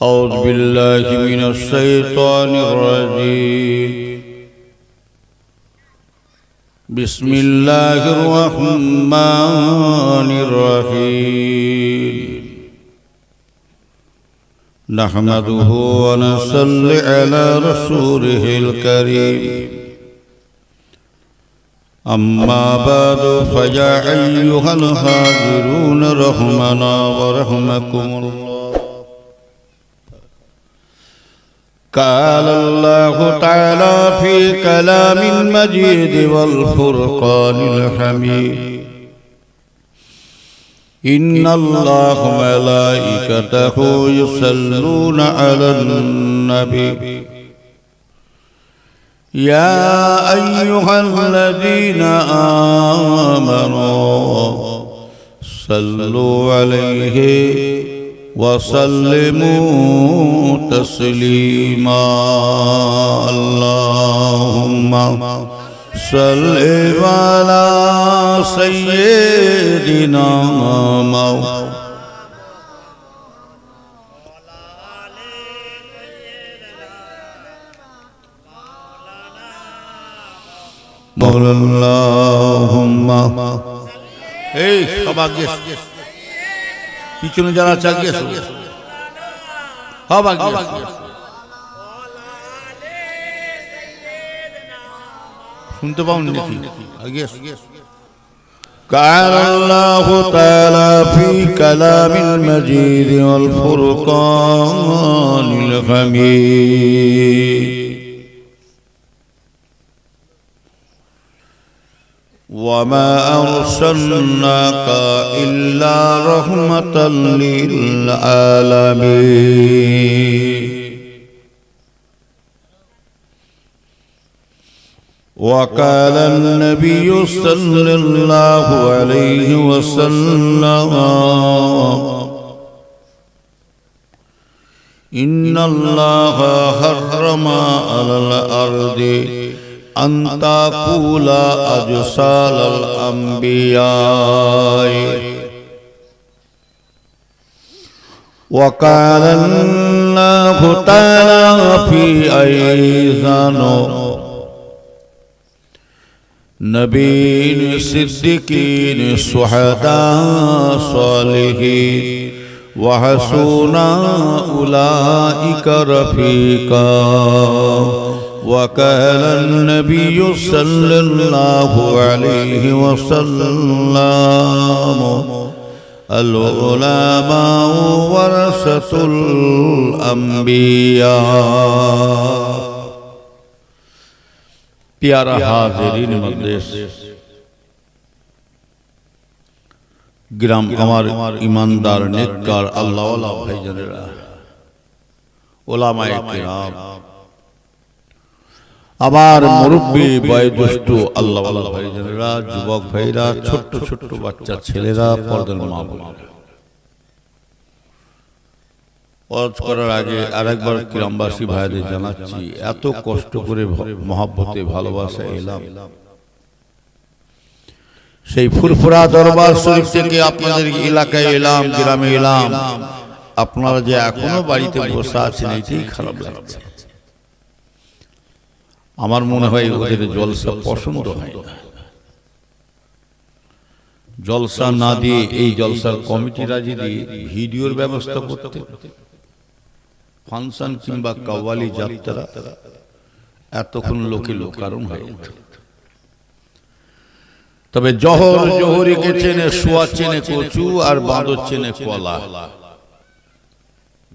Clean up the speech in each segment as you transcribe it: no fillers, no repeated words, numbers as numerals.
أعوذ بالله من الشيطان الرجيم. بسم الله الرحمن الرحيم. نحمده ونصلي على رسوله الكريم. أما بعد فيا أيها الحاضرون رحمنا ورحمكم الله. قال الله تعالى في كلام المجيد والفرقان الحميد. إن الله ملائكته يصلون على النبي يا أيها الذين آمنوا صلوا عليه وسلموا تسليما. اللهم صل على سيدنا مولانا اللهم এই সব আগে পিছনে যারা চাগিয়ে সব আগে শুনতে পাউন নাকি আগে قال الله تعالى في كلام المجيد والفرقان الحميد. وما أرسلناك إلا رحمة للعالمين. وقال النبي صلى الله عليه وسلم إن الله حرم على الأرض أن تأكل أجساد الأنبياء. وقال الله تعالى في أيضا نبيين صديقين شهداء صالحين وحسن أولئك رفيقا. وقال النبي صلى الله عليه وسلم العلماء ورثة الأنبياء. प्यारा हाजिरीन मजलिस ग्राम আমার ईमानदार नेककार আল্লাহ ওয়ালা ভাইজানেরা ওলামায়ে কিরাম আমার মুরব্বি বয়োজ্যেষ্ঠ আল্লাহ ওয়ালা ভাইজানেরা যুবক ভাইরা ছোট ছোট বাচ্চা ছেলেরা পর্দার মা বোনেরা ওয়াজ করার আগে আরেকবার গ্রামবাসী ভাইদের জানাচ্ছি এত কষ্ট করে মহব্বতে ভালোবাসা এলাম সেই ফুরফুরা দরবার শরীফ থেকে আপনাদের এলাকায় এলাম গ্রামে এলাম আপনারা যে এখনো বাড়িতে বসে আছেন এটাই খারাপ লাগছে। আমার মনে হয় ওদের জলসা পছন্দ হয় না। জলসা না দিয়ে এই জলসার কমিটিরা যদি ভিডিওর ব্যবস্থা করতে ফাংশন কিংবা কাওয়ালি যাত্রা এতক্ষণ লোকে লোকারণ হয়ে যেত। তবে জহর জহরিকে চেনে শোয়া চেনে কচু আর বাঁদর চেনে কলা।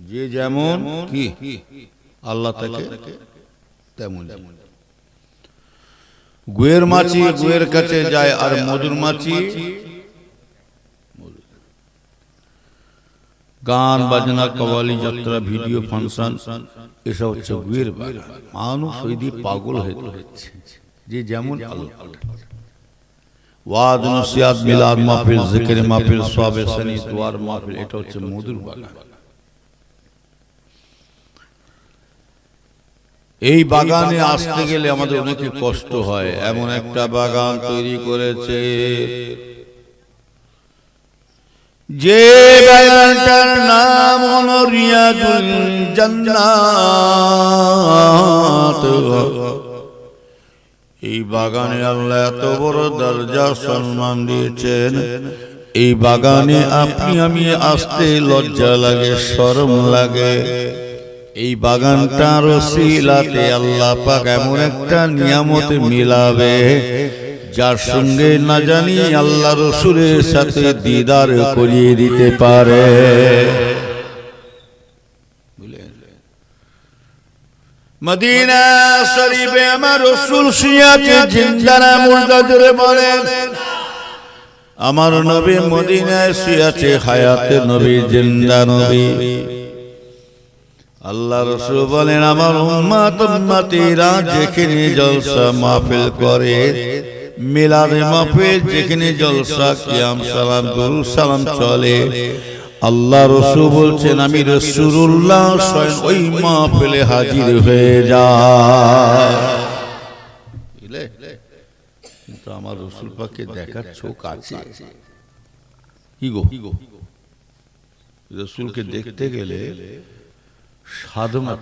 যে যেমন কি আল্লাহ তাকে তেমন। গুয়ের মাছি গুয়ের কাছে যায় আর মধুর মাছি গান বাজনা কাওয়ালি যাত্রা ভিডিও ফাংশন এসব হচ্ছে গুয়ের বাগান। মানুষ ওই দিয়ে পাগল হয়ে যাচ্ছে যে যেমন আল্লাহ। ওয়াজ নসিহত মিলাদ মাহফিল জিকির মাহফিল সওয়াবে সানি দুয়ার মাহফিল এটা হচ্ছে মধুর বাগান। এই বাগানে আসতে গেলে আমাদের অনেক কষ্ট হয়। এমন একটা বাগান তৈরি করেছে যে বাগানটার নাম হলো রিয়াজুল জান্নাত, এই বাগানে আল্লাহ এত বড় দরজা সম্মান দিয়েছেন। এই বাগানে আপনি আমি আসতে লজ্জা লাগে, শরম লাগে। এই বাগানটার ওসিলাতে আল্লাহ পাক এমন একটা নিয়ামত মিলাবে যার সঙ্গে না জানি আল্লাহ রসুলের সাথে দিদার করিয়ে দিতে পারে। মদিনা শরীফে আমার রসুল শুয়ে আছে, জিন্দা না মুর্দা জোরে বলেন। আমার নবী মদিনায় শুয়ে আছে, হায়াতে নবী, জিন্দা নবী। আল্লাহ রসুল বলেন আমার উম্মত উম্মতিরা যেখানে জলসা মাহফিল করে, মিলাদ মাহফিল যেখানে জলসা কিয়াম সালাম দুরূদ সালাম চলে, আল্লাহ রসুল বলছেন আমি রাসূলুল্লাহ স্বয়ং ওই মাহফিলে হাজির হয়ে যায়। কিন্তু আমার রসুল পাককে দেখার চোখ আছে কি গো? রসুলকে দেখতে গেলে সাধনা,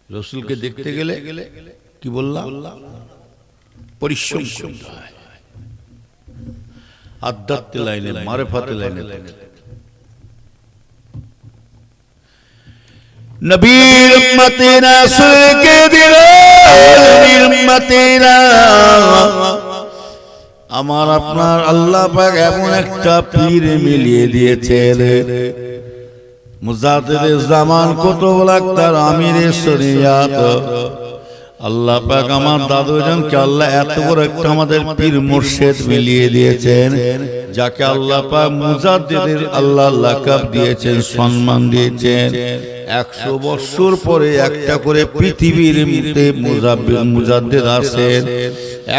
রসুলকে দেখতে গেলে কি বললাম, পরিশ্রম করতে হয়। আধ্যাত্মিক লাইনে, মারিফাতের লাইনে নবীর উম্মতেরা সুরকে দিল, নবীর উম্মতেরা আমার আপনার আল্লাহ পাক এমন একটা পীর মিলিয়ে দিয়েছেন। মুজাদ্দিদে জামান কুতুবুল আকতার আমিরে শরিয়াত আল্লাহ পাক আমার দাদুজানকে আল্লাহ এত বড় একটা আমাদের পীর মুর্শিদ মিলিয়ে দিয়েছেন, যাকে আল্লাহ পাক মুজাদ্দিদের আল্লাহ লাকাব দিয়েছেন, সম্মান দিয়েছেন। 100 বছর পরে একটা করে পৃথিবীর মধ্যে মুজাদ্দিদ আছেন,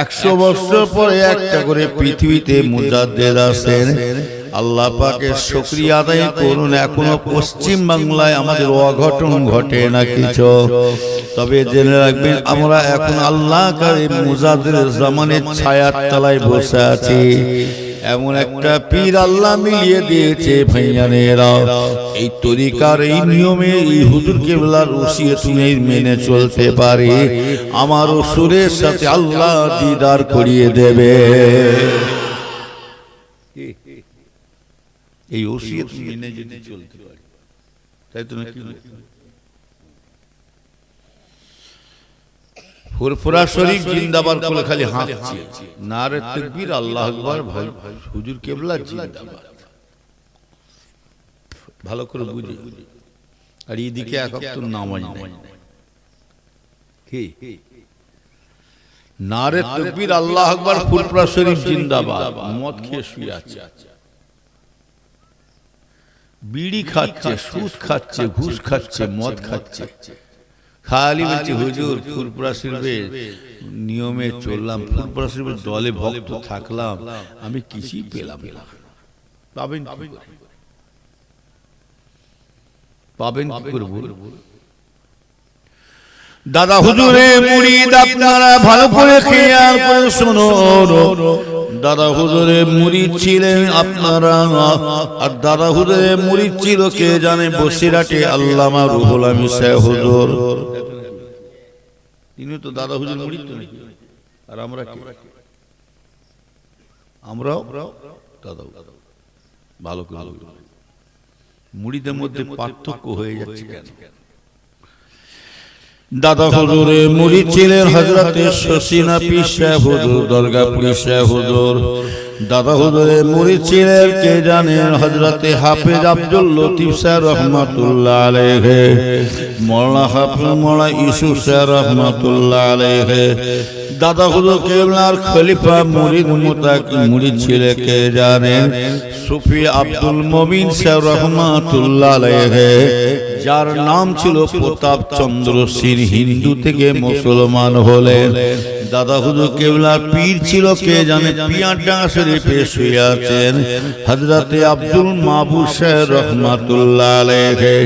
100 বছর পরে একটা করে পৃথিবীতে মুজাদ্দিদ আছেন। আল্লাহ পাকের শুকরিয়া আদায় করুন। এখনো পশ্চিম বাংলায় আমাদের অঘটন ঘটে না কিছু, তবে জেনে রাখবেন আমরা এখন আল্লাহ কারীম মুজাদ্দিদের জামানের ছায়ার তলায় বসে আছি। এমন একটা পীর আল্লাহ মিলিয়ে দিয়েছে ভাইয়ানেরা, এই তরিকার এই নিয়মে এই হুজুর কেবলার ওসিয়ত মেনে চলতে পারে, আমার রাসূলের সাথে আল্লাহ দিদার করিয়ে দেবে। এই ওসিয়ত মেনে যদি চলতে পারে, তাই তো নাকি? ফুরফুরা শরীফ জিন্দাবাদ বলে খালি হাঁকছে, নারে তাকবীর, আল্লাহু আকবার, ভাই হুজুর কেবলা জিন্দাবাদ। ভালো করে বুঝি। আর এইদিকে এক ওয়াক্ত নামাজ নাই, কি নারে তাকবীর, আল্লাহু আকবার, ফুরফুরা শরীফ জিন্দাবাদ, মদ খেয়ে শুয়ে আছে, বিড়ি খাচ্ছে, সুদ খাচ্ছে, ঘুষ খাচ্ছে, মদ খাচ্ছে, খালি বলছে হুজুর ফুরফুরা শরীফের নিয়মে চললাম, ফুরফুরা শরীফের দলে ভক্ত থাকলাম, আমি কিছুই পেলাম না। পাবেন পাবেন কি করে বল? দাদা হুজুরের মুরিদ আপনারা ভালো করে খেয়াল করে শুনো। দাদা হুজুরের মুরিদ ছিলেন আপনারা, আর দাদা হুজুরের মুরিদ ছিল কে জানে? বসিরহাটে আল্লামা রুহুল আমিন সাহেব হুজুর, তিনি তো দাদা হুজুর মুরিদ তো নাকি? আর আমরা কি? আমরাও দাদা। ভালো করে মুরিদের মধ্যে পার্থক্য হয়ে যাচ্ছে কেন? দাদা হুজুরের মুরিদ ছিলেন হযরতে শশীনা পীর সাহেব হুজুর, দরগাপুরি সাহেব হুজুর। দাদা হুজুরের মুরিদ ছিলেন কে জানেন? হযরতে হাফেজ আব্দুল লতিফ সাহেব রহমাতুল্লাহ আলাইহি, মাওলানা হাফেজ মাওলানা ইউসুফ সাহেব রহমাতুল্লাহ আলাইহি। দাদা হুজুর কেবলার খলিফা মুরিদ মুতাকি মুরিদ ছিলেন কে জানেন? সুফি আব্দুল মুমিন সাহেব রহমাতুল্লাহ আলাইহি, যার নাম ছিল প্রতাপ চন্দ্র সিং, হিন্দু থেকে মুসলমান হলেন। দাদা হুজুর কেবলার পীর ছিল কে জানে? পিয়ারডাঙ্গা শরীফে শুয়ে আছেন হযরতে আব্দুল মাহবুব সাহেব রহমাতুল্লাহ আলাইহি।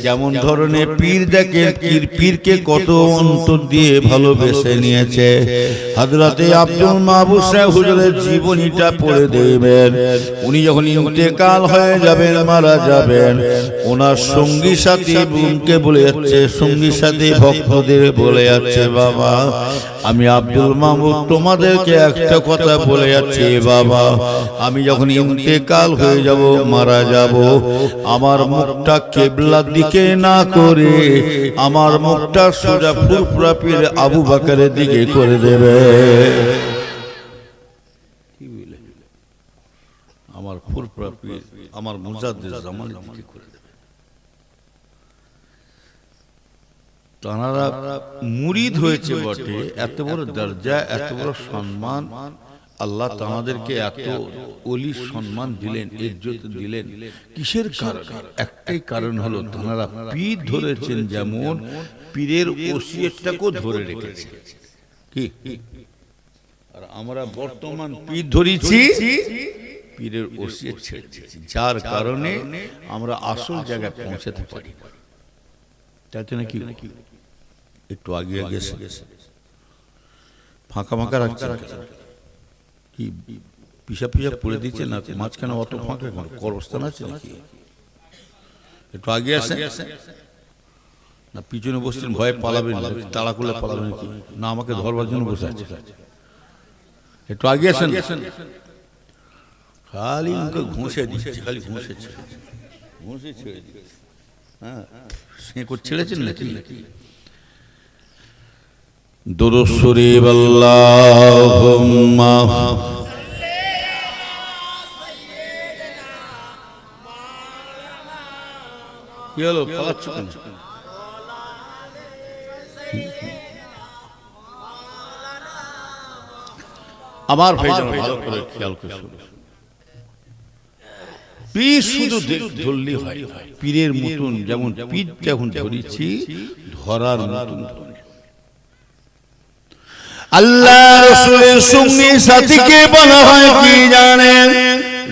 যেমন ধরনের পীর দেখেন, পীরকে কত অন্তর দিয়ে ভালোবেসে নিয়েছে। হযরতে আব্দুল মাহবুব সাহেব হুজুরের জীবনীটা পড়ে দেবেন। উনি যখন ইন্তেকাল হয়ে যাবেন, মারা যাবেন, ওনার সঙ্গী সাথী বোনকে বলে যাচ্ছে, সঙ্গী সাথী ভক্তদের বলে যাচ্ছে, বাবা আমি আব্দুল মাহমুদ তোমাদেরকে একটা কথা বলে যাচ্ছি, বাবা আমি যখন ইন্তেকাল হয়ে যাব, মারা যাব, আমার মুখটা কিবলার দিকে না করে আমার মুখটা সোজা ফুরফুরা পীর আবু বকরের দিকে করে দেবে। আমার ফুরফুরা পীর আমার মুজাদ্দিদ জামানের দিকে করে দেবে। তারা মুরিদ হয়েছে বটে, এত বড় দরজা, এত বড় সম্মান আল্লাহ তাদেরকে এত ওলি সম্মান দিলেন, ইজ্জত দিলেন, কিসের কারণে? একটাই কারণ হলো তারা পীর ধরেছেন, যেমন পীরের ওসিয়তটাকেও ধরে রেখেছে। কি আর আমরা বর্তমান পীর ধরেছি, পীরের ওসিয়ত ছেড়ে দিয়েছি, যার কারণে আমরা আসল জায়গায় পৌঁছাতে পারি। তাই তো নাকি? একটু আগে আগে ফাঁকা ফাঁকা রাখছে, কি পিসা পিসা পড়ে দিচ্ছে না? মাঝখানে অত ফাঁকা কেন? কবরস্থান আছে নাকি? একটু আগে আসে না, পিছনে বসছেন ভয়ে পালাবেন, তাড়া করলে পালাবেন কি না? আমাকে ধরবার জন্য বসে আছে। একটু আগে আসেন। খালি মুখে ঘুষে দিচ্ছে, খালি ঘুষে ছেড়ে দিচ্ছে। হ্যাঁ, সে ছেড়েছেন নাকি? দুরূদ শরীফ আল্লাহুম্মা কি হলো? পালাচ্ছ কেন? আমার ভাইজান ভালো করে খেয়াল করে শুনুন। পীর শুধু ধরলেই হয়, পীরের মতন যেমন পীর যখন ধরেছি, ধরার মতন আল্লাহ রাসূলের সঙ্গী সাথীকে বলা হয় কি জানেন?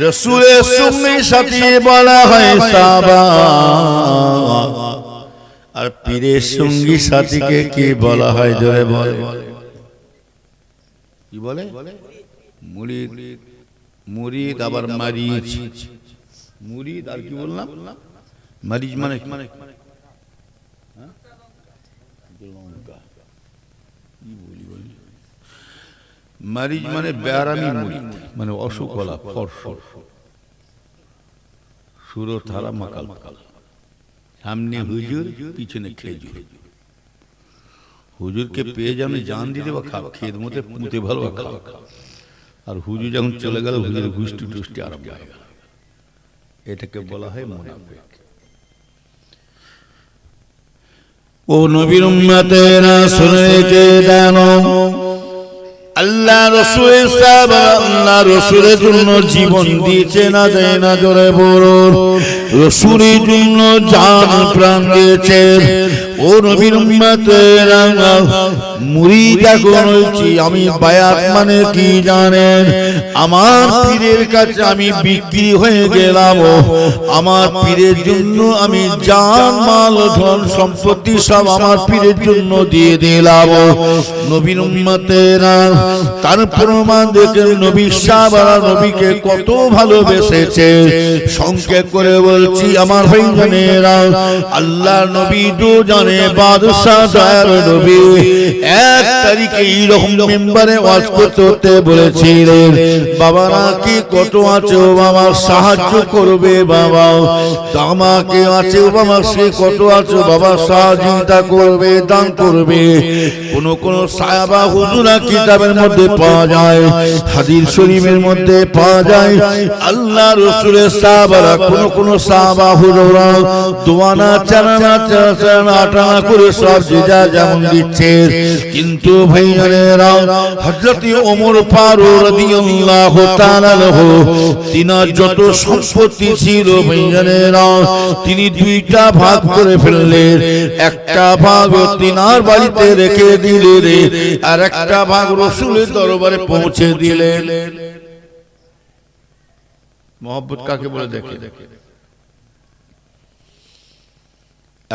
রাসূলের সঙ্গী সাথী বলা হয় সাহাবা, আর পীরের সঙ্গী সাথীকে কি বলা হয়? জোরে বলে। কি বলে? মুরিদ। মুরিদ আবার মারিজ। মুরিদ আর কি বললাম? মারিজ মানে মারিজ মানে বেয়ারামি মুরিদ, মানে অসুখ হলা, সুরো থারা মাকাল, সামনে হুজুর পিছনে খেজুর। হুজুরকে পেয়ে যাবে জান দিতে বা খাও, খেদ মতে পুঁতে ভালো খাও। আর হুজুর যখন চলে গেল, হুজুর গুষ্টি টুষ্টি আরম্ভ হয়ে গেল। এটাকে বলা হয় মুনাফিক। ও নবীর উম্মতেরা শুনে রেখে দেন, আল্লাহ রাসূলের সাহাবা আল্লাহ রাসূলের জন্য জীবন দিয়েছে না দেয় না? জোরে বলুন। রাসূলের জন্য জান প্রাণ দিয়েছে। ও নবীর উম্মতেরা মুরিদ এখন হয়েছি আমি। বায়াত মানে কি জানেন? আমার পীরের কাছে আমি বিক্রি হয়ে গেলাম, আমার পীরের জন্য আমি জান মাল ধন সম্পত্তি সব আমার পীরের জন্য দিয়ে দিলাম। নবীর উম্মতেরা তার প্রমাণ দেখেন, নবী সাহাবারা নবীকে কত ভালোবেসেছে। সংক্ষেপ করে বলছি আমার ভাইজানেরা, আল্লাহ নবী তো জানে বাদশাহ দয়ার নবী 1 তারিখে এইরকম মেম্বারে ওয়াজ করতে বলেছিলেন, বাবারা কি কত আছে ও বাবা সাহায্য করবে, বাবা আমাকে আছে ও বাবা সে কত আছে বাবা সহযোগিতা করবে, দান করবে। কোন সাহাবা হুজুরা কিতাবের মধ্যে পাওয়া যায়, হাদিস শরীফের মধ্যে পাওয়া যায়, আল্লাহ রাসূলের সাহাবারা কোন সাহাবা হুজুরা দোয়ানা চারানা চারানা আটানা করে সব যে যা যেমন দিচ্ছে, কিন্তু ভাইয়েরা হযরত ওমর ফারুক রাদিয়াল্লাহু তাআলা আনহু তিনার যত সম্পত্তি ছিল ভাইয়েরা তিনি দুইটা ভাগ করে ফেললেন। একটা ভাগ তিনার বাড়িতে রেখে দিলেন আর একটা ভাগ রাসূলের দরবারে পৌঁছে দিলেন। মহব্বত কাকে বলে দেখে।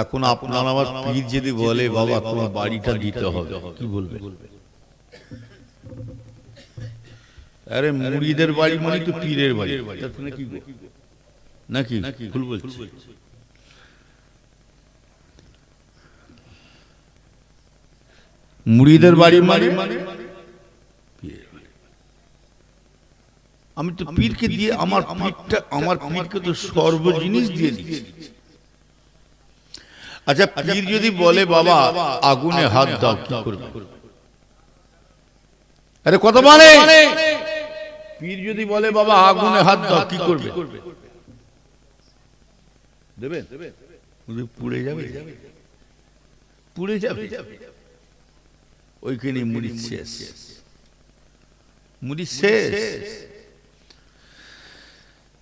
এখন আপনার আমার পীর যদি বলে বাবা তোমার বাড়িটা দিতে হবে, কি বলবে? আরে মুরিদের বাড়ি মানে তো পীরের বাড়ি নাকি ভুল বলছি? মুরিদের বাড়ি মানে আমি তো পীরকে দিয়ে আমার পীরকে তো সর্ব জিনিস দিয়ে দিচ্ছি। আচ্ছা পীর যদি বলে বাবা আগুনে হাত দাও, কি করবে? আরে কত মানে পীর যদি বলে বাবা আগুনে হাত দাও, কি করবে? দেবেন? পুড়ে যাবে, পুড়ে যাবে। ওইখানে মুড়ি শেষ, মুড়ি শেষ।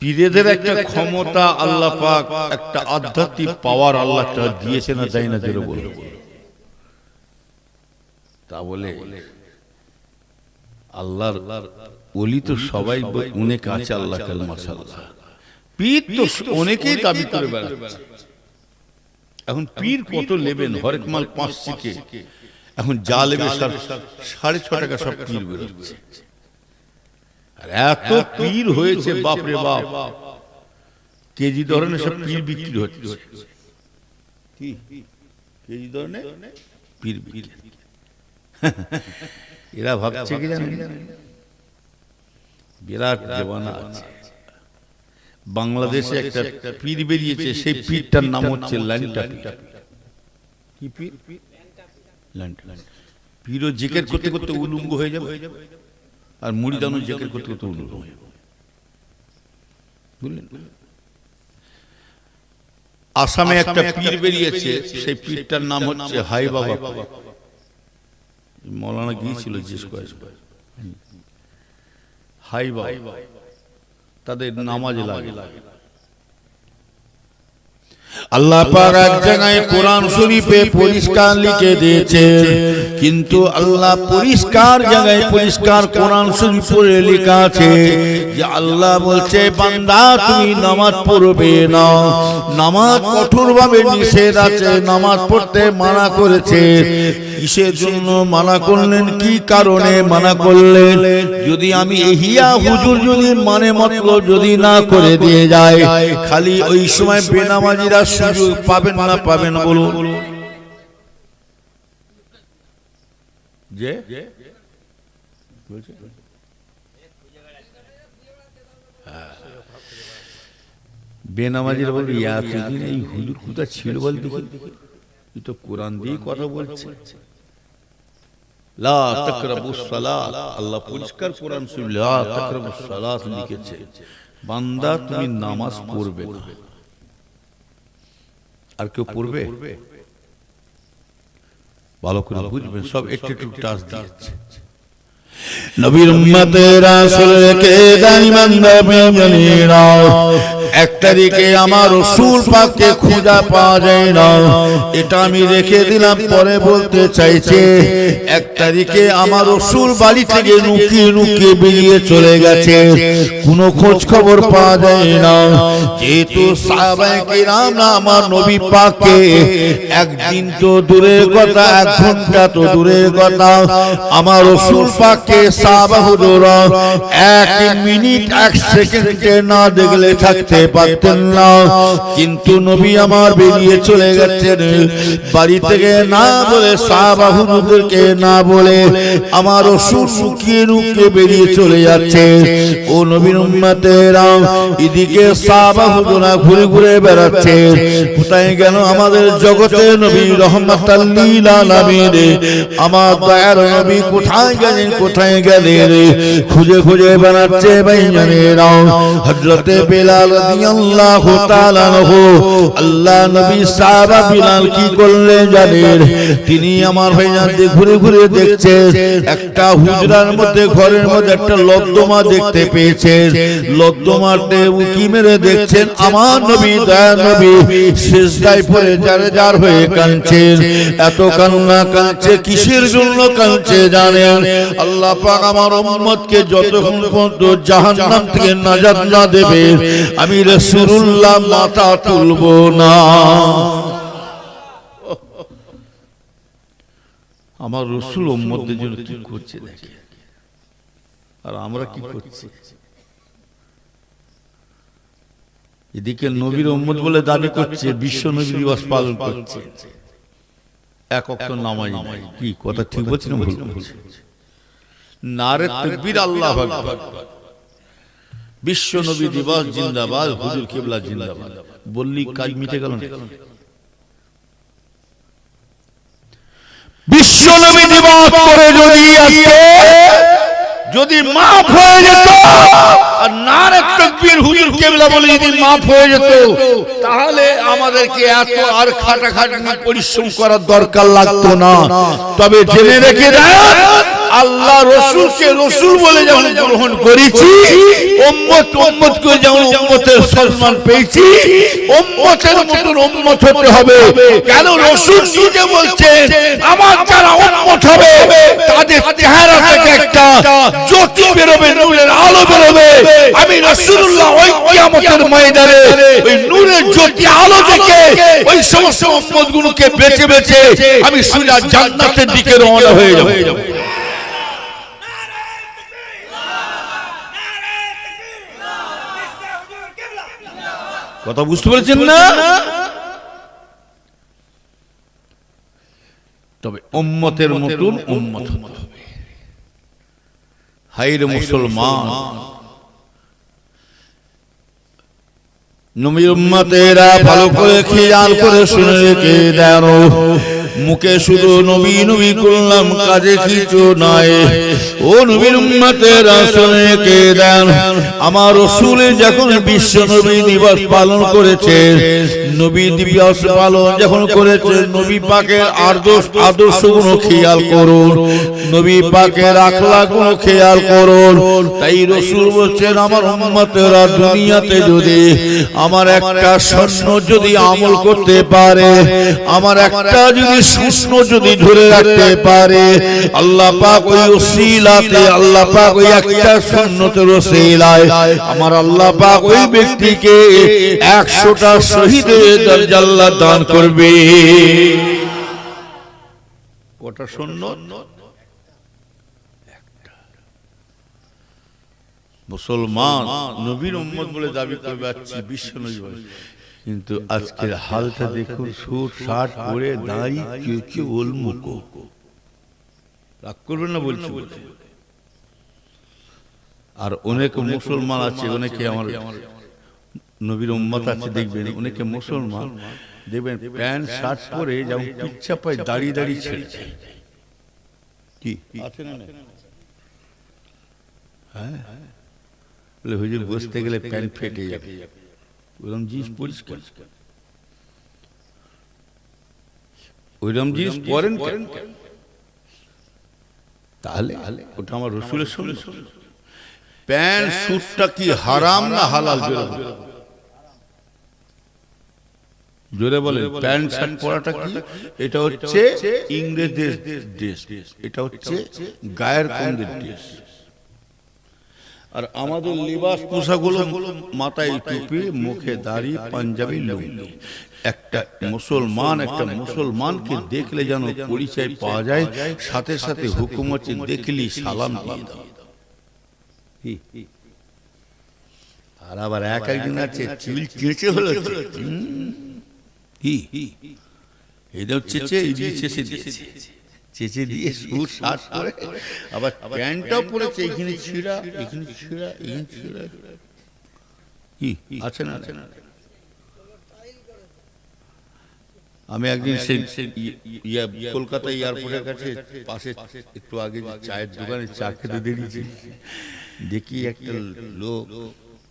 পীরেদের একটা ক্ষমতা আল্লাহ পাক, একটা আধ্যাত্মিক পাওয়ার আল্লাহ দিয়েছে না, তাই না? জোরে বলো। তা বলে আল্লাহর ওলি তো সবাই অনেক আছে, আল্লাহ কাল মাশাআল্লাহ। পীর তো অনেকেই দাবি করে বেড়াচ্ছে। এখন পীর কত নেবেন? হরেক মাল 5 শিখে এখন যা নেবে 6.5 টাকা সব পীর বেরোচ্ছে। আর এত পীর হয়েছে বাপরে বাপ, কেজি ধরনের সব পীর বিক্রি হচ্ছে। কি কেজি ধরনের পীর বিক্রি? এরা ভাবছে কি জানেন, বিরাট দেওয়ানা আছে। বাংলাদেশে একটা পীর বেরিয়েছে, সেই পীরটার নাম হচ্ছে ল্যাংটা পীর। কি পীর? ল্যাংটা পীরও জিকির করতে করতে উলঙ্গ হয়ে যাবে, আর মুরিদানও জিকির করতে করতে উলঙ্গ হয়ে যাবে। বুঝলেন? আসামে একটা পীর বেরিয়েছে, সেই পীরটার নাম হচ্ছে হাই বাবা। মৌলানা গিয়েছিল জিজ্ঞেস করে, হাই বাবা তাদের নামাজে লাগে। আল্লাহ পাক এক জায়গায় কোরআন শরীফে পরিষ্কার লিখে দিয়েছেন, কিন্তু আল্লাহ পরিষ্কার জায়গায় পরিষ্কার কোরআন শরীফে লেখা আছে যে আল্লাহ বলছে বান্দা তুমি নামাজ পড়বে না। নামাজ কঠোরভাবে নিষেধ আছে, নামাজ পড়তে মানা করেছে। কিসের জন্য মানা করলেন? কি কারণে মানা করলেন? যদি আমি ইহিয়া হুজুর যদি মানে মতলব যদি না করে দিয়ে যায়, খালি ওই সময় বেনামাজিরা সুযোগ পাবেন না পাবেন বলুন? যে বেনামাজিরা বলবে এতদিন এই হুজুর কোথায় ছিল বল দেখি, তুই তো কোরআন দিয়ে কথা বলছে। লা তাকরাবুস সালাত, আল্লাহ পরিষ্কার কোরআন শরীফে লা তাকরাবুস সালাত লিখেছে, বান্দা তুমি নামাজ পড়বে না। আর কেউ পড়বে? ভালো করে বুঝবেন, সব একটু একটু টাচ দিয়েছে। নবীর উম্মতে রাসূলকে দানিমান্দা বেঞ্জলিরা, একটা দিকে আমার রাসূল পাককে খোঁজা পাওয়া যায় না, এটা আমি রেখে দিলাম, পরে বলতে চাইছে। একটা দিকে আমার রাসূল বাড়ি থেকে লুকিয়ে লুকিয়ে বেরিয়ে চলে গেছে, কোনো খোঁজ খবর পাওয়া যায় না। যেহেতু সাহাবায়ে কিরাম না আমার নবী পাককে একদিন তো দূরের কথা, 1 ঘন্টা তো দূরের কথা, আমার রাসূল পাককে সাহাবা হুজুরা 1 মিনিট 1 সেকেন্ডে না দেখলে থাকতে পারতেন না। কিন্তু নবী আমার বেরিয়ে চলে গেছেন বাড়ি থেকে, না বলে সাহাবা হুজুরদেরকে না বলে আমার রাসূল লুকিয়ে লুকিয়ে বেরিয়ে চলে যাচ্ছে। ও নবীর উম্মতেরা, এদিকে সাহাবা হুজুরা ঘুরে ঘুরে বেড়াচ্ছে, কোথায় গেল আমাদের জগতের নবী রহমাতাল লিল আলামিন, আমার দয়ার নবী কোথায় গেলেন, কোথায় গেলেন? যাদের খুঁজে খুঁজে বানাচ্ছে ভাইজানেরা হযরতে বেলাল রাদিয়াল্লাহু তাআলা আনহু আল্লাহ নবী সাহাবা বিলাল কি করলেন জানেন তিনি আমার ভাইজান ঘুরে ঘুরে দেখছে একটা হুজরার মধ্যে ঘরের মধ্যে একটা লদ্দমা দেখতে পেয়েছেন লদ্দমাতে উকি মেরে দেখছেন আমার নবী দয়া নবী সিজদায় পড়ে জারজার হয়ে কাঁদছেন এত কান্না কাঁদছে কিসের জন্য কাঁদছে জানেন আল্লাহ পাক আমার উম্মতকে যতক্ষণ পর্যন্ত জাহান্নাম থেকে নাজাত না দেবে আমি রাসূলুল্লাহ মাথা তুলব না আমার রাসূল উম্মতদের জন্য কি করছে দেখে আর আমরা কি করছি এদিকে নবীর উম্মত বলে দাবি করছে বিশ্ব নবী দিবস পালন করছে এক ওয়াক্ত নামাজ নাই কি কথা ঠিক বলছি না ভুল বলছি নারে তাকবীর আল্লাহু আকবার বিশ্ব নবী দিবস জিন্দাবাদ হুজুর কিবলা জিন্দাবাদ বললি কাজ মিটে গেল না বিশ্ব নবী দিবস করে যদি মাফ হয়ে যেত আর নারে তাকবীর হুজুর কিবলা বলে যদি মাফ হয়ে যেত তাহলে আমাদেরকে এত আর খাটাখাটনি পরিশ্রম করার দরকার লাগতো না তবে জেনে রেখে দেন আল্লাহ রাসূলকে রাসূল বলে যেমন গ্রহণ করেছি উম্মত উম্মত করে যেমন উম্মতের সম্মান পেয়েছি উম্মতের মতন উম্মত হতে হবে কেন রাসূল নিজে বলছেন আমার যারা উম্মত হবে তাদের চেহারা থেকে একটা জ্যোতি বেরোবে নূরের আলো বেরোবে আমি রাসূলুল্লাহ ওই কিয়ামতের ময়দানে ওই নূরের জ্যোতি আলো দেখে ওই সমস্ত উম্মতগুলোকে বেছে বেছে আমি সোজা জান্নাতের দিকে রওনা হয়ে যাব কথা বুঝতে পেরেছেন না তবে উম্মতের মতন উম্মত হতে হবে হায়রে মুসলমান নবীর উম্মতেরা ভালো করে খেয়াল করে শুনে রেখে দেন মুখে শুধু নবী নবী করলাম কাজে কিছু নাই ও নবীর উম্মতেরা শুনে রেখে দেন আমার রাসূল যখন বিশ্ব নবী দিবস পালন করেছে নবী দিবস পালন যখন করেছে নবী পাকের আদর্শগুলো খেয়াল করুন নবী পাকের আখলাকগুলো খেয়াল করুন তাই রাসূল বলছেন আমার উম্মতেরা দুনিয়াতে যদি আমার একটা স্বর্ণ যদি আমল করতে পারে আমার একটা যদি সুষ্ণ যদি ধরে রাখতে পারে আল্লাহ পাক ওই ওসিলাতে আল্লাহ পাক ওই একটা সুন্নতের ওসিলায় আমার আল্লাহ পাক ওই ব্যক্তিকে 100টা শহীদের দরজা আল্লাহ দান করবে কটা সুন্নত মুসলমান নবীর উম্মত বলে দাবি করবে আছি বিশ্ব নবী কিন্তু আজকের হালটা দেখুন সুট শার্ট পরে দাঁড়ি কেউ কেউ উলমুখো রাগ করবেন না বলছি আর অনেক মুসলমান আছে অনেকে আমার নবীর উম্মত আছে দেখবেন অনেকে মুসলমান দেখবেন প্যান্ট শার্ট পরে যেমন পিচ্ছা পায় দাঁড়িয়ে দাঁড়িয়ে ছেড়েছে কি আছে না হ্যাঁ হুজুর বসতে গেলে প্যান্ট ফেটে যাবে ওরকম জিনিস পরিষ্কার ওইরকম জিনিস পরেন তাহলে ওটা আমার রাসূলের সুন্নাত প্যান্ট স্যুটটা কি হারাম না হালাল জোরে বলেন প্যান্ট শার্ট পরাটা কি এটা হচ্ছে ইংরেজদের ড্রেস এটা হচ্ছে গায়ের কমদের ড্রেস আর আমাদের লিবাস পোশাকগুলো মাথায় টুপি মুখে দাড়ি পাঞ্জাবি লুঙ্গি একটা মুসলমানকে দেখলে যেন পরিচয় পাওয়া যায় সাথে সাথে হুকুম হচ্ছে দেখলি সালাম দিয়ে দাও আর আবার একদিন আছে চুল চেঁচে হলো এটা হচ্ছে চেঁচে দিয়ে সুট শার্ট পরে আবার প্যান্টটাও পরেছে এখানে ছিঁড়া এখানে ছিঁড়া এখানে ছিঁড়া কি আছে না আমি একদিন সেই কলকাতা এয়ারপোর্টের কাছে পাশে একটু আগে চায়ের দোকানে চা খেতে দেখেছি, দেখি একটা লোক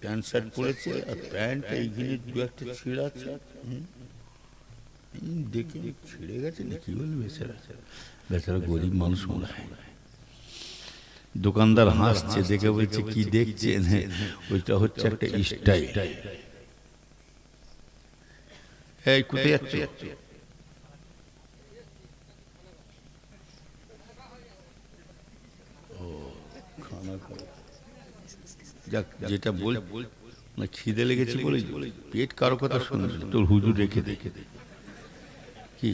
প্যান্ট শার্ট পরেছে আর প্যান্টটা এইখানে দু একটা ছিঁড়া আছে, দেখে ছিঁড়ে গেছে না, কি বলবে বেচারা, বেচারা গরিব মানুষ মনে হয়। দোকানদার হাসছে, দেখে বলছে কি দেখছেন, ওইটা হচ্ছে একটা স্টাইল। এই কোথায় যাচ্ছে? যেটা বল না, খিদে লেগেছে বলে পেট কারো কথা শুনছে, তোর হুজুর রেখে দেখে কি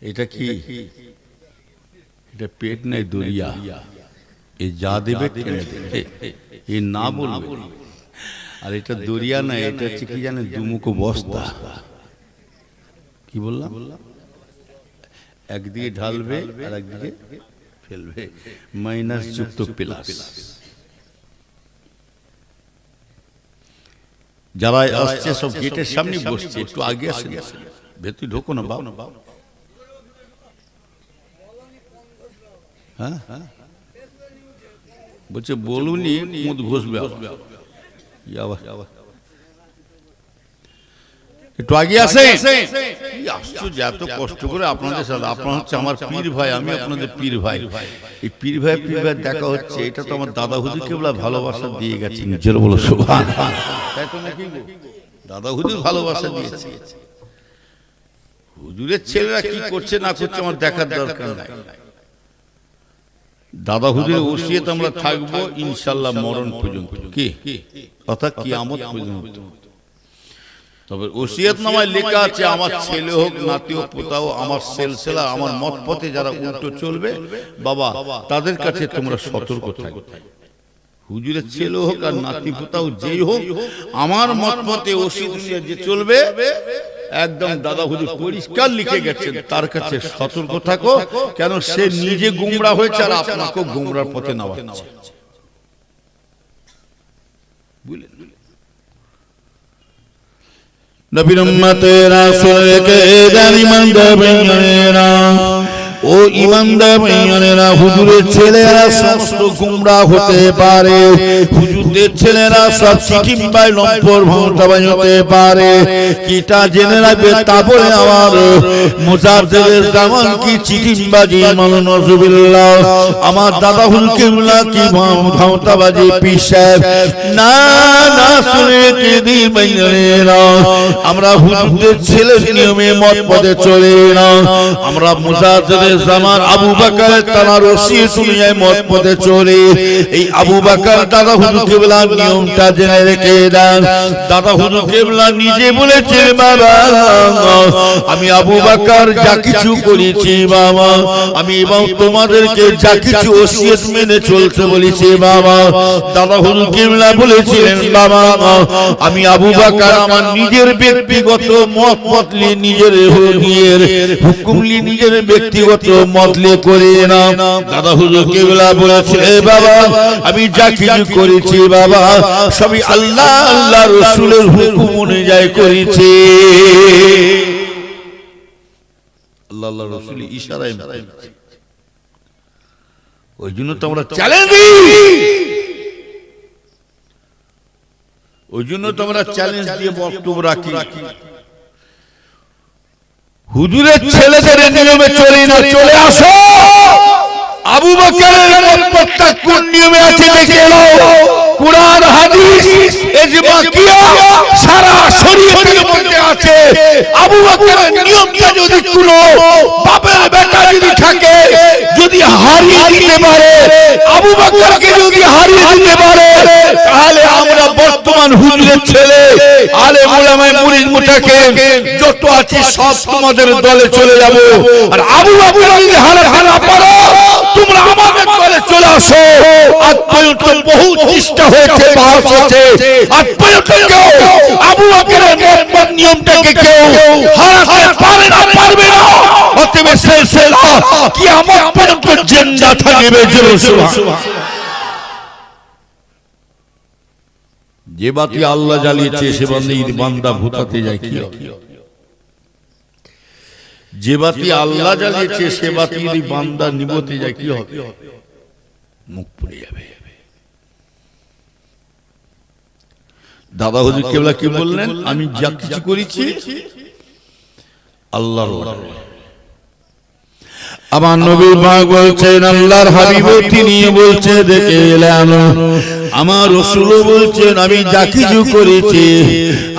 এটা, কি এটা পেট নাই দরিয়া, এ যা দেবে এ না বলবে। আর এটা দরিয়া না, এটা হচ্ছে কি জানে, দুমুখো বস্তা। কি বললাম? একদিকে ঢালবে আর একদিকে ফেলবে, মাইনাস যুক্ত প্লাস। যারা আসছে সব গেটের সামনে বসছে, একটু আগে আসে, ভেতরে ঢোকো না বাবা। হ্যাঁ বলছে বলুনি, মুখ ঘষবে একটু আগে আসে। এত কষ্ট করে আপনাদের সাথে, আপনার হচ্ছে আমার পীর ভাই, আমি আপনাদের পীর ভাই। এই পীর ভাই দেখা হচ্ছে, এটা তো আমার দাদা হুজুর কেবলা ভালোবাসা দিয়ে গেছে। নিজের বলো সুবহানাল্লাহ, তাই তো নাকি? দাদা হুজুর ভালোবাসা দিয়েছে। হুজুরের ছেলেরা কি করছে না করছে আমার দেখার দরকার নাই। দাদা হুজুরের ওসিয়ত আমরা থাকবো ইনশাআল্লাহ মরণ পর্যন্ত, কি অর্থাৎ কিয়ামত পর্যন্ত। তবে ওসিয়ত নামায় লেখা আছে, আমার ছেলে হোক, নাতি হোক, পোতা হোক, আমার সিলসিলা, আমার মত পথে যারা উল্টো চলবে বাবা, তাদের কাছে তোমরা সতর্ক থাকবে। হুজুরের ছেলে হোক আর নাতি পোতা হোক, যেই হোক, আমার মত পথে ওসি দুনিয়া যে চলবে, একদম দাদা হুজুর পরিষ্কার লিখে গেছেন, তার কাছে সতর্ক থাকো, কেন সে নিজে গুমরা হয়েছে আর আপনাকেও গুমরার পথে নামাচ্ছে। বুঝলেন? নবীর উম্মতে রাসূলকে জানি মানতে বেঞ্জনেরা, ও ইমানদার ভাইয়েরা, হুজুরের ছেলেরা সমস্ত গুমরা হতে পারে, হুজুরদের ছেলেরা সব চিঠিমবাই লম্পট ভোঁতাবাজ হতে পারে। কিটা জেনে রাখবে, তা বলে আমার মুজাদ্দেদের জামান কি চিঠিমবাজি, মালনাজুবিল্লাহ, আমার দাদা হুলকে মুলা কি ভোঁতাবাজি পীর সাহেব, না না, শুনে কি দি ভাইয়েরা, আমরা হুজুরদের ছেলের নিয়মে মত পথে চলে না, আমরা মুজাদ্দেদের জামান আবু বকর তার ওসিয়ত অনুযায়ী মত পথে চলে। এই আবু বকর দাদা হুজুর কিবলা নিয়মটা জেনে রেখে দেন। দাদা হুজুর কিবলা নিজে বলেছে, বাবা আমি আবু বকর যা কিছু করেছি বাবা, আমি এবং তোমাদেরকে যা কিছু ওসিয়ত মেনে চলতে বলেছি বাবা। দাদা হুজুর কিবলা বলেছিলেন, বাবা আমি আবু বকর আমার নিজের ব্যক্তিগত মত পথে, নিজের হুকুম নিয়ে, নিজের ব্যক্তিগত মতলে করে না। দাদা হুজুর কিবলা বলেছে, বাবা আমি যা কিছু করেছি বাবা, সবই আল্লাহ আল্লাহ রাসূলের হুকুম অনুযায়ী করেছি। আল্লাহ আল্লাহ রাসূলের ইশারায়, ওই জন্য তো আমরা চ্যালেঞ্জ দিই, ওই জন্য তো আমরা চ্যালেঞ্জ দিয়ে বক্তব্য রাখি। হুজুরের ছেলেদের নিয়মে চলে না, চলে আসো। আবু বকরের মতটা কোন নিয়মে আছে দেখে নাও, কুরআন হাদিস ইজমা কিয়া সারা শরীয়তের মধ্যে আছে। আবু বকরের নিয়মটা যদি কোনো বাপের বেটা যদি থাকে, যদি হারিয়ে দিতে পারে, আবু বকরকে যদি হারিয়ে দিতে পারে, তাহলে আমরা বর্তমান হুজুরের ছেলে আলেম উলামায়ে মুরিদ মুতাকিন যত আছে সব তোমাদের দলে চলে যাব। আর আবু বকর যদি হারা পারো, তোমরা আমাদের দলে চলে আসো। আজ পর্যন্ত বহু চেষ্টা হয়েছে, বাস হয়েছে, আজ পর্যন্ত কেউ আবু বকরের মত নিয়মটাকে কেউ হারাতে পারে না, পারবে না। অতএব সিলসিলা কিয়ামত পর্যন্ত জিন্দা থাকবে। সুবহানাল্লাহ। যে বাতি আল্লাহ জ্বালিয়েছে সে বান্দা ভূতাতে যায়, কি যে বাতি আল্লাহ জ্বালিয়েছে সে বাতি যদি বান্দা নিভতে যায় কি হবে? মুখ পুড়ে যাবে। দাদা হুজুর কেবলা কি বললেন? আমি যা কিছু করেছি আল্লাহর অর্ডারে। আমার নবী পাক বলছেন, আল্লাহর হাবিব তিনি বলছে দেখে এলেন, আমার রাসূল বলছেন আমি যা কিছু করেছি,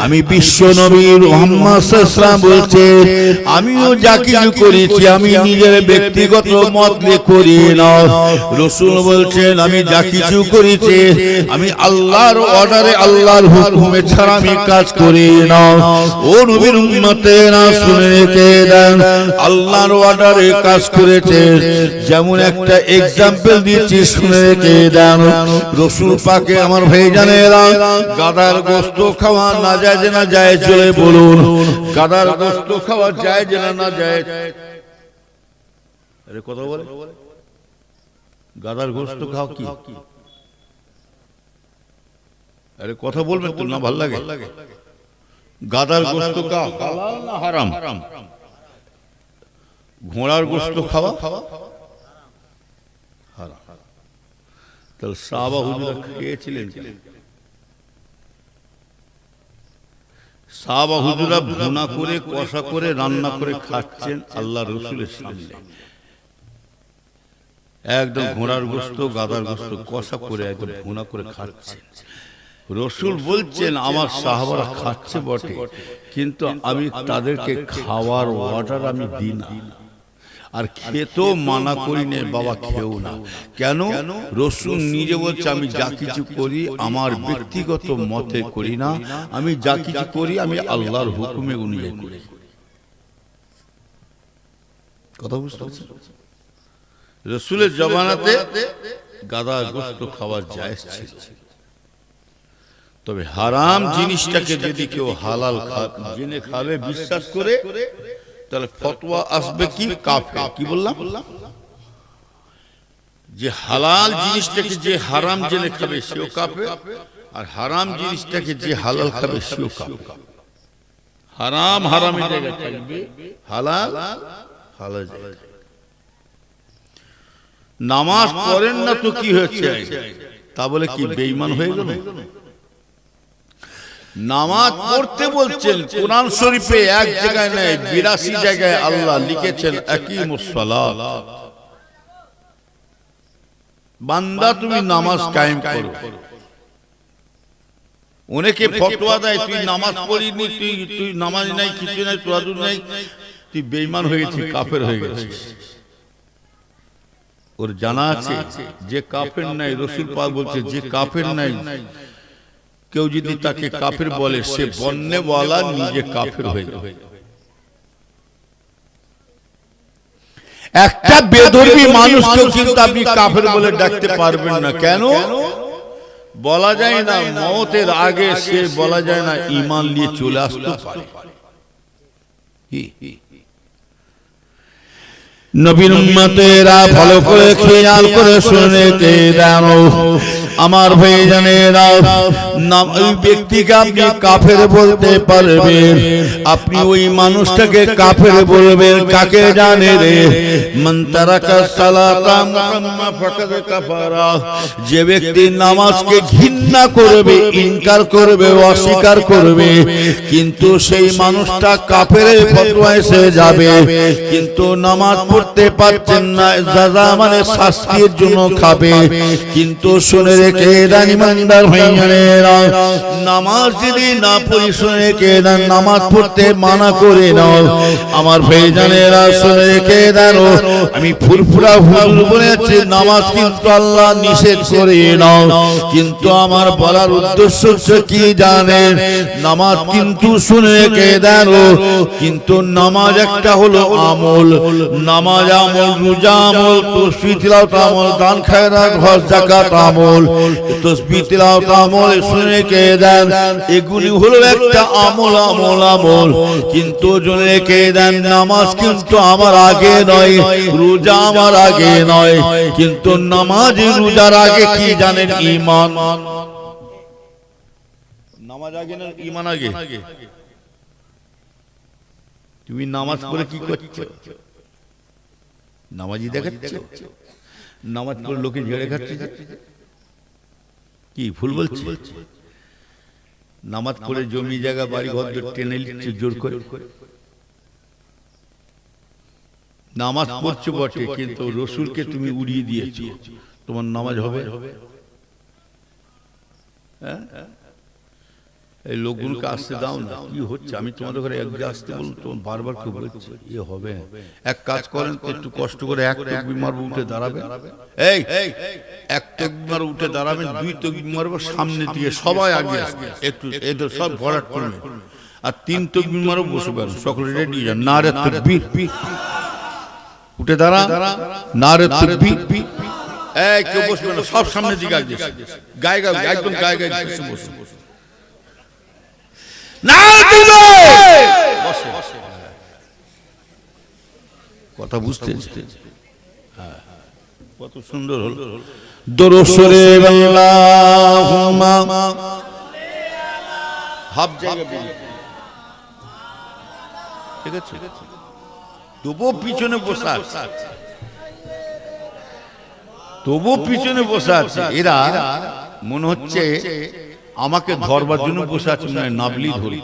আমি বিশ্ব নবী মুহাম্মদ সাল্লাল্লাহু আলাইহি ওয়াসাল্লাম বলছে আমিও যা কিছু করেছি আমি নিজের ব্যক্তিগত মত দিয়ে করি না। রাসূল বলছেন আমি যা কিছু করেছি আমি আল্লাহর অর্ডারে আল্লাহর হুকুমে ছাড়া আমি কাজ করি না। ও নবীর উম্মতেরা শুনে রেখে দেন, আল্লাহর অর্ডারে কাজ করেছে। যেমন একটা এক্সাম্পল দিয়েছি, শুনে রেখে দেন। রাসূল পাকে আমার ভাইজানেরা, গাদার গোশত খাওয়া না যায় না যায় চলে বলুন, গাদার গোশত খাওয়া যায় না না যায়? আরে কথা বলে, গাদার গোশত খাও কি? আরে কথা বলবেন তো না, ভালো লাগে? গাদার গোশত খাও হালাল না হারাম? ঘোড়ার গোশত খাওয়া হারাম। তাহলে সাহাবা হুজুরা খেয়েছিলেন? সাহাবা হুজুরা ভুনা করে, কষা করে, রান্না করে খাচ্ছেন আল্লাহ রসুলের সামনে। একদম ঘোড়ার গোশত, গাদার গোশত কষা করে একদম ভুনা করে খাচ্ছেন। রসুল বলছেন আমার সাহাবারা খাচ্ছে বটে, কিন্তু আমি তাদেরকে খাওয়ার অর্ডার আমি দিই না, আর খেতেও মানা করি না, বাবা খেও না। কেন? রসুল নিজে বলছে আমি যা কিছু করি আমার ব্যক্তিগত মতে করি না, আমি যা কিছু করি আমি আল্লাহর হুকুমে অনুযায়ী করি। কথা বুঝতে পারছেন? রসুলের জমানাতে গাদা গোশত খাওয়া জায়েজ ছিল, তবে হারাম জিনিসটাকে যদি কেউ হালাল জেনে খাবে বিশ্বাস করে, তাহলে ফতোয়া আসবে কি কাফের। কি বললাম? যে হালাল জিনিসটাকে যে হারাম জেনে খাবে সেও কাফের, আর হারাম জিনিসটাকে যে হালাল খাবে সেও কাফের। হারাম হারামের জায়গায় থাকবে, হালাল হালাল জায়গায়। নামাজ পড়েন না তো কি হয়েছে, তা বলে কি বেঈমান হয়ে গেল? নামাজ পড়তে বলছেন কোরআন শরীফে এক জায়গায় নেই, 82 জায়গায় আল্লাহ লিখেছেন আকিমুস সালাত। বান্দা তুমি নামাজ কায়েম করো। অনেকে ফতোয়া দেয় তুই নামাজ পড়িনি, তুই নামাজ নাই, কিছু নাই, তোয়াদুর নাই, তুই বেঈমান হয়ে গেছিস, কাফের হয়ে গেছিস। ওর জানা আছে যে কাফের নাই, রাসূল পাক বলছে যে কাফের নাই, কেউ যদি তাকে কাফের বলে সে বন্যওয়ালা নিজে কাফের হয়ে যাবে। একটা বেদরবি মানুষকেও কিন্তু আপনি কাফের বলে ডাকতে পারবেন না। কেন? বলা যায় না মওতের আগে সে বলা যায় না ঈমান নিয়ে চলে আসতে পারে। নবীর উম্মতেরা ভালো করে খেয়াল করে শুনে কে জানো, আমার ভাইজানেরা, ওই ব্যক্তিকে আপনি কাফের বলতে পারবেন, আপনি ওই মানুষটাকে কাফের বলবেন কাকে জানে রে? মান তারাকা সালাতা মুহাম্মদ ফাকাদ কাফারা। যে ব্যক্তি নামাজকে ঘৃণা করবে, ইনকার করবে, অস্বীকার করবে, কিন্তু সেই মানুষটা কাফেরের ফতোয়ায় এসে যাবে, কিন্তু নামাজ পড়তে পারছেন না, সাজা মানে শাস্তির জন্য খাবে। কিন্তু শুনে রেখে দেন ইমানদার ভাইয়েরা, নামাজ যদি না পড়ি শুনে রেখে দেন, নামাজ পড়তে মানা করে নাও। আমার ভাইজানেরা শুনে রেখে দেন, আমি ফুরফুরা হুজুর বলেছি নামাজ কিন্তু আল্লাহ নিষেধ করে নাও, কিন্তু আমার বলার উদ্দেশ্য হচ্ছে কি জানেন? নামাজ কিন্তু শুনে রেখে দেন, কিন্তু নামাজ একটা হলো আমল, নামাজ আমল, রোজা আমল, তাসবিহ তিলাওয়াত আমল, দান খায়রাত হজ যাকাত আমল, তাসবিহ তিলাওয়াত আমল, শুনে কে দেন এগুলি হলো একটা আমল আমল আমল। কিন্তু জেনে কে দেন নামাজ কিন্তু আমার আগে নয়, রোজা আমার আগে নয়, কিন্তু নামাজ রোজার আগে কি জানেন? ঈমান। নামাজ আগে না ঈমান আগে? তুমি নামাজ পড়ে কি করছো? নামাজি দেখাচ্ছ? নামাজ পড়ে লোকে ঝেড়ে খাচ্ছে, কি ভুল বলছি? নামাজ পড়ে জমি জায়গা বাড়ি ঘর টেনে নিচ্ছে জোর করে। নামাজ পড়ছো বটে, কিন্তু রসুলকে তুমি উড়িয়ে দিয়েছো, তোমার নামাজ হবে? হ্যাঁ, এই লোকগুলোকে আসতে দাও না। কি হচ্ছে? আমি তোমাদের ঘরে এক আসতে বলুন, তোমার বারবার কেউ বলছে এ হবে। এক কাজ করেন, একটু কষ্ট করে এক তকবীর মারবো, উঠে দাঁড়াবে। এই এক তকবীর মারবো, উঠে দাঁড়াবেন। দুই তকবীর মারবো, সামনে দিয়ে সবাই আগে একটু এদের সব ভরাট করবে। আর তিন তকবীর মারবো, বসে পারেন সকলে রেডি যান। নারে তাকবীর, উঠে দাঁড়া, নারে তাকবীর। এই কেউ বসবে না, সব সামনের দিকে আগে গায়ে গায়ে একদম গায়ে গায়ে বসে কথা বুঝতে কত সুন্দর হল। দরুশরে আল্লাহুম্মা হাব জায়গা ঠিক আছে, তবু পিছনে বসা আছে, তবু পিছনে বসে আছে। এরা মনে হচ্ছে আমাকে ধরবার জন্য বসে আছে, মানে নাবলি ধরি।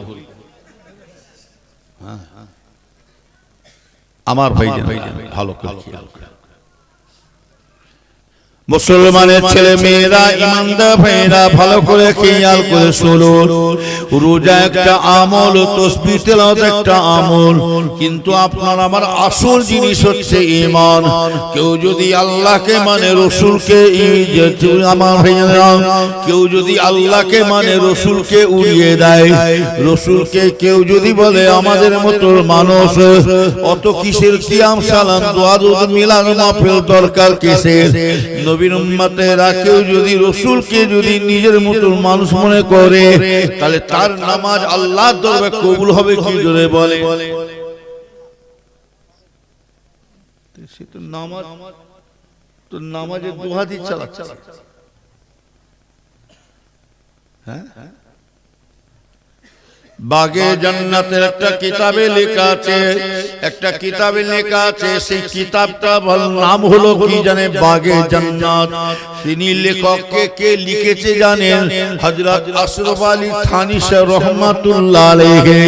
আমার ভাই ভালো করে খেয়াল করে, মুসলমানের ছেলে মেয়েরা, ইমানদার ভাইরা ভালো করে খেয়াল করে শুনুন। রোজা একটা আমল, তাসবিহ তেলাওয়াত একটা আমল, কিন্তু আপনার আমার আসল জিনিস হচ্ছে ঈমান। কেউ যদি আল্লাহকে মানে, রসুলকে, আমার ভাইরা, কেউ যদি আল্লাহকে মানে রসুলকে উড়িয়ে দেয়, রসুলকে কেউ যদি বলে আমাদের মতো মানুষ, অত কিসের কিয়াম সালাম দোয়া দুরূদ মিলাদ মাহফিল দরকার কিসের? নবীর উম্মতেরা কেউ যদি রসুলকে যদি নিজের মতো মানুষ মনে করে, তাহলে তার নামাজ আল্লাহর দরবারে কবুল হবে কি জোরে বলে? সে তো নামাজ, তো নামাজে দোহা দিয়ে চালাচ্ছে। হ্যাঁ, বাগে জান্নাতের একটা কিতাবে লেখা আছে, একটা কিতাবে লেখা আছে, সেই কিতাবটা নাম হলো কি জানে? বাগে জান্নাত। তিনি লেখককে কে লিখেছে জানেন? হযরত আশরাফ আলী থানী সাহেব রহমাতুল্লাহ আলাইহি।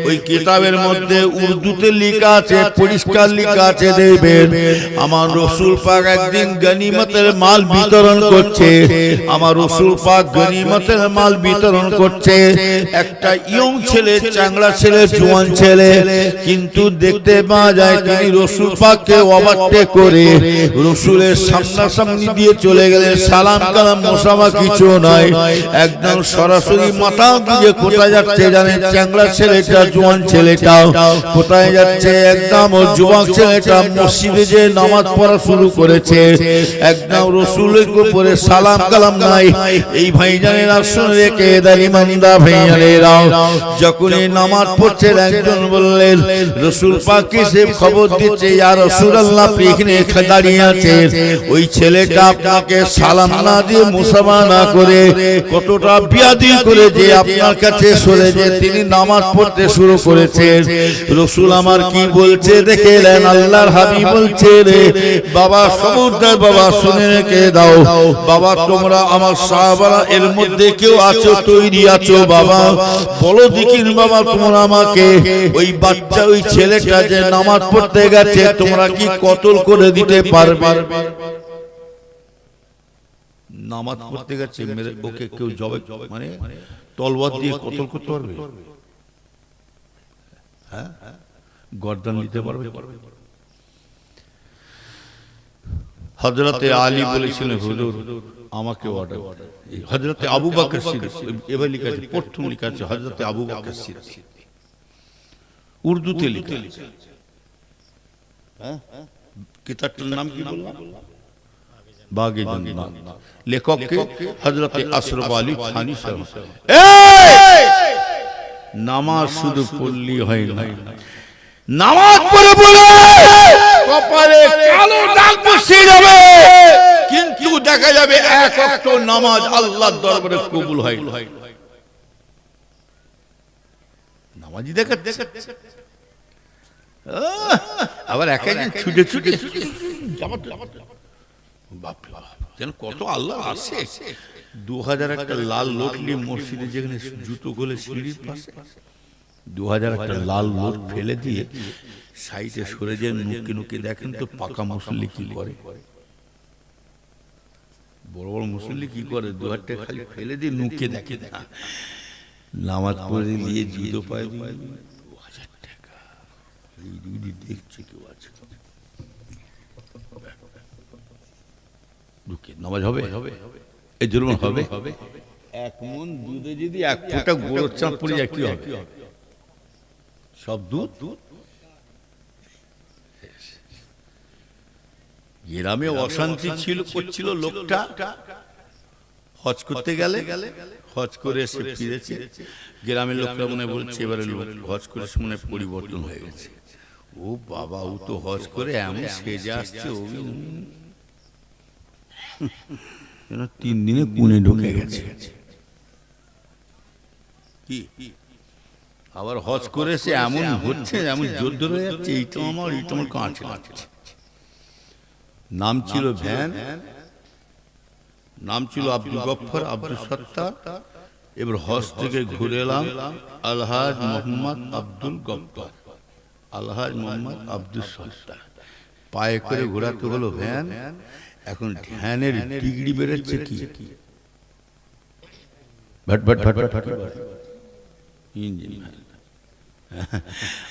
ওই কিতাবের মধ্যে উর্দুতে লেখা আছে, পরিষ্কার লেখা আছে, দেখবেন আমার রাসূল পাক একদিন গনিমতের মাল বিতরণ করছে। আমার রাসূল পাক গনিমতের মাল বিতরণ করছে। একটা ইয়ং ছেলে, চাংড়া ছেলে, জোয়ান ছেলে, কিন্তু দেখতে পাওয়া যায় তিনি রাসূল পাককে ওভারটেক করে রাসূলের সামনাসামনি দিয়ে চলে গেলেন। সালাম কালাম মুসাফা কিছু নয়, একদম সরাসরি মাথা দিয়ে কোথায় যাচ্ছে জানেন? চাংড়া ছেলেটা, জোয়ান ছেলেটা কোথায় যাচ্ছে? একদম যুবক ছেলেটা মসজিদে যে নামাজ পড়া শুরু করেছে। একদম রাসূলের উপরে সালাম কালাম নাই। এই ভাইজানেরা শুনে রেখে দেন, ইমানদার ভাইজানেরা, যখনই নামাজ পড়ছেন একজন বললেন, রাসূল পাককে সে খবর দিচ্ছে, ইয়া রাসূলুল্লাহ আপনি এখানে দাঁড়িয়ে আছেন। ওই ছেলেটা আপনাকে সালাম না দিয়ে মুসাফা না করে কতটা বিয়াদি করে যে আপনার কাছে সরে যে তিনি নামাজ পড়তে শুরু করেছেন। রাসূল আমার কি বলছে দেখে নেন। আল্লাহর হাবিব বলছে, রে বাবা খবরদার, বাবা শুনে রেখে দাও, বাবা তোমরা আমার সাহাবারা এর মধ্যে কেউ আছো, তৈরি আছো? বাবা বলো দেখিন, বাবা তোমরা আমাকে ওই বাচ্চা, ওই ছেলেটা যে নামাজ পড়তে গেছে, তোমরা কি কতল করে দিতে পারবে? নামাজ পড়তে গেছে, মেরে ওকে কেউ জবে মানে তলওয়ার দিয়ে কতল করতে পারবে? হ্যাঁ, গর্দান দিতে পারবে? হযরতে আলী বলেছিলেন, হুজুর আমাকে অর্ডার। হযরতে আবু বকর সিদ্দিক, এবার লেখা আছে, প্রথম লেখা আছে হযরতে আবু বকর সিদ্দিক, উর্দুতে লেখা। হ্যাঁ, কিতাবটার নাম কি বললাম? বাগে জান্নাত। লেখককে হযরতে আশরাফ আলী থানী সাহেব। নামাজ শুধু পড়লেই হয় না, নামাজ পড়ে বলে কপালে কালো দাগ বসে যাবে, কিন্তু দেখা যাবে এক ওয়াক্ত নামাজ আল্লাহর দরবারে কবুল হয়। নামাজি দেখা আবার এক একজন ছুটে ছুটে যেন কত আল্লাহ আসে। 2000 একটা লাল লোট নিয়ে মসজিদে যেখানে জুতো গোলে সিঁড়ির পাশে 2000 একটা লাল লোট ফেলে দিয়ে সাইডে সরে যে নুকে নুকে দেখেন তো পাকা মুসল্লি কি করে, বড় বড় মুসল্লি কি করে 2000 টাকা খালি ফেলে দিয়ে নুকে দেখে না, নামাজ পড়ে দিয়ে জুতো পায়ে দিয়ে 2000 টাকা দেখছে কেউ আছে নামাজ হবে এই জুলুম হবে। 1 মণ দুধে যদি 1 ফোঁটা গোড়ের চাপ পড়ে যায় কি হবে? সব দুধ। গ্রামে অশান্তি ছিল করছিল লোকটা, হজ করতে গেলে হজ করে এসে ফিরেছে, গ্রামের লোকরা মনে বলছে এবারে হজ করে মনে পরিবর্তন হয়ে গেছে, ও বাবা ও তো হজ করে এমন সেজে আসছে, ও 3 দিনে কুনে ঢুকে গেছে। কি আবার হজ করে সে এমন হচ্ছে, এমন জোর ধরে যাচ্ছে, এইটা আমার কাঁচে লাগছে। নাম ছিল ভ্যান, নাম ছিল আব্দুল গফফর, আব্দুল সত্তার। এবার হজ থেকে ঘুরে এলাম আলহাজ মোহাম্মদ আব্দুল গফফর, আলহাজ মোহাম্মদ আব্দুল সত্তার। পায়ে করে ঘোরাতে হলো ভ্যান। এখন ভ্যানের ডিগ্রি বেরোচ্ছে কি ভট ভট ভট ভট ইঞ্জিন ভ্যান।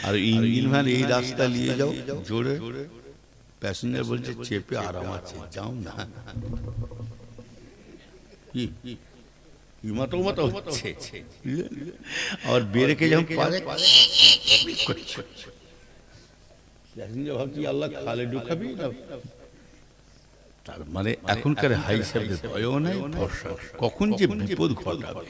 আর ইঞ্জিন ভ্যান এই রাস্তা নিয়ে যাও জোরে, প্যাসেঞ্জার বলছে চেপে আরাম আছে, যাও না। হচ্ছে আর বেরেকে যখন প্যাসেঞ্জার ভাবছি আল্লাহ খালে ঢুকাবি না। তার মানে এখনকার হাই হিসাবে ভয়ও নাই, ভরসা কখন যে বিপদ ঘটাবে।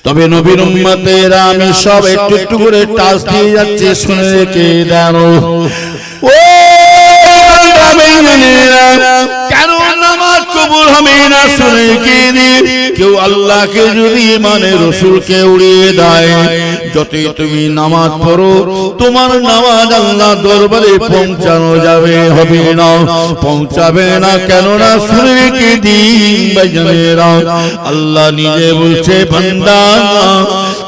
তবে নবীর উম্মতেরা আমি সব একটু একটু করে টাচ দিয়ে যাচ্ছে, শুনে রেখে দেন। ও কেন নামাজ কবুল হবে না শুনে রেখে দিন। কেউ আল্লাহকে যদি মানে রসুলকে উড়িয়ে দেয়, যতই তুমি নামাজ পড়ো তোমার নামাজ আল্লাহ দরবারে পৌঁছানো যাবে হবে না, পৌঁছাবে না। কেননা শুনে রেখে দিন ভাইজানেরা, আল্লাহ নিজে বলছে বান্দা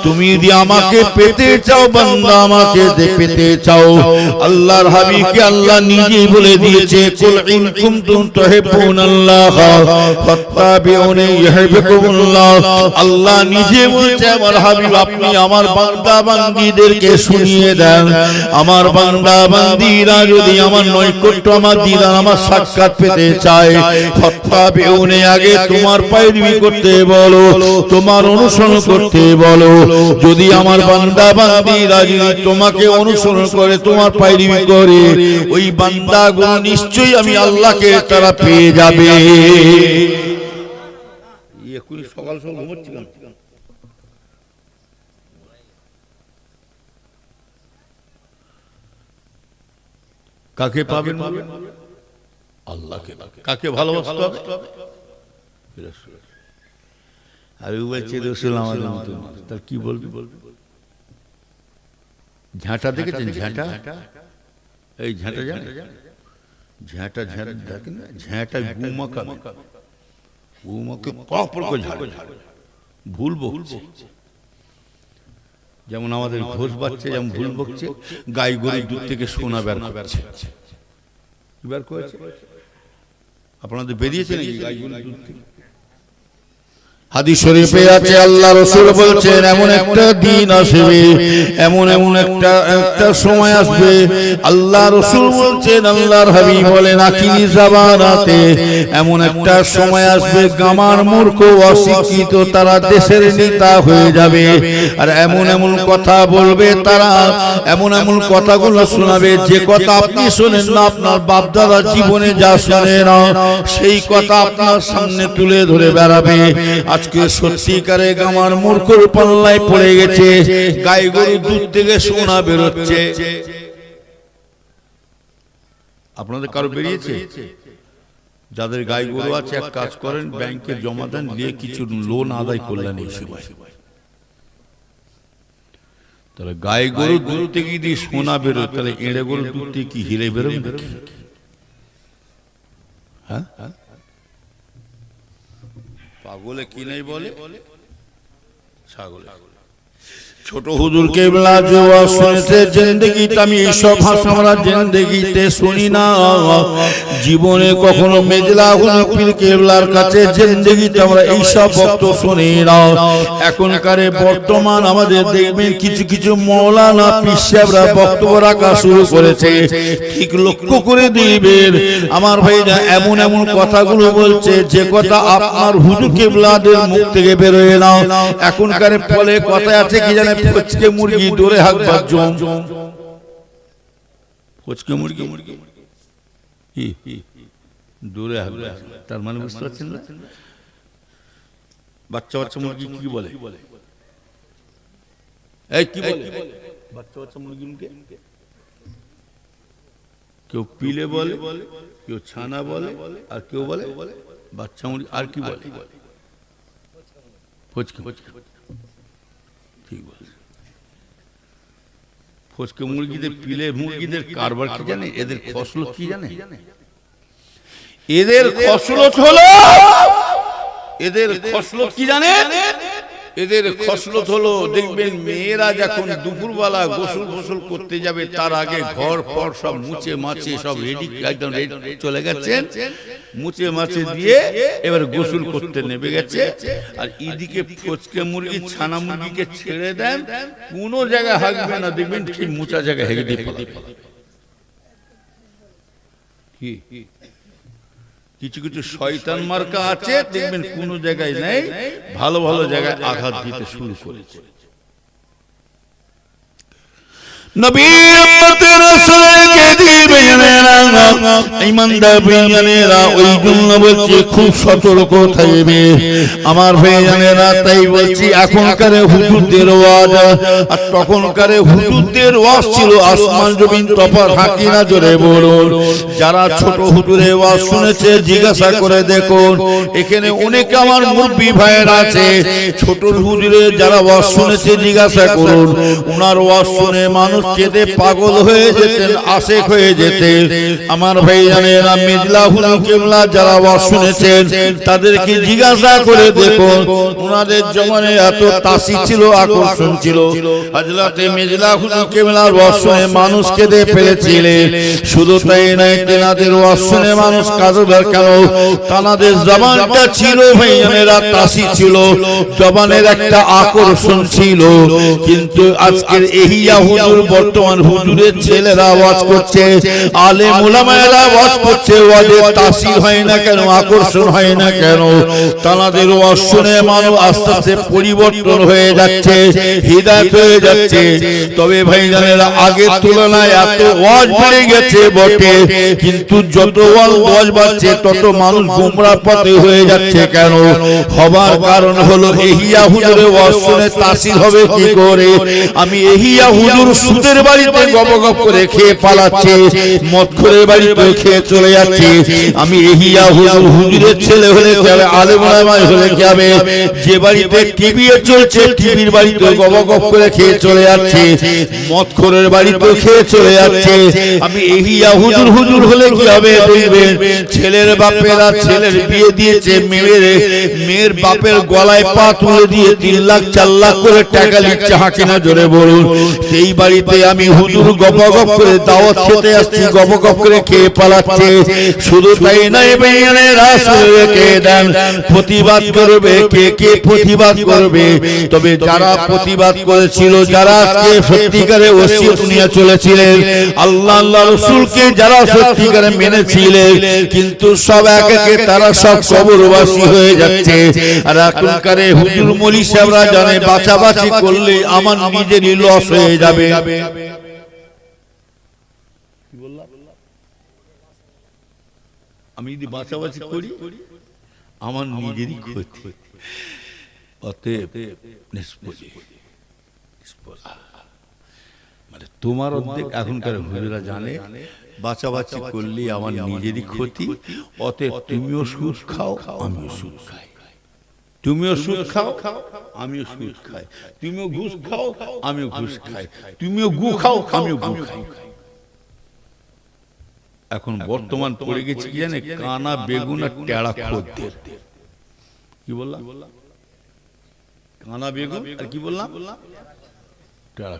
তুমি যদি আমাকে পেতে চাও, বান্দা আমাকে পেতে চাও, আল্লাহর হাবিবকে আল্লাহ নিজেই বলে দিয়েছে কুল ইন কুনতুম তুহিব্বুনাল্লাহ ফাত্তাবিউনি ইউহিব্বুকুমুল্লাহ। আল্লাহ নিজে বলছে আমার হাবিব আপনি আমার বান্দা বান্দীদেরকে শুনিয়ে দেন, আমার বান্দা বান্দীরা যদি আমার নৈকট্য, আমার দিদার, আমার সাক্ষাৎ পেতে চায়, ফাত্তাবিউনি আগে তোমার পায়রবি করতে বলো, তোমার অনুসরণ করতে বলো। যদি আমার বান্দা বান্দীরা যদি তোমাকে অনুসরণ করে, তোমার পায়রবি করে, ওই বান্দাগুলো নিশ্চয়ই আমি আল্লাহকে তারা পেয়ে যাবে। এখনই সকাল সকাল ঘুমাচ্ছিলাম, কাকে পাবেন? আল্লাহকে। কাকে ভালোবাসতে হবে? আর বলছে রসুল আমাদের মতো, তার কি বলবি? ঝাঁটা দেখেছেন? ঝাঁটা, এই ঝাঁটা জানেন? ঝাঁটা ঝাঁটা দেখেন, ঝাঁটা গুমাকা গুমাকে পর করে ঝাড়ে, ভুল বকছে। যেমন আমাদের ঘোষ বাচ্চা যেমন ভুল বকছে, গাই গরুর দুধ থেকে সোনা বের করছে। বের করেছে আপনাদের বেরিয়েছে নাকি গাই গরুর দুধ থেকে? হাদিস শরীফে আছে আল্লাহ রাসূল বলছেন এমন একটা দিন আসবে, এমন একটা সময় আসবে, আল্লাহ রাসূল বলছেন, আল্লাহর হাবিব বলেন আখিরি জামানাতে এমন একটা সময় আসবে গামার মূর্খ অশিক্ষিত তারা দেশের নেতা হয়ে যাবে। আর এমন এমন কথা বলবে তারা, এমন এমন কথাগুলো শোনাবে যে কথা আপনি শোনেন না, আপনার বাপ দাদা জীবনে যা শোনে না সেই কথা আপনার সামনে তুলে ধরে বেড়াবে। আজকে সত্যিকারে গামার মূর্খর পাল্লায় পড়ে গেছে, গাই গরু দুধ থেকে সোনা বেরোচ্ছে। আপনাদের কারো বেরিয়েছে? যাদের গাই গরু আছে এক কাজ করেন, ব্যাংকে জমা দেন, নিয়ে কিছু লোন আদায় করলেন এই সময়। তাহলে গায়ে গরুর দুধ থেকে যদি সোনা বেরোয় তাহলে এঁড়ে গরুর দুধ থেকে কি হিরে বেরোবে নাকি? হ্যাঁ, পাগলে কি নাই বলে ছাগলে। ছোট হুজুর কেবলা যে ওয়াজ শুনেছে জিন্দেগিতে আমি এইসব ভাষা আমরা জিন্দেগিতে শুনি না, জীবনে কখনো মেজলা হুজুর পীর কেবলার কাছে জিন্দেগিতে আমরা এইসব বক্তব্য শুনি না। এখনকার বর্তমান আমাদের দেখবেন কিছু কিছু মাওলানা পীর সাহেবরা বক্তব্য রাখা শুরু করেছে, ঠিক লক্ষ্য করে দিবেন আমার ভাইরা এমন এমন কথাগুলো বলছে যে কথা আপনার হুজুর কেবলাদের মুখ থেকে বেরোয় না। এখনকার ফলে কথা আছে কি জানেন, ফচকে মুরগি দৌড়ে হাঁকবার জম, ফচকে মুরগি দৌড়ে হাঁকবে, তার মানে বুঝতে পারছেন না? বাচ্চা বাচ্চা মুরগি কি বলে, এই কি বলে বাচ্চা বাচ্চা মুরগিকে? কেউ পিলে বলে, কেউ ছানা বলে, আর কেউ বলে বাচ্চা মুরগি। আর কি বলে? ফচকে। ঠিক বলে। ফচকে মুরগিদের পিলে মুরগিদের কারবার কি জানে? এদের খসলত কি জানে? এদের খসলত হলো, এদের খসলত কি জানে? এদের খসলত হলো দেখবেন মেয়েরা যখন দুপুরবেলা গোসল গোসল করতে যাবে তার আগে ঘর ফর সব মুছে মাছে সব রেডি একদম চলে গেছে, মুছে মাছে দিয়ে এবার গোসল করতে নেমে গেছে। আর এদিকে ফচকে মুরগি ছানা মুরগিকে ছেড়ে দেন, কোনো জায়গায় হাঁকবে না, দেখবেন ঠিক মুচা জায়গায় হেগে দিয়ে কি। কিছু কিছু শয়তান মার্কা আছে দেখবেন কোনো জায়গায় নেই, ভালো ভালো জায়গায় আঘাত দিতে শুরু করেছে। নবীর উম্মতের রাসূলকে দিবে না ঈমানদার ভাইজানেরা, ওই জন্য বলছি খুব সতর্ক থাকবে আমার ভাইজানেরা। তাই বলছি এখনকার হুজুরদের ওয়াজ আর তখনকার হুজুরদের ওয়াজ ছিল আসমান জমিন তফাৎ, হাঁকি না জোরে বলুন। যারা ছোট হুজুরের ওয়াজ শুনেছে জিজ্ঞাসা করে দেখুন, এখানে অনেকে আমার মুরব্বি ভাইয়েরা আছে, ছোট হুজুরের যারা ওয়াজ শুনেছে জিজ্ঞাসা করুন, ওনার ওয়াজ শুনে মানুষ কেঁদে পাগল হয়ে যেতেন, আশেক হয়ে যেতেন। আমার ভাইজানেরা মেজলা হুজুর কেবলা যারা ওয়াজ শুনেছেন তাদেরকে জিজ্ঞাসা করে দেখুন, ওনাদের জমানে এত তাসি ছিল, আকর্ষণ ছিল। হযরতে মেজলা হুজুর কেবলার ওয়াজ শুনে মানুষ কেঁদে ফেলেছিলেন। শুধু তাই নয়, তেনাদের ওয়াজ শুনে মানুষ কাঁদবে কেন? তানাদের জবানটা ছিল ভাইজানেরা তাসি ছিল, জবানের একটা আকর্ষণ ছিল। কিন্তু আজকের এহিয়া হুজুর বর্তমান হুজুরের ছেলেরা ওয়াজ করছে, আলেম উলামায়েরা ওয়াজ করছে, ওয়াজে তাসির হয় না কেন, আকর্ষণ হয় না কেন? তাদের ওয়াজ শুনে মানুষ আস্তে আস্তে পরিবর্তন হয়ে যাচ্ছে, হিদায়াত হয়ে যাচ্ছে। তবে ভাইজানেরা আগের তুলনায় এত ওয়াজ বেড়ে গেছে বটে, কিন্তু যত ওয়াজ বাড়ছে তত মানুষ গোমরাহ পথে হয়ে যাচ্ছে। কেন হবার কারণ হলো এহিয়া হুজুরের ওয়াজ শুনে তাসির হবে কি করে? আমি এহিয়া হুজুর সুদের বাড়িতে গবগব করে খেয়ে পালাচ্ছে, মদখোরের বাড়িতে খেয়ে চলে যাচ্ছে। আমি এহিয়া হুজুর হুজুরের ছেলে হলে কি হবে, আলেম ওলামা হলে কি হবে? যে বাড়িতে টিভি চলছে টিভির বাড়িতে গবগব করে খেয়ে চলে যাচ্ছে, মদখোরের বাড়িতে খেয়ে চলে যাচ্ছে। আমি এহিয়া হুজুর হুজুর হলে কি হবে? দেখবেন ছেলের বাপেরা ছেলের বিয়ে দিয়েছে, মেয়ের বাপের গলায় পা তুলে দিয়ে 3 লাখ 4 লাখ করে টাকা লিখছে, হাঁকি না জোরে বলুন। সেই বাড়িতে আমি হুজুর গবগব করে দাওয়াত খেতে আসছি, গবগব করে খেয়ে পালাচ্ছে। শুধু তাই নয়, ভাইয়ানেরা রাসূলকে দেন প্রতিবাদ করবে, কে কে প্রতিবাদ করবে? তবে যারা প্রতিবাদ করেছিল, যারা আজকে সত্যিকারে ওসিয়ত নিয়ে চলেছিলেন, আল্লাহ আল্লাহ রাসূলকে যারা সত্যিকারে মেনেছিলেন, কিন্তু সব এক একে তারা সব কবরবাসী হয়ে যাচ্ছে। আর এখনকার হুজুর মলি সাহেবরা জানে বাঁচাবাঁচি করলে আমার নিজেরই লস হয়ে যাবে। আমি যদি বাঁচাবাঁচি করি আমার নিজেরই ক্ষতি। অতএব মানে তোমার অর্ধেক এখনকার হুজুরা জানে বাঁচাবাঁচি করলে আমার নিজেরই ক্ষতি। অতএব তুমিও সুদ খাও, আমিও সুদ খাই। তুমিও সুদ খাও আমিও সুদ খাই, তুমিও ঘুষ খাও আমিও ঘুষ খাই, তুমিও গু খাও আমিও গু খাই। এখন বর্তমান পড়ে গেছে কি জানে, কানা বেগুন আর টেড়া খদ্দের। কি বললাম? কানা বেগুন আর কি বললাম? টেড়া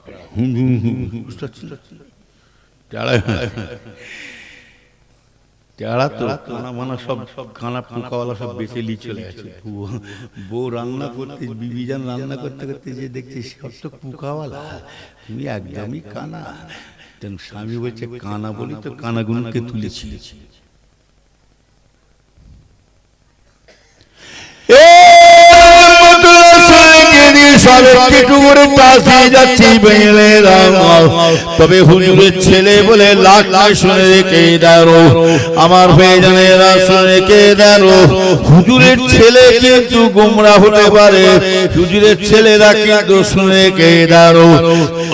টেড়া তো কানা মানা সব কানা পোকাওয়ালা সব বেঁচে নিয়ে চলে গেছে। বউ রান্না করতে, বিবিজান রান্না করতে করতে যে দেখছি সব তো পোকাওয়ালা, তুমি একদমই কানা। স্বামী বলছে কানা বলি তো কানাগুনকে তুলেছি। তবে হুজুরের ছেলে বলে লাখ লাখ শুনে রেখে দাও, আমার ভাইজানেরা শুনে রেখে দাও, হুজুরের ছেলে কিন্তু গোমরা হতে পারে, হুজুরের ছেলেরা কিন্তু শুনে রেখে দাও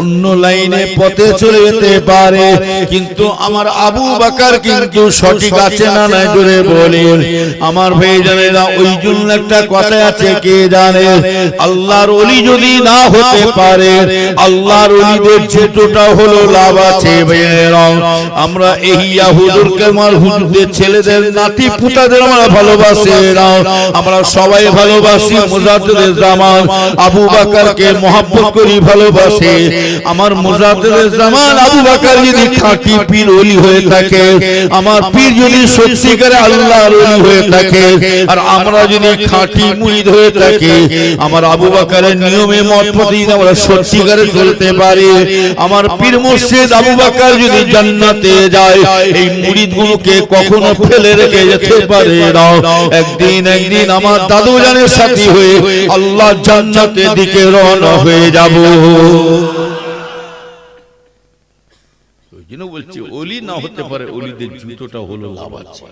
অন্য লাইনে পথে চলে যেতে পারে, কিন্তু আমার আবু বকর কিন্তু সঠিক আছে না নাই জোরে বলেন আমার ভাইজানেরা। ওই জন্য একটা কথা আছে কে জানে, আল্লাহর ওলি যদি না হতে পারে, আল্লাহর ওলিদের জুতোটা হলো লাভ আছে ভাইয়েরা। আমরা ইহিয়া হুজুরকে, আমার হুজুরদের ছেলেদের নাতি পুতাদের আমরা ভালোবাসি, আমরা সবাই ভালোবাসি মুজাদ্দিদুল জামান আবু বকরকে মহব্বত করি, ভালোবাসি। আমার মুজাদ্দিদুল জামান আবু বকর যদি খাঁটি পীর ওলি হয়ে থাকে, আমার পীর যদি সত্যিকারে আল্লাহর ওলি হয়ে থাকে, আর আমরা যদি খাঁটি মুরিদ হয়ে থাকি, আমার আবু বকরের নিয়মে মত পথে আমরা সত্যিকারে চলতে পারি, আমার পীর মুর্শিদ আবু বকর যদি জান্নাতে যায়, এই মুরিদগুলোকে কখনো ফেলে রেখে যেতে পারে না। একদিন একদিন আমার দাদু জানের সাথী হয়ে আল্লাহ জান্নাতের দিকে রওনা হয়ে যাব। ওই জন্য বলছি ওলি না হতে পারে, ওলিদের জুতোটা হলো লাভ আছে।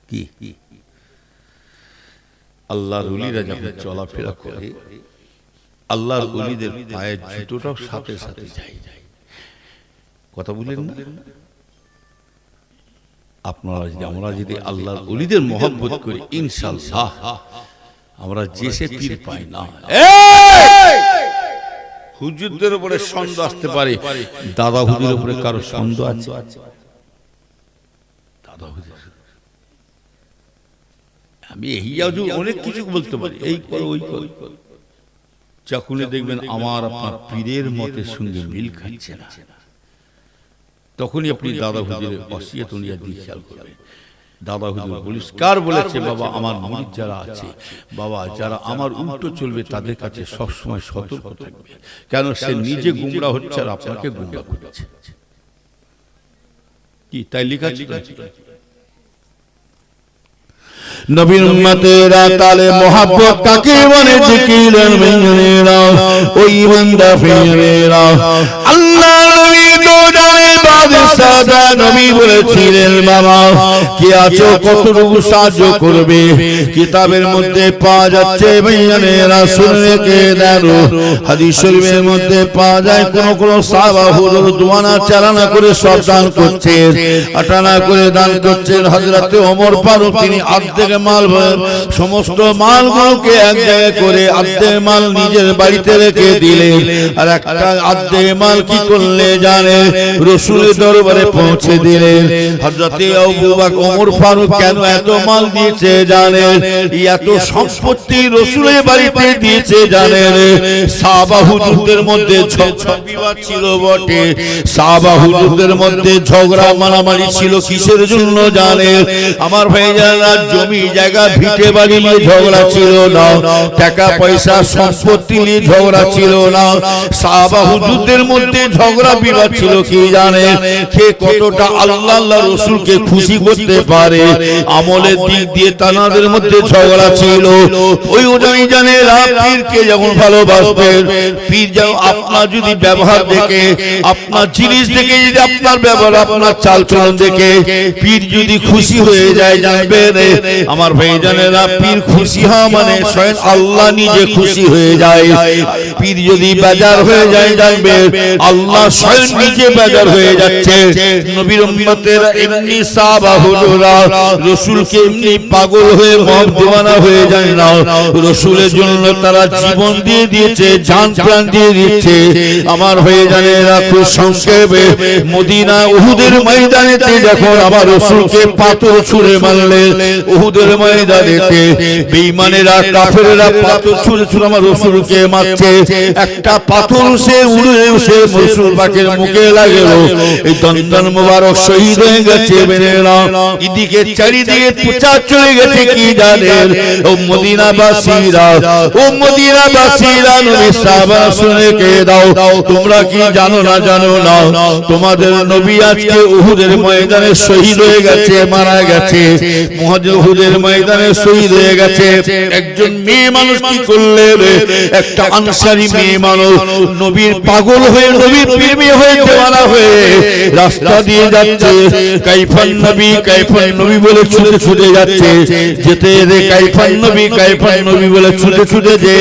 কি আল্লাহর ওলিরা যখন চলাফেরা করে, আল্লাহর ওলিদের পায়ের জুতোটাও সাথে সাথে যায়। কথা বলেন না আপনারা? যদি আমরা যদি আল্লাহর ওলিদের মহব্বত করি, ইনশাআল্লাহ আমরা যে সে পীর পাই না। হুজুরদের উপরে সন্দেহ আসতে পারে, দাদা হুজুরের উপরে কারো সন্দেহ আছে? দাদা হুজুর আমি অনেক কিছু বলতে পারি, এই করো ওই করো, যখনই দেখবেন আমার আপনার পীরের মতের সঙ্গে মিল খাচ্ছে না, তখনই আপনি দাদা হুজুরের ওসিয়ত নিয়ে দিয়ে খেয়াল করবেন। দাদা হুজুর পরিষ্কার বলেছে, বাবা আমার মুরিদ যারা আছে, বাবা যারা আমার উল্টো চলবে তাদের কাছে সবসময় সতর্ক থাকবে, কেন সে নিজে গুমরা হচ্ছে আর আপনাকে গুমরা করছে। কি তাই লেখা ছিল? নবীর উম্মতেরা তালে মোহাব্বত কাকে বলে, জিকিরের মেয়েরা, ওই বান্দা ফিরেরা। আল্লাহ নবী তো জানে, বাদশাহ নবী বলেছিলেন, বাবা কি আছো, কতটুকু সাহায্য করবে? কিতাবের মধ্যে পাওয়া যাচ্ছে মেয়েরা, শুনে কে দেখো, হাদিস শরীফের মধ্যে পাওয়া যায়, কোন কোন সাহাবা হুজুর দুয়ানা চালানা করে সব দান করছে, আটানা করে দান করছেন। হযরতে ওমর ফারুক তিনি অর্ধেক মাল, সমস্ত মালগুলোকে এক জায়গায় করে অর্ধেক মাল নিজের বাড়িতে রেখে দিলেন, আর একটা অর্ধেক মাল কি করলে জানে, রাসূলের দরবারে পৌঁছে দিলেন। হযরতে আবু বকর ওমর ফারুক কেন এত মাল দিয়েছে জানেন? এত সম্পত্তি রাসূলের বাড়িতে দিয়েছে জানেন? সাহাবা হুজুরদের মধ্যে ঝগড়া বিবাদ ছিল বটে, সাহাবা হুজুরদের মধ্যে ঝগড়া মারামারি ছিল কিসের জন্য জানেন? আমার ভাইজানরা জমি জায়গা ভিটে বাড়ি নিয়ে ঝগড়া ছিল না, টাকা পয়সা সম্পত্তি নিয়ে ঝগড়া ছিল না, সাহাবা হুজুরদের মধ্যে ঝগড়া বিবাদ ছিল কি জানেন? কে কতটা আল্লাহ আল্লাহ রাসূলকে খুশি করতে পারে, আমলের দিক দিয়ে তাদের মধ্যে ঝগড়া ছিল। ওই ওটাই জানে পীরকে যখন ভালোবাসবেন, পীর যেন আপনার যদি ব্যবহার দেখে, আপনার জিনিস দেখে, যদি আপনার ব্যবহার আপনার চালচলন দেখে পীর যদি খুশি হয়ে যায়, জানবেন আমার ভাইজানেরা পীর খুশি হওয়া মানে স্বয়ং আল্লাহ নিজে খুশি হয়ে যায়। যায়। পীর যদি বেজার হয়ে যায় জানবে আল্লাহ স্বয়ং নিজে বেজার হয়ে যাচ্ছে। নবীর উম্মতেরা এমনি সাহাবা হুজুরা রাসূলকে এমনি পাগল হয়ে মহব দিওয়ানা হয়ে যায় না, রাসূলের জন্য তারা জীবন দিয়ে দিয়েছে, জান প্রাণ দিয়ে দিয়েছে। আমার হয়ে জানে রাখো সংক্ষেপে মদিনা উহুদের ময়দানেতে যখন আবার রাসূলকে পাথর ছুঁড়ে মারলেন, উহুদের ময়দানেতে বেঈমানেরা কাফেররা পাথর ছুঁড়ে ছুঁড়ে আমার রাসূলকে মারছে। একটা পাথর সে উড়ে এসে রাসূল পাকের মুখে লাগলো। এই দন্দন মোবারক শহীদ হয়ে গেছে। বেরেরা এদিকে চারিদিকে প্রচার চলে গেছে কি জানেন ও মদিনাবাসীরা, ও মদিনাবাসীরা নবী সাহাবা শুনে কে দাও, তোমরা কি জানো না জানো না তোমাদের নবী আজকে উহুদের ময়দানে শহীদ হয়ে গেছে, মারা গেছে। উহুদের ময়দানে শহীদ হয়ে গেছে। একজন মেয়ে মানুষ কি করলে, একটা আনসারী মেয়ে মানুষ নবীর পাগল হয়ে নবীর প্রেমী হয়ে দেওয়ানা হয়ে রাস্তা দিয়ে যাচ্ছে। কাইফান নবী কাইফান নবী বলে ছুটে ছুটে যাচ্ছে। যেতে যেতে কাইফান নবী বলে ছুটে ছুটে যে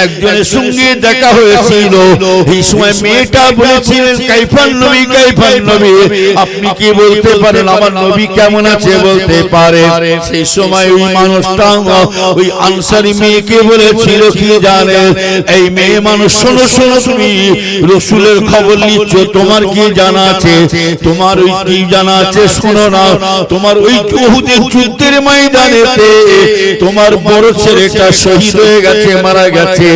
একজনের সঙ্গে দেখা হয়েছিল। এই সময় মেয়েটা বলেছিলেন কাইফান নবী আপনি কি বলতে পারেন আমার নবী কেমন আছে বলতে পারে? সেই সময় ওই মানুষটা ওই আনসারী মেয়েকে বলেছিল কি জানে, এই মেয়ে মানুষ শোনো শোনো, তুমি রাসূলের খবর নিচ্ছ, তোমার কি জানা আছে? তোমার ওই কি জানা আছে শোনো না, তোমার ওই উহুদের যুদ্ধের ময়দানেতে তোমার বড় ছেলেটা শহীদ হয়ে গেছে, মারা গেছে।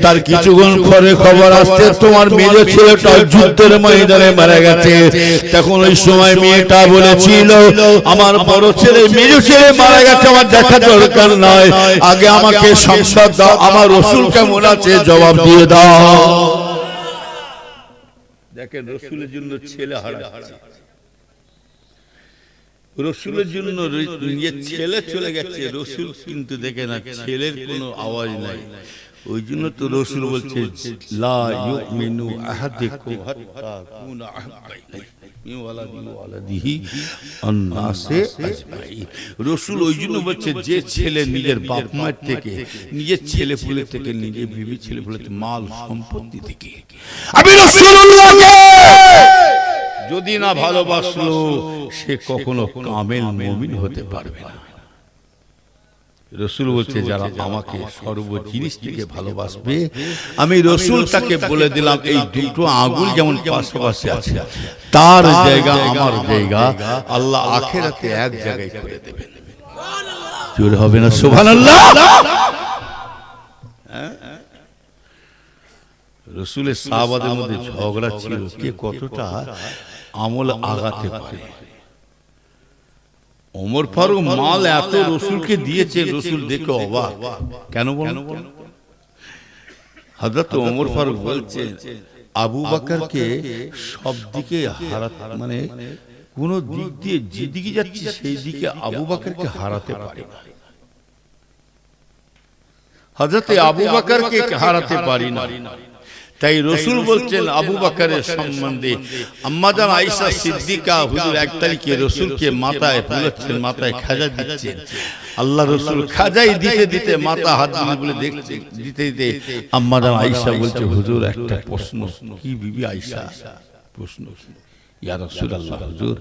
তার কিছুক্ষণ পরে খবর আসছে তোমার মেজ ছেলেটা যুদ্ধের ময়দানে মারা গেছে। তখন ওই সময় মেয়েটা বলেছিল আমার বড় ছেলে মেজ ছেলে মারা গেছে, আমার দেখা দরকার নয়, আগে আমাকে সংবাদ দাও আমার রাসূল কেমন আছে জবাব দিয়ে দাও। দেখেন রাসূলের জন্য ছেলে হারাচ্ছে, রাসূলের জন্য নিজের ছেলে চলে গেছে, রাসূল কিন্তু দেখে না ছেলের কোনো আওয়াজ নাই। ওই জন্য তো রাসূল বলছে লা ইউমিনু আহাদুকুম হাত্তা কুনা আহাব্বা ইলাইহি মিন ওয়ালাদিহি আন-নাসে আজমাইন। রাসূল ওই জন্য বলছে যে ছেলে নিজের বাপ মায়ের থেকে, নিজের ছেলে পুলে থেকে, নিজের বিবি ছেলে পুলে থেকে, মাল সম্পত্তি থেকে আমি রাসূলুল্লাহকে যদি না ভালোবাসলো সে কখনো কামেল মুমিন হতে পারবে না। রাসূল বলছে যারা আমাকে সর্ব জিনিস থেকে ভালোবাসবে, আমি রাসূল তাকে বলে দিলাম এই দুটো আঙ্গুল যেমন পাশাপাশি আছে, তার জায়গা আমার জায়গা আল্লাহ আখিরাতে এক জায়গায় করে দেবেন। জোরে হবে না সুবহানাল্লাহ? রাসূলের সাহাবাদের মধ্যে ঝগড়া ছিল কে কতটা আমল আগাতে পারে। ওমর ফারুক মাল এত রাসূলকে দিয়েছে, রাসূল দেখে অবাক। কেন বলেন? হযরত ওমর ফারুক বলছে আবু বকরকে সব দিকে হারাতে, মানে কোন দিক দিয়ে যেদিকে যাচ্ছে সেই দিকে আবু বকরকে হারাতে পারে না। হযরত আবু বকরকে হারাতে পারি না। তাই রাসূল বলছেন আবু বকরের সম্বন্ধে, আম্মা জান আয়েশা সিদ্দিকা হুজুর এক তারিখে রাসূলকে মাথায় বুলাচ্ছেন, মাথায় খাজা দিচ্ছেন। আল্লাহ রাসূল খাজাই দিতে দিতে মাথা হাত দিয়ে বলে দেখতে দিতে দিতে আম্মা জান আয়েশা বলছে হুজুর একটা প্রশ্ন। কি বিবি আয়েশা? প্রশ্ন কি? ইয়া রাসূলুল্লাহ হুজুর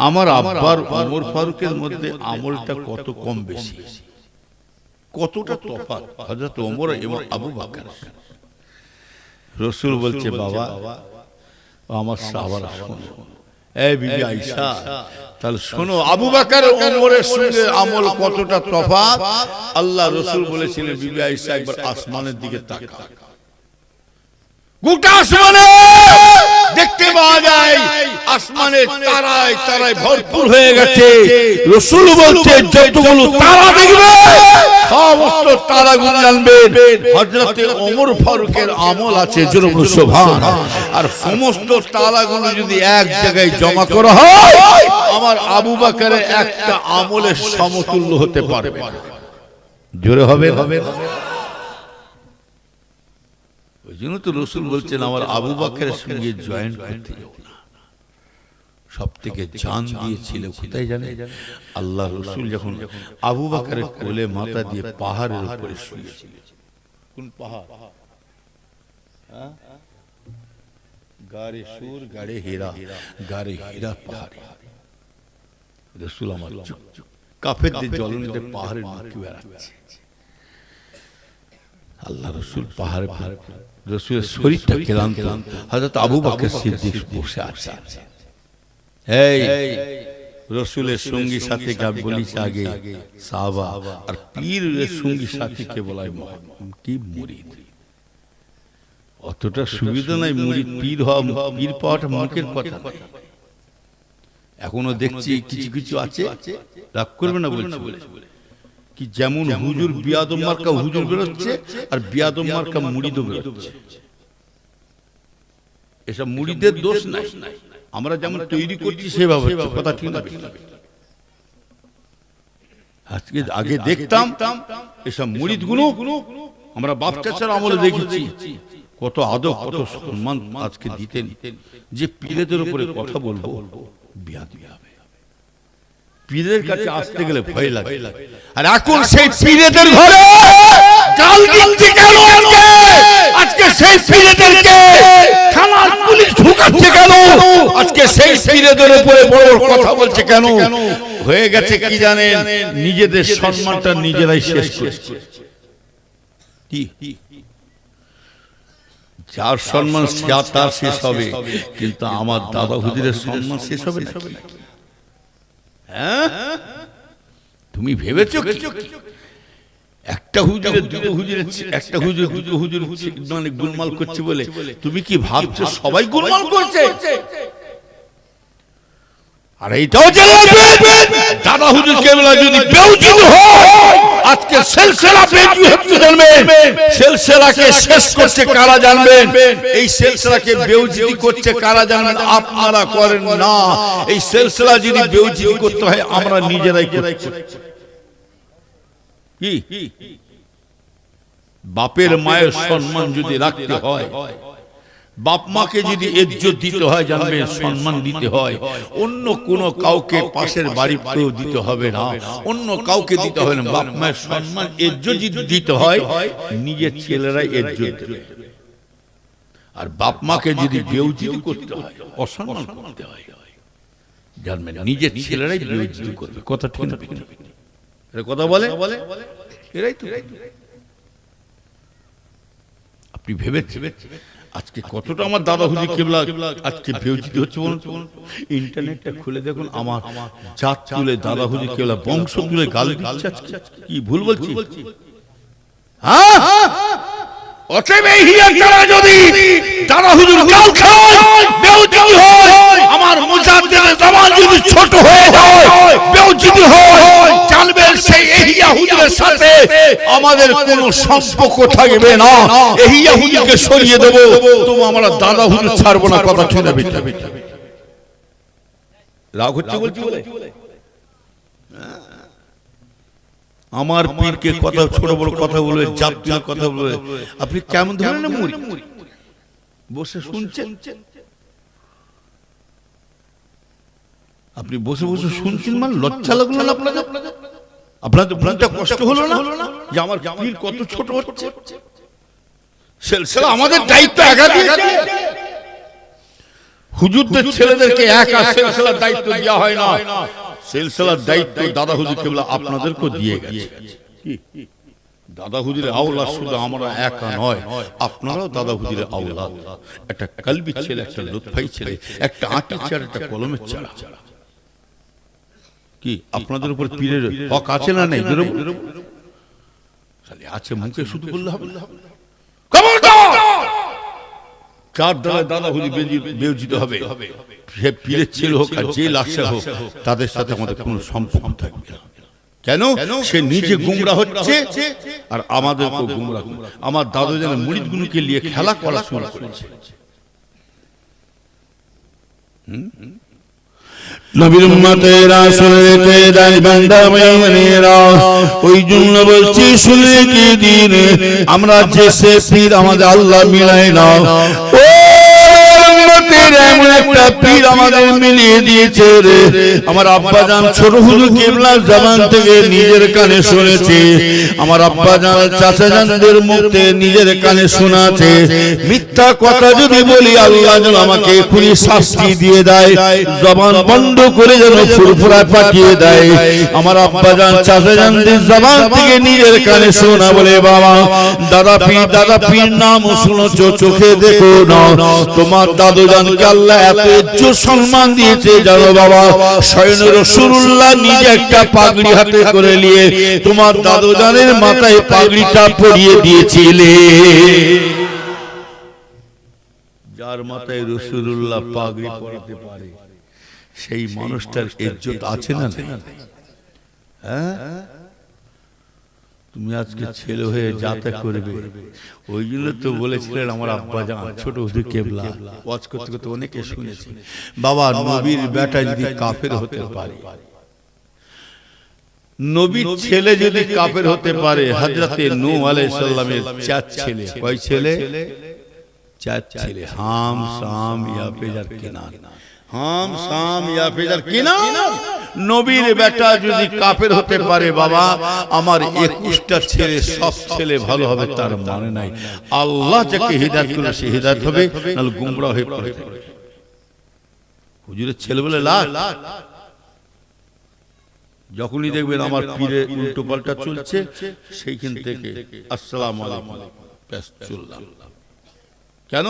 আমার আব্বার ওমর ফারুকের মধ্যে আমলটা কত কম বেশি, কতটা তফাৎ হযরত ওমর এবং আবু বকর? রাসূল বলছে বাবা আমার সাহাবারা শোনো, এই বিবি আয়েশা তাহলে শোনো আবু বকর ওমরের সঙ্গে আমল কতটা তফাৎ। আল্লাহ রাসূল বলেছিলেন বিবি আয়েশা একবার আসমানের দিকে তাকাও, গোটা আসমানে দেখতে পাওয়া যায় আসমানের তারায় তারায় ভরপুর হয়ে গেছে। রাসূল বলছে যতগুলো তারা দেখবে সমস্ত তারাগুলো জানবেন হযরতে ওমর ফারুকের আমল আছে, জোরে সুবহানাল্লাহ। আর সমস্ত তারাগুলো যদি এক জায়গায় জমা করা হয় আমার আবু বকরের একটা আমলের সমতুল্য হতে পারবে না। জোরে হবে হবে। ওই জন্য তো রাসূল বলছেন আমার আবু বকরের সঙ্গে জয়েন করতে যাও না। সব থেকে জান দিয়েছিল কোথায় জানে? আল্লাহ রাসূল যখন আবু বকরের কোলে মাথা দিয়ে পাহাড়ের উপরে শুয়েছিল। কোন পাহাড়? গাড়ে সুর গাড়ে হীরা গাড়ে হীরা পাহাড়ে রাসূল আমার কাফেরদের জ্বলন্তে পাহাড়ের মুখে বেড়াচ্ছে আল্লাহ রাসূল পাহাড়ে রাসূলের শরীরটা ক্লান্ত হযরত আবু বকর সিদ্দিক বসে আছে এই রাসূলের সঙ্গী সাথী কে বলিস আগে সাহাবা আর পীরের সঙ্গী সাথী কে বলায় কি মুরিদ অতটা সুবিধা নাই মুরিদ পীর হওয়া পীর পাওয়াটা মুখের কথা এখনো দেখছি কিছু কিছু আছে রাগ করবে না বলছি কি যেমন হুজুর বিয়াদম মার্কা হুজুর বেরোচ্ছে আর বিয়াদম মার্কা মুরিদও বেরোচ্ছে এসব মুরিদের দোষ নাই আমরা যেমন তৈরি করছি সেভাবে কথা ঠিক না আজকে আগে দেখতাম এসব মুরিদ গুলো আমরা বাপ চাচার আমলে দেখেছি কত আদব কত সম্মান আজকে দিতেন যে পীরেদের উপরে কথা বলবো বিয়াদবি হবে পীরের কাছে আসতে গেলে ভয় লাগে আর এখন সেই পীরেদের ঘরে গাল দিচ্ছে কেন আজকে সেই পীরেদেরকে থানার পুলিশ ঢুকাচ্ছে কেন আজকে সেই পীরেদের উপরে বড় বড় কথা বলছে কেন হয়ে গেছে কি জানেন নিজেদের সম্মানটা নিজেরাই শেষ করছে কি যার সম্মান তার শেষ হবে কিন্তু আমার দাদা হুজুরের সম্মান শেষ হবে না হ্যাঁ তুমি ভেবেছো একটা হুজুরের দুটো হুজুরের একটা হুজুর দুটো হুজুর মানে গোলমাল করছে বলে তুমি কি ভাবছো সবাই গোলমাল করছে আর এইটাও দাদা হুজুর কেবলা যদি বেউজিত হয় আজকে সিলসিলা বেউজি হচ্ছে জানবেন সিলসিলাকে শেষ করছে কারা জানবেন এই সিলসিলাকে বেউজি করছে কারা জানবেন আপনারা করেন না এই সিলসিলা যদি বেউজি করতে হয় আমরা নিজেরাই করছি কি বাপের মায়ের সম্মান যদি রাখতে হয় বাপ মাকে যদি ইজ্জত দিতে হয় জানবেন সম্মান দিতে হয় অন্য কোন কাউকে পাশের বাড়িতেও দিতে হবে না অন্য কাউকে দিতে হবে না বাপ মায়ের সম্মান ইজ্জত দিতে হয় নিজের ছেলেরাই ইজ্জত দেবে আর বাপ মাকে যদি বেইজ্জতি করতে হয় অসম্মান করতে হয় জানবেন নিজের ছেলেরাই বেইজ্জতি করবে কথা ঠিক না এর কথা বলে এরাই তো আপনি ভেবেছেন আজকে কতটা আমার দাদা হুজুর কেবলা আজকে বেইজ্জতি হচ্ছে বলুন ইন্টারনেটটা খুলে দেখুন আমার জাত তুলে দাদা হুজুর কেবলা বংশ তুলে গালি দিচ্ছে আজকে কি ভুল বলছি হ্যাঁ অতএব এই হিয়ারা যদি দাদা হুজুর গাল খায় বেইজ্জতি হয় আমার মুজাদ্দিদের জামান যদি ছোট হয়ে যায় বেইজ্জতি হয় জানবেন সেই ইহিয়া হুজুরের সাথে আমাদের কোনো সম্পর্ক থাকবে না ইহিয়া হুজুরকে সরিয়ে দেব তুমি আমরা দাদা হুজুর ছাড়বো না কথা ঠিক না বেটা রাগ হচ্ছে বলছি বলে আমার পীরকে কথা ছোট বড় কথা বলবে জাতীয় কথা বলবে আপনি কেমন ধরনের মুড়ি বসে শুনছেন আপনি বসে বসে শুনছেন মানে লজ্জা লাগলো না আপনাদের আপনাদের মনটা কষ্ট হলো না যে আমার পীর কত ছোট হচ্ছে সিলসিলা আমাদের দায়িত্ব একা দিয়েছে হুজুরদের ছেলেদেরকে একা সিলসিলার দায়িত্ব দেওয়া হয় না সিলসিলার দায়িত্ব দাদা হুজুর কেবলা আপনাদেরকে দিয়ে গেছে দাদা হুজুরের আওলাদ শুধু আমরা একা নয় আপনারাও দাদা হুজুরের আওলাদ একটা কলবি ছেলে একটা লুৎফাই ছেলে একটা আঁটি চারা একটা কলমের চারা কি আপনাদের উপর পীরের হক আছে না নেই খালি আছে মুখে শুধু বললে হবে চার দ্বারা দাদা হুজুর বেইজ্জতি হবে সে পীরের ছেলে হোক আর যে লাশা হোক তাদের সাথে আমাদের কোনো সম্পর্ক থাকবে না কেন সে নিজে গুমরা হচ্ছে আর আমাদেরকেও গুমরা আমার দাদু যেন মুরিদগুলোকে নিয়ে খেলা করা শুরু করেছে নবীর উম্মতেরা শুনে কে দাই বান্দা মেয়েরা ওই জন্য বলছি শুনে কি দিন আমরা যে সে পীর আমাদের আল্লাহ মিলাই না ও উম্মতের এমন একটা একটা পীর আমাদের মিলিয়ে দিয়েছে রে। আমার আব্বাজান ছোট হুজুর কিবলার জবান থেকে নিজের কানে শুনেছে, আমার আব্বাজান চাচাজানদের মুখে নিজের কানে শোনাছে। মিথ্যা কথা যদি বলি আল্লাহ যেন আমাকে এখনই শাস্তি দিয়ে দেয়, জবান বন্ধ করে যেন ফুরফুরা পাঠিয়ে দেয়। আমার আব্বাজান চাচাজানদের জবান থেকে নিজের কানে শোনা বলে, বাবা দাদা পীর নাম শুনেছো, চোখে দেখো না, তোমার দাদুজানকে আল্লাহ এত ইজ্জত সম্মান দিয়েছে জানো বাবা। স্বয়ং রাসূলুল্লাহ নিজে একটা পাগড়ি হাতে করে নিয়ে তোমার দাদুজানের মাথায় পাগড়িটা পরিয়ে দিয়েছিলে। যার মাথায় রাসূলুল্লাহ পাগড়ি পরাতে পারে সেই মানুষটার ইজ্জত আছে না? হ্যাঁ, তুমি আজকে ছেলে হয়ে যাতে করবে, ওই জন্য তো বলেছিলেন আমার আব্বাজান ছোট হুজুর কেবলা ওয়াজ করতে করতে অনেকে শুনেছি, বাবা নবীর বেটা যদি কাফের হতে পারে, নবীর ছেলে যদি কাফের হতে পারে, হযরতে নূহ আলাইহিস সালামের চার ছেলে, কয় ছেলে? চার ছেলে, হাম শাম ইয়াফেজ আর কিনান। হাম শাম ইয়াফেজ আর কিনান। নবীর বেটা যদি কাফের হতে পারে বাবা, আমার 21টা ছেলে সব ছেলে ভালো হবে তার মানে নাই। আল্লাহ যাকে হিদায়াত করবে সে হিদায়াত হবে, নাহলে গুমরাহ হয়ে পড়ে থাকবে। হুজুরের ছেলে বলে লাখ, যখনই দেখবেন আমার পীরে উল্টো পাল্টা চলছে সেইখান থেকে আসসালামু আলাইকুম ব্যাস চললাম। কেন?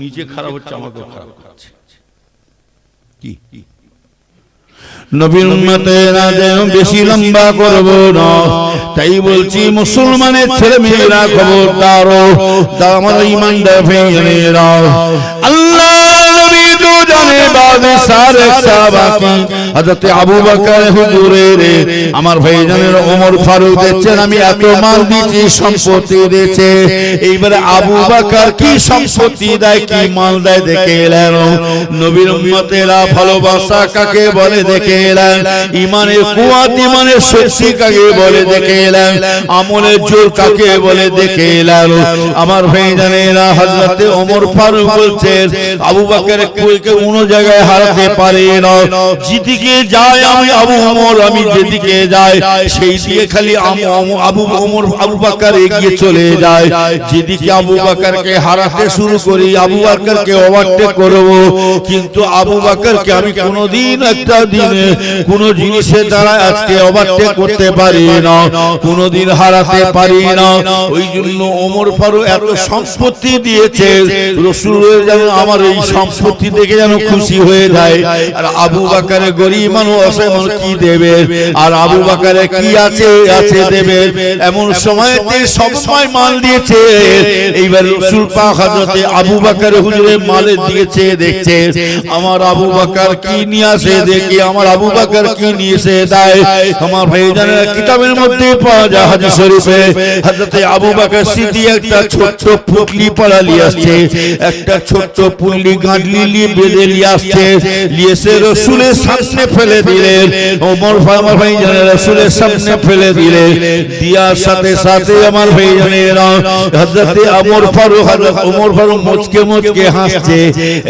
নিজে খারাপ হচ্ছে, আমাকেও খারাপ করছে। কি নবীর উম্মতেরা যেন বেশি লম্বা করব না, তাই বলছি মুসলমানের ছেলে মেয়েরা খবরদার, আমার ঈমানদার ভাইয়েরা, আল্লাহ নবী তো জানে বাদে সারে সাহাবাকি হযরত আবু বকর হুজুরের, আমার ভাইজানের ওমর ফারুক দেখছেন আমি এত মাল দিয়েছি, সম্পত্তি দিয়েছে, এইবারে আবু বকর কি সম্পত্তি দেয়, কি মাল দেয় দেখে এলেন। নবীর উম্মতেরা ভালোবাসা কাকে বলে দেখে এলেন, ইমানের কুয়াত ইমানের শক্তি কাকে বলে দেখে এলেন, আমলের জোর কাকে বলে দেখে এলেন। আমার ভাইজানেরা হযরত ওমর ফারুক বলছেন আবু বকরের কোইকে কোনো জায়গায় হারাতে পারে না, যেদিকে যায় আমি আবু ওমর, আমি যেদিকে যাই সেই দিকে খালি আবু বকর এগিয়ে চলে যায়। যেদিকে আবু বকরকে হারাতে শুরু করি আবু বকরকে ওভারটেক করব, কিন্তু আবু বকরকে আমি কোনোদিন একটা দিনে কোনো জিনিসের দ্বারা আজকে ওভারটেক করতে পারি না, কোনোদিন হারাতে পারি না। ওই জন্য ওমর ফারুক এত সম্পত্তি দিয়েছে, রাসূলের যেন আমার এই সম্পত্তি দেখে যেন খুশি হয়ে যায়। আর আবু বকরের গরীব মানুষ অসহায় মানুষ কি দেবে, আর আবু বকরের কি আছে আছে দেবে। এমন সময়তে সব সময় মাল দিয়েছে। এইবার রাসূল পাক হযরতে আবু বকর হুজুরের মালের দিয়েছে, দেখছে আমার আবু বকর কি নিয়ে আসে, দেখি আমার আবু বকর কি নিয়ে এসে দেয়। আমার ভাইজানের কিতাবের মধ্যে পাওয়া যায় হাদিস শরীফে হযরতে আবু বকর সিদ্দিক একটা ছোট্ট পুটলি পড়া নিয়ে আসছে, একটা ছোট্ট পুটলি গাঁটলি নিয়ে বেঁধে নিয়ে আসছে, নিয়েছে রাসূলের সামনে ফেলে দিলেন। ওমর আমার ভাইজানের রাসূলের সামনে ফেলে দিলেন, দিয়ার সাথে সাথে আমার ভাইজানেরা হযরতে ওমর ফারুক মুচকে মুচকে হাসছে,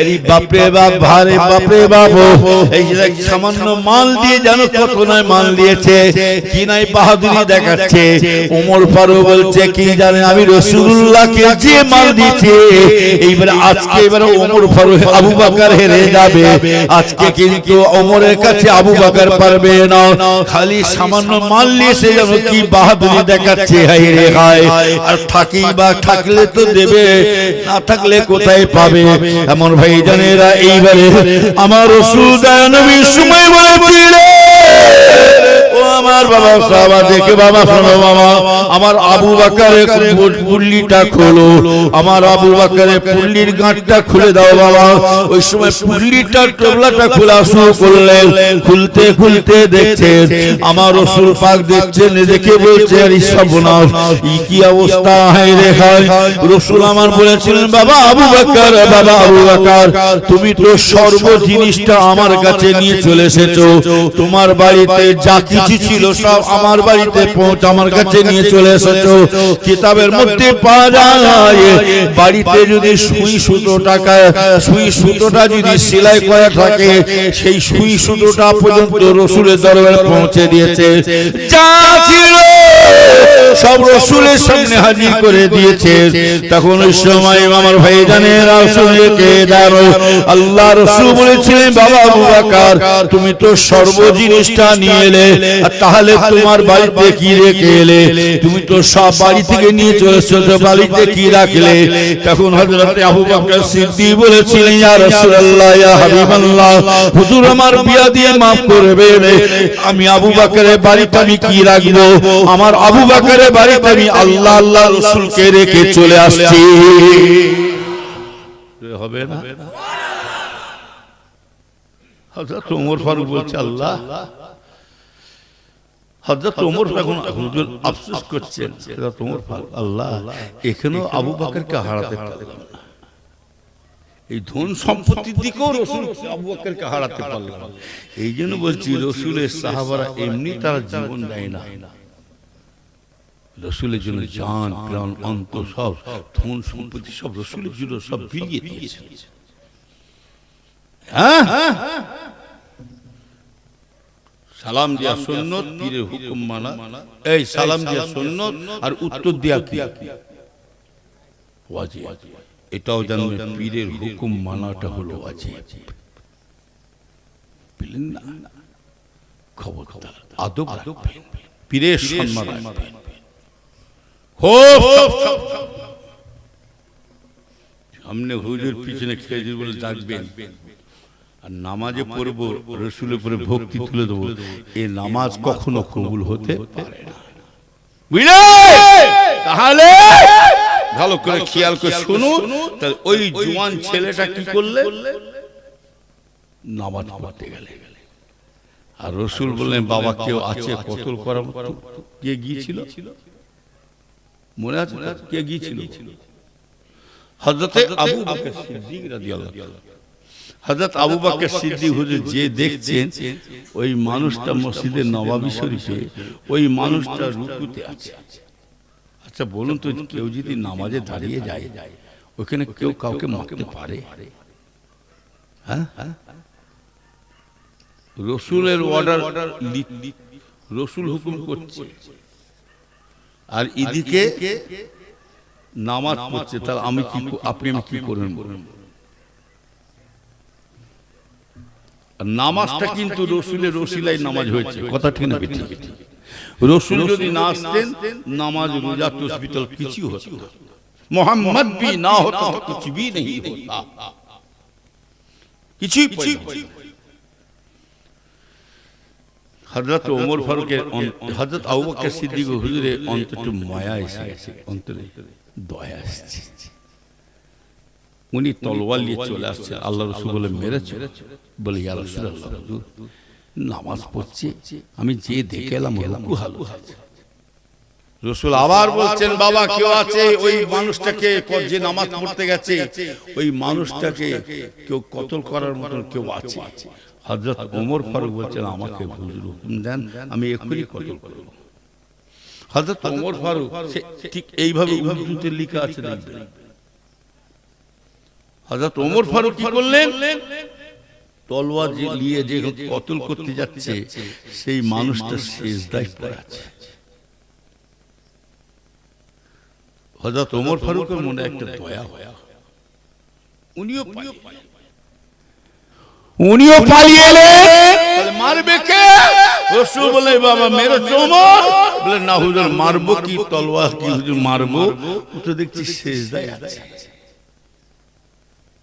এই বাপরে বাপ ভারে বাপরে বাপ, এই যে সামান্য মাল দিয়ে জানো কত নয় মাল দিয়েছে, কি নাই বাহাদুরি দেখাচ্ছে। ওমর ফারুক বলছে কি জানে আমি রাসূলুল্লাহকে যে মাল দিয়েছি, এইবারে আজকে এবারে ওমর ফারুক আবু বকর হেরে যাবে। আজকে কিন্তু ওমরের কাছে আবু বকর পারবে না, খালি সামান্য মাল নিয়েছে যেন কি বাহাদুরি দেখাচ্ছে। হায় রে হায়, আর থাকলে তো দেবে, না থাকলে কোথায় পাবে। এমন ভাইজানেরা এইবারে আমার রাসূল নবীর সময় বলেছিল ও আমার বাবা সাহাবা দেখে, বাবা শোনো বাবা, আমার আবু বকরের পুল্লিটা খোলো, আমার আবু বকরের পুল্লির গাঁটটা খুলে দাও বাবা। ওই সময় পুল্লিটার টোবলাটা খোলা শুরু করলেন, খুলতে খুলতে দেখছেন আমার রাসূল পাক দেখছেন, দেখে বলছে আরে সর্বনাশ, কি অবস্থা। হায় রে হায়, রাসূল আমার বলেছিলেন বাবা আবু বকর, বাবা আবু বকর তুমি তো সর্ব জিনিসটা আমার কাছে নিয়ে চলে এসেছো, তোমার বাড়িতে যা কিছু ছিল সব আমার বাড়িতে পৌঁছে আমার কাছে নিয়ে চলে এসেছো। কিতাবের মধ্যে পাওয়া যায় বাড়িতে যদি সুই সুতো টাকায় সুই সুতোটা যদি সেলাই করা থাকে সেই সুই সুতোটা পর্যন্ত রসুলের দরবারে পৌঁছে দিয়েছে। যা ছিল সব রসুলের সামনে হাজির করে দিয়েছে। তখন ওই সময় আমার ভাই জানেন রাসূলকে দাঁড়ো আল্লাহ রাসূল বলেছিলেন বাবা আবু বকর তুমি তো সর্ব জিনিসটা নিয়ে এলে তাহলে তোমার বাড়িতে কি রেখে এলে? তুমি তো সব বাড়ি থেকে নিয়ে চলে এসেছো, বাড়িতে কি রাখলে? তখন হযরত আবু বকর সিদ্দিক বলেছিলেন ইয়া রাসূলুল্লাহ ইয়া হাবিবাল্লাহ হুজুর আমার বিয়া দিয়ে maaf করবেন, আমি আবু বকরের বাড়িতে আমি কি রাখবো? আমার আবু বকরের বাড়িতে আমি আল্লাহ আল্লাহ রাসূলকে রেখে চলে আসছি। হবে না? হযরত ওমর ফারুক বলছে আল্লাহ হযরত ওমর এখন হুজুর আফসোস করছেন হযরত ওমর ফারুক আল্লাহ এখানেও আবু বকরকে হারাতে পারলাম না, এই ধন সম্পত্তির দিকেও রাসূল আবু বকরকে হারাতে পারলাম না। এই জন্য বলছি রাসূলের সাহাবারা এমনি তারা জীবন দেয় না, রাসূলের জন্য জান প্রাণ অন্তর সব ধন সম্পত্তি সব রাসূলের জন্য সব বিলিয়ে দিয়েছে। সালাম দেয়া সুন্নত, পীরের হুকুম মানা। এই সালাম দেয়া সুন্নত আর উত্তর দেয়া কি ওয়াজিব। এটাও জানবেন পীরের হুকুম মানাটা হলো ওয়াজিব। বলেন না খবরদার আদব রাখবেন, পীরের সম্মান রাখবেন। সামনে হুজুর পিছনে খেজুর বলে ডাকবেন আর নামাজে পড়বো রাসূলের উপরে ভক্তি তুলে দেবো, এই নামাজ কখনো কবুল হতে পারে না। বুঝলে? তাহলে ভালো করে খেয়াল করে শুনুন। ওই জওয়ান ছেলেটা কি করলে? নামাজ পড়তে গেলে আর রাসূল বললেন বাবা কেউ আছে কতল করার মতো? কে গিয়েছিল মনে আছে? কে গিয়েছিল? হযরত আবু বকর সিদ্দিক রাদিয়াল্লাহু আনহু। হযরত আবু বকর সিদ্দিক হুজুর যে দেখছেন ওই মানুষটা মসজিদের নববী শরীফে ওই মানুষটা রুকুতে আছে। আচ্ছা বলুন তো কেউ যদি নামাজে দাঁড়িয়ে যায় ওখানে কেউ কাউকে মারতে পারে? হ্যাঁ, রাসূলের অর্ডার, রাসূল হুকুম করছে আর এদিকে নামাজ পড়ছে, তাহলে আমি কি আপনি আমি কি করবেন? নামাজটা কিন্তু রাসূলের ওসিলায় নামাজ হয়েছে, কথা ঠিক না? ঠিক। রাসূল যদি না আসতেন নামাজ রোজা তাসবিহ কিছু হতো না, মুহাম্মদ भी ना होता तो कुछ भी नहीं होता, কিছুই হযরত ওমর ফারুকের হযরত আবু বকর সিদ্দিক হুজুরের অন্তরে মায়া এসে গেছে, অন্তরে দয়া আসছে। উনি তলোয়ার নিয়ে চলে আসছেন, আল্লাহ রাসূল বলে মেরেছে? বলে ইয়া রাসূলুল্লাহ হুজুর নামাজ পড়ছে আমি যে দেখে এলাম রুকু হালু। রাসূল আবার বলছেন বাবা কেউ আছে ওই মানুষটাকে যে নামাজ পড়তে গেছে ওই মানুষটাকে কেউ কতল করার মতো কেউ আছে? হযরত ওমর ফারুক বলছেন আমাকে হুজুর হুকুম দেন আমি এক্ষুনি কতল করব। হযরত ওমর ফারুক ঠিক এইভাবে উর্দুতে লেখা আছে দেখবেন। হযরত ওমর ফারুক কি করলেন? তলোয়ার নিয়ে যে কতল করতে যাচ্ছে সেই মানুষটা সিজদায় পড়ে আছে। হযরত ওমর ফারুকের মনে একটা দয়া হয়, উনিও পালিয়ে এলেন। মারবে কে? রাসূল বলে বাবা মেরেছে ওমর? বলে না হুজুর মারবো কি, তলোয়ার কি হুজুর মারবো? ও তো দেখছি সিজদায় আছে।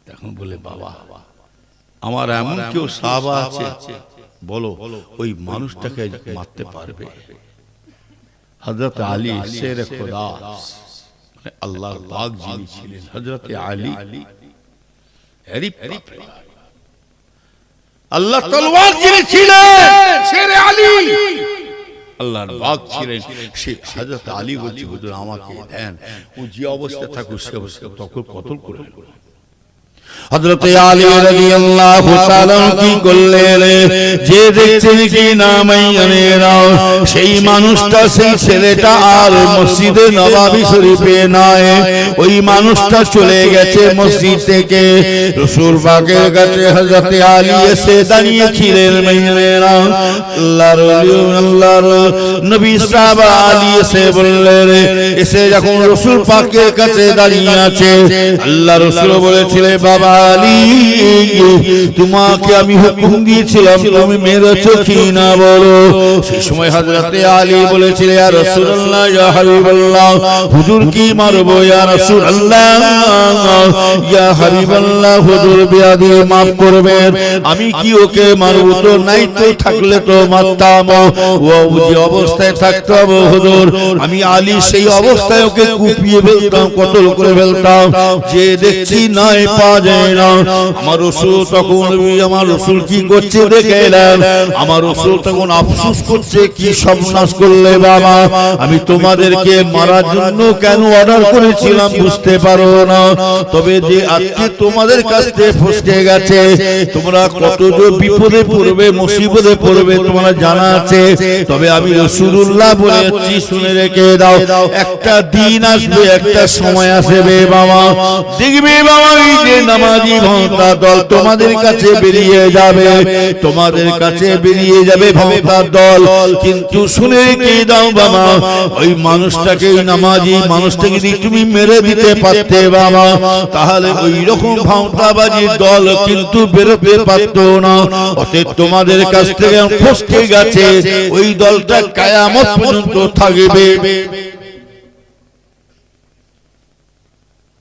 তখন বলে বাবা আমার এমন কেউ সাহাবা আছে বলো ওই মানুষটাকে মারতে পারবে? হযরত আলী শেরে খোদা মানে আল্লাহর পাক যিনি ছিলেন হযরত আলী আল্লাহ তলোয়ার যিনি ছিলেন শেরে আলী আল্লাহর পাক ছিলেন সেই হযরত আলী বলছে হুজুর আমাকে দেন, ও যে অবস্থা থাকুক সে অবস্থা তখন কতল করে হযরত আলী রাদিয়াল্লাহু তাআলা কি করলেন, যে দেখছেন কি নামাইয়ানেরা সেই মানুষটা, সেই ছেলেটা আর মসজিদে নববী শরীফে নয়, ওই মানুষটা চলে গেছে মসজিদ থেকে। রাসূল পাকের কাছে হযরত আলী এসে দাঁড়িয়েছিলেন। মাইয়ানেরা আল্লাহর নবী সাহাবা আলী এসে বললেন, এসে যখন রাসূল পাকের কাছে দাঁড়িয়ে আছে, আল্লাহ রাসূল বলেছিলেন, বাবা আলী, তোমাকে আমি হুকুম দিয়েছিলাম, তুমি মেরেছো কি না বলো। সেই সময় হযরত আলী বলেছিলেন, ইয়া রাসূলুল্লাহ, ইয়া হাবিবাল্লাহ, হুজুর কি মারবো ইয়া রাসূলুল্লাহ, ইয়া হাবিবাল্লাহ, হুজুর বিয়াদি মাফ করবেন, আমি কি ওকে মারবো? তো নাই তো থাকলে তো মারতাম, ও যে অবস্থায় থাকতো হুজুর, আমি আলী সেই অবস্থায় ওকে কুপিয়ে ফেলতাম, কতল করে ফেলতাম, যে দেখছি নাই পাওয়া যায় না। আমার রাসূল তখন, আমার রাসূল কি করছে দেখে এলেন, আমার রাসূল তখন আফসোস করছে, কি সর্বনাশ করলে বাবা, আমি তোমাদেরকে মারার জন্য কেন অর্ডার করেছিলাম বুঝতে পারো না, তবে যে আজকে তোমাদের কাছ থেকে ফসকে গেছে, তোমরা কত যে বিপদে পড়বে, মুসিবতে পড়বে তোমরা জানা আছে, তবে আমি রাসূলুল্লাহ বলেছি শুনে রেখে দাও, একটা দিন আসবে, একটা সময় আসবে বাবা, দেখবে বাবা, এই যে নামাজি ভক্তা দল তোমাদের কাছে বেরিয়ে যাবে, তোমাদের কাছে বেরিয়ে যাবে ভক্তার দল, কিন্তু শুনে রেখে দাও বাবা, ওই মানুষটাকে, ওই নামাজি মানুষটাকে যদি তুমি মেরে দিতে পারতে বাবা, তাহলে ওই রকম ভক্তাবাজি দল কিন্তু বেরোতে পারতো না। অতএব তোমাদের কাছ থেকে ফসকে গেছে, ওই দলটা কিয়ামত পর্যন্ত থাকবে।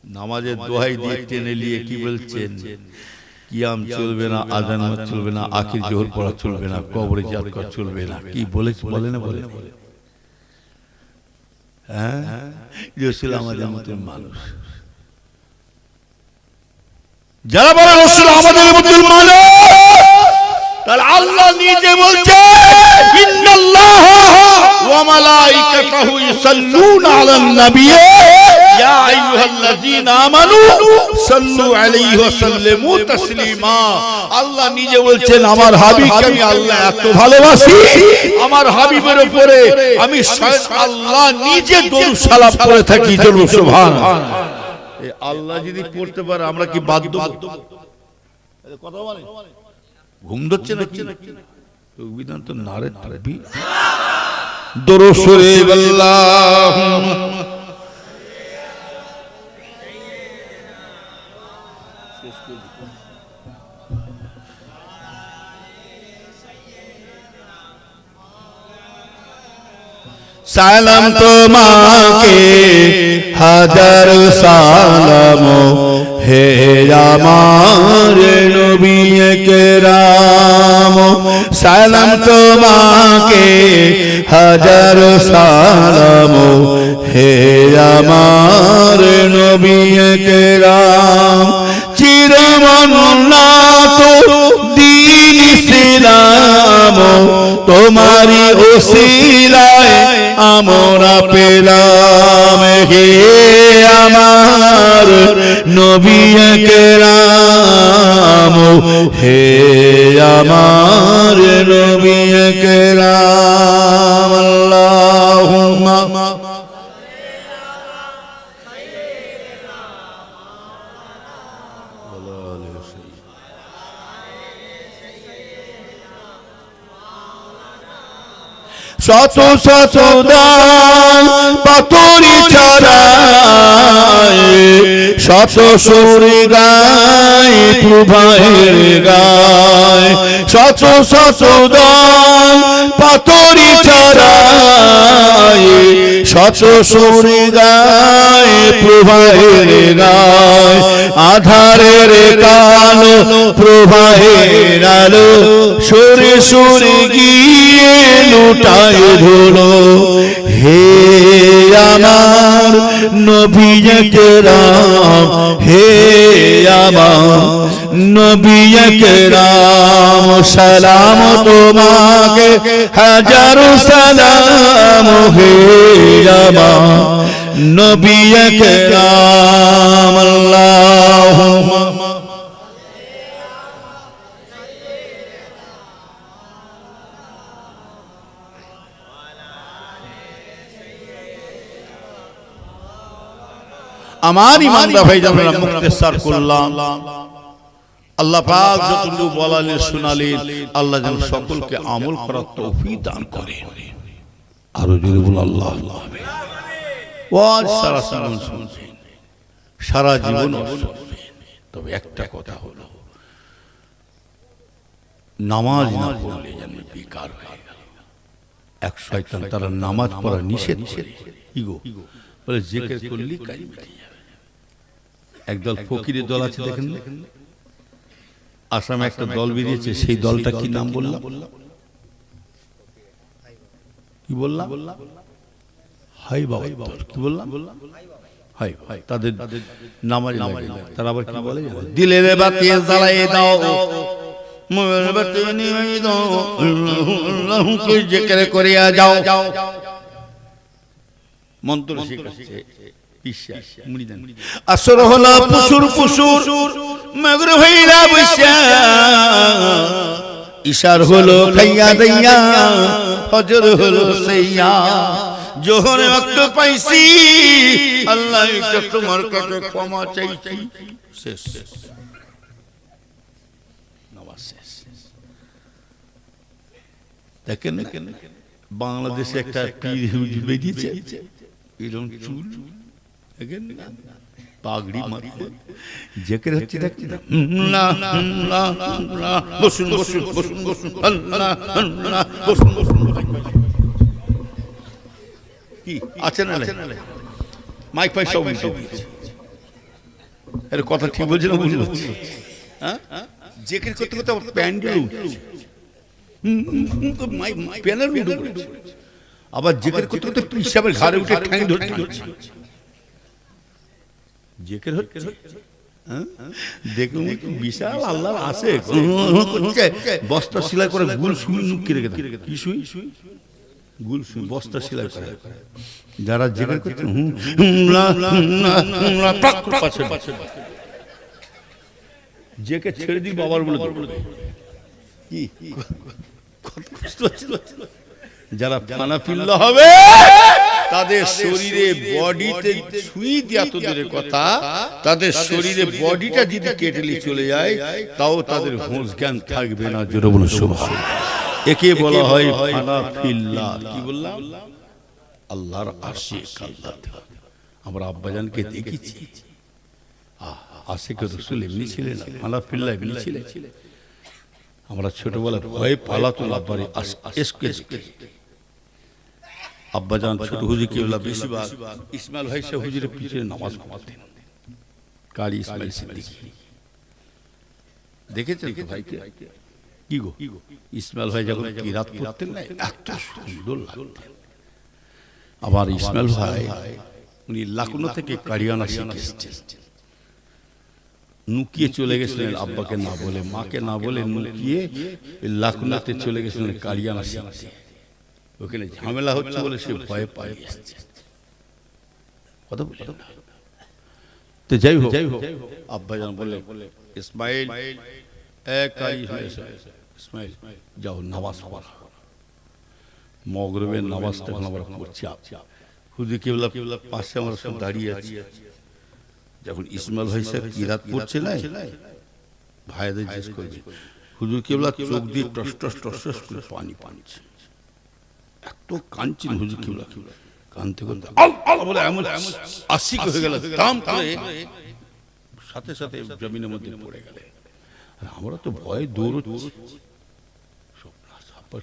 নামাজের দোহাই দিয়ে টেনে নিয়ে কি বলছেন, কিয়াম চলবে না, আযান চলবে না, আখির জোহর পড়া চলবে না, কবরে জিয়ারত করা চলবে না, কি বলে বলে না বলে, হ্যাঁ, রাসূল আমাদের মতো মানুষ, যারা বলে রাসূল আমাদের মতো মানুষ, তাহলে আল্লাহ নিজে বলছে, ইন্নাল্লাহ ওয়া মালাইকাতাহু ইউসাল্লুনা আলান নবী ইয়া আইয়ুহাল্লাযীনা আমানু সাল্লু আলাইহি ওয়া সাল্লিমু তাসলিমা। আল্লাহ নিজে বলছেন, আমার হাবিবকে আমি আল্লাহ এত ভালোবাসি, আমার হাবিবের উপরে আমি স্বয়ং আল্লাহ নিজে দরুদ সালাম করে থাকি, জোরে সুবহানাল্লাহ। এই আল্লাহ যদি পড়তে পারে আমরা কি বাধ্য? কথা বলে ঘুম ধরছে নাকি? বিধান তো নারে তাকবীর, দরুদ শরীফ, আল্লাহুম্মা সালাম তোমাকে হাজার সালাম, হে আমার নবী কেরাম, সালাম তোমাকে হাজার সালাম, হে আমার নবী কেরাম, চিরমন্নাত দ্বীন ইসলাম, তোমারি ওসিলায় আমরা পেলাম, হে আমার নবী কেরাম, হে আমার নবী কেরাম। আল্লাহুম্মা শত শত দান পাথরি ছড়ায়, শত সুরে গায় প্রভায়ের গায়, শত শত দান পাথরি ছড়ায়, শত সুরে গায় প্রভায়ের গায়, আধারের কালো প্রভায়ের আলো, সুরে সুরে গিয়ে লুটায় ধুলো, হে আমার নবী কেরাম, হে আমার নবী কেরাম, সালাম তোমাকে হাজারো সালাম, হে আমার নবী কেরাম। আল্লাহুম্মা আমার ইমানদার ভাইজানেরা মুক্তেসার করলাম। আল্লাহ পাক যতটুকু বলালেন শোনালেন, আল্লাহ যেন সকলকে আমল করার তৌফিক দান করেন। আরো জোরে বল আল্লাহ। ওয়াজ সারা জীবন শুনবেন, সারা জীবন শুনবেন, তবে একটা কথা হলো নামাজ না পড়লে যেন বেকার হয়ে গেল। এক শয়তান তারা নামাজ পড়া নিষেধ করে, ইগো বলে জিকির করলি কাজ মিটে যাবে। একদল ফকিরের দল আছে দেখেন, আসামে একটা দল বেরিয়েছে, সেই দলটা কি নাম বললাম? কি বললাম? হাই বাবা, কি বললাম? High high. তাদের নামাজ লাগে না, তারা আবার কি বলে? দিলের বাতি জ্বালিয়ে দাও, মনের বাতি নিভিয়ে দাও, আল্লাহকে জিকির করিয়া যাও। মন্ত্র শিখাচ্ছে বিশ্বাস মুড়িদান। আসর হলো পুসুর পুসুর, মাগরিব হইলা বৈশা, ইশার হলো খাইয়া দাইয়া, ফজর হলো সাইয়া। জোহরে ওয়াক্ত পাইছি, আল্লাহ তোমার কাছে ক্ষমা চাইছি। শেষ, নামাজ শেষ। দেখেন বাংলাদেশে একটা পীর হুজুর বেরিয়েছে, এরকম চুল, দেখেন পাগড়ি মাথায়, জিকির হচ্ছে দেখছেন না? বসুন বসুন বসুন বসুন, আল্লাহ আল্লাহ, বসুন বসুন। কি আছে না মাইক ফাইক সব উল্টে দিয়েছে। এর কথা ঠিক বলছে না? বুঝতে পারছি। হ্যাঁ, জিকির করতে করতে আবার প্যান্ডেল উঠছে, প্যানেল উঠে পড়েছে। আবার জিকির করতে করতে পিসাবের ঘাড়ে উঠে ঠ্যাং ধরে টানছে। জিকির হচ্ছে, দেখুন বিশাল আল্লাহর আছে, বস্তা সেলাই করে গুল সুই নুকি রেখে দেয়। কি সুই? গুল সুই, বস্তা সেলাই করে। যারা জিকির করছে জেকে ছেড়ে দিই বাবার বলে কি, যারা ফানা ফিল্লা হবে তাদের শরীরে বডিতে ছুঁই দিয়া তো দূরের কথা, তাদের শরীরে বডিটা যদি কেটেলি চলে যায় তাও তাদের হুঁশ জ্ঞান থাকবে না। জোরে বলুন সুবহানাল্লাহ। একে বলা হয় ফানা ফিল্লা। কি বললাম? আল্লাহর আশিক। আল্লাহ, আমরা আব্বাজানকে দেখেছি, আশিক রাসূল এমনি ছিলেন, ফানা ফিল্লা এমনি ছিলেন। আমরা ছোটবেলায় ভয়ে পালাতো আব্বারে এসকে আব্বাজান ছোট হুজুর কেবলা বেশিরভাগ ইসমাইল ভাই সাহেব হুজুরের পিছনে নামাজ পড়তেন। কারি ইসমাইল সিদ্দিকী দেখেছেন তো ভাইকে? কি গো, ইসমাইল ভাই যখন কিরাত পড়তেন না, এত সুন্দর লাগতেন। আবার ইসমাইল ভাই উনি লাকুনা থেকে কারিয়ানা শিখেছেন, নুকিয়ে চলে গেছিলেন আব্বাকে না বলে, মাকে না বলে, নুকিয়ে লাকুনাতে চলে গেছিলেন কারিয়ানা শিখতে। ওখানে ঝামেলা হচ্ছে বলে সে ভয়ে পালিয়ে এসেছে। কথা বলি না তো, যাই হোক আব্বাজান বলে ইসমাইল, ইসমাইল যাও নামাজ পড়ো। মগরিবের নামাজ তখন আমরা পড়ছি, হুজুর কেবলা পাশে আমরা সব দাঁড়িয়ে আছি। যখন ইসমাইল ভাই সাহেব কিরাত পড়ছে না, ভাইদের জিজ্ঞেস করবে, হুজুর কেবলা চোখ দিয়ে টস টস টস টস করে পানি পানছে, এত কাঁদছেন হুজুর কেবলা। কাঁদতে কাঁদতে বলে এমন আশিক হয়ে গেল, দাম করে সাথে সাথে জমিনের মধ্যে পড়ে গেলে। আমরা তো ভয়ে দৌড়চ্ছি,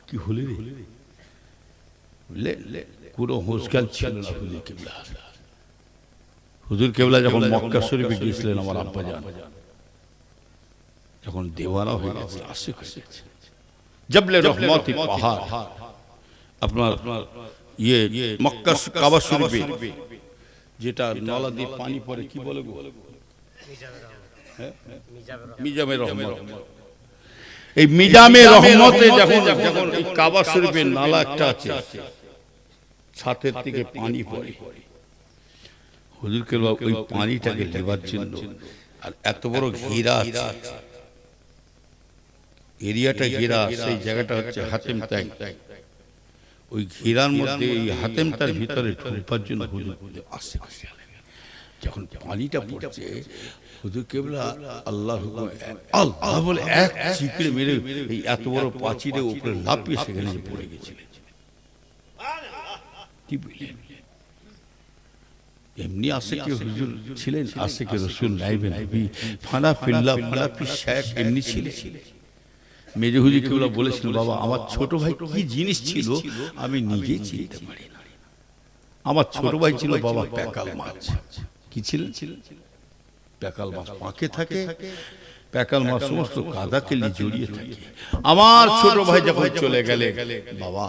কি হলে রে, বুঝলে পুরো হোসকাল ছিল না হুজুর কেবলা। হুজুর কেবলা যখন মক্কা শরীফে গিয়েছিলেন, আমার আব্বাজান যখন দেওয়ানা হয়ে গেছে, আশিক হয়ে গেছে, জবলে রহমতি পাহাড়, আপনার ইয়ে মক্কা কাবা শরীফে যেটা নালা দিয়ে পানি পড়ে, কি বলে গো, মিজামে রহমত। এই মিজামে রহমতে যখন এই কাবা শরীফের নালা একটা আছে, ছাতের থেকে পানি পড়ে, হুজুর কেবলা ওই পানিটাকে নেবার জন্য, আর এত বড় ঘেরা আছে, এরিয়াটা ঘেরা, সেই জায়গাটা হচ্ছে হাতেম তাই, ওই ঘেরার মধ্যে এই হাতেমটার ভিতরে ঢুকবার জন্য হুজুর আসে। যখন পানিটা পড়ছে হুজুর কেবলা আল্লাহ আল্লাহ বলে এক চিকড়ে মেরে এই এত বড় পাঁচিরের উপরে লাফিয়ে সেখানে পড়ে গেছিলেন। কি বললেন? এমনি আশিকে হুজুর ছিলেন, আশিকে রাসূল নাইবে নবী ফানা ফিল্লাহ ফানা ফি শেখ এমনি ছিলেন। মেজে হুজুর কেবলা বলেছিলেন, বাবা আমার ছোট ভাই কি জিনিস ছিল আমি নিজেই চিনতে পারি না। আমার ছোট ভাই ছিল বাবা প্যাকাল মাছ। কি ছিলেন? প্যাকাল মাছ পাঁকে থাকে, প্যাকাল মাছ সমস্ত কাদা কেলি জড়িয়ে থাকে। আমার ছোট ভাই যখন চলে গেলে বাবা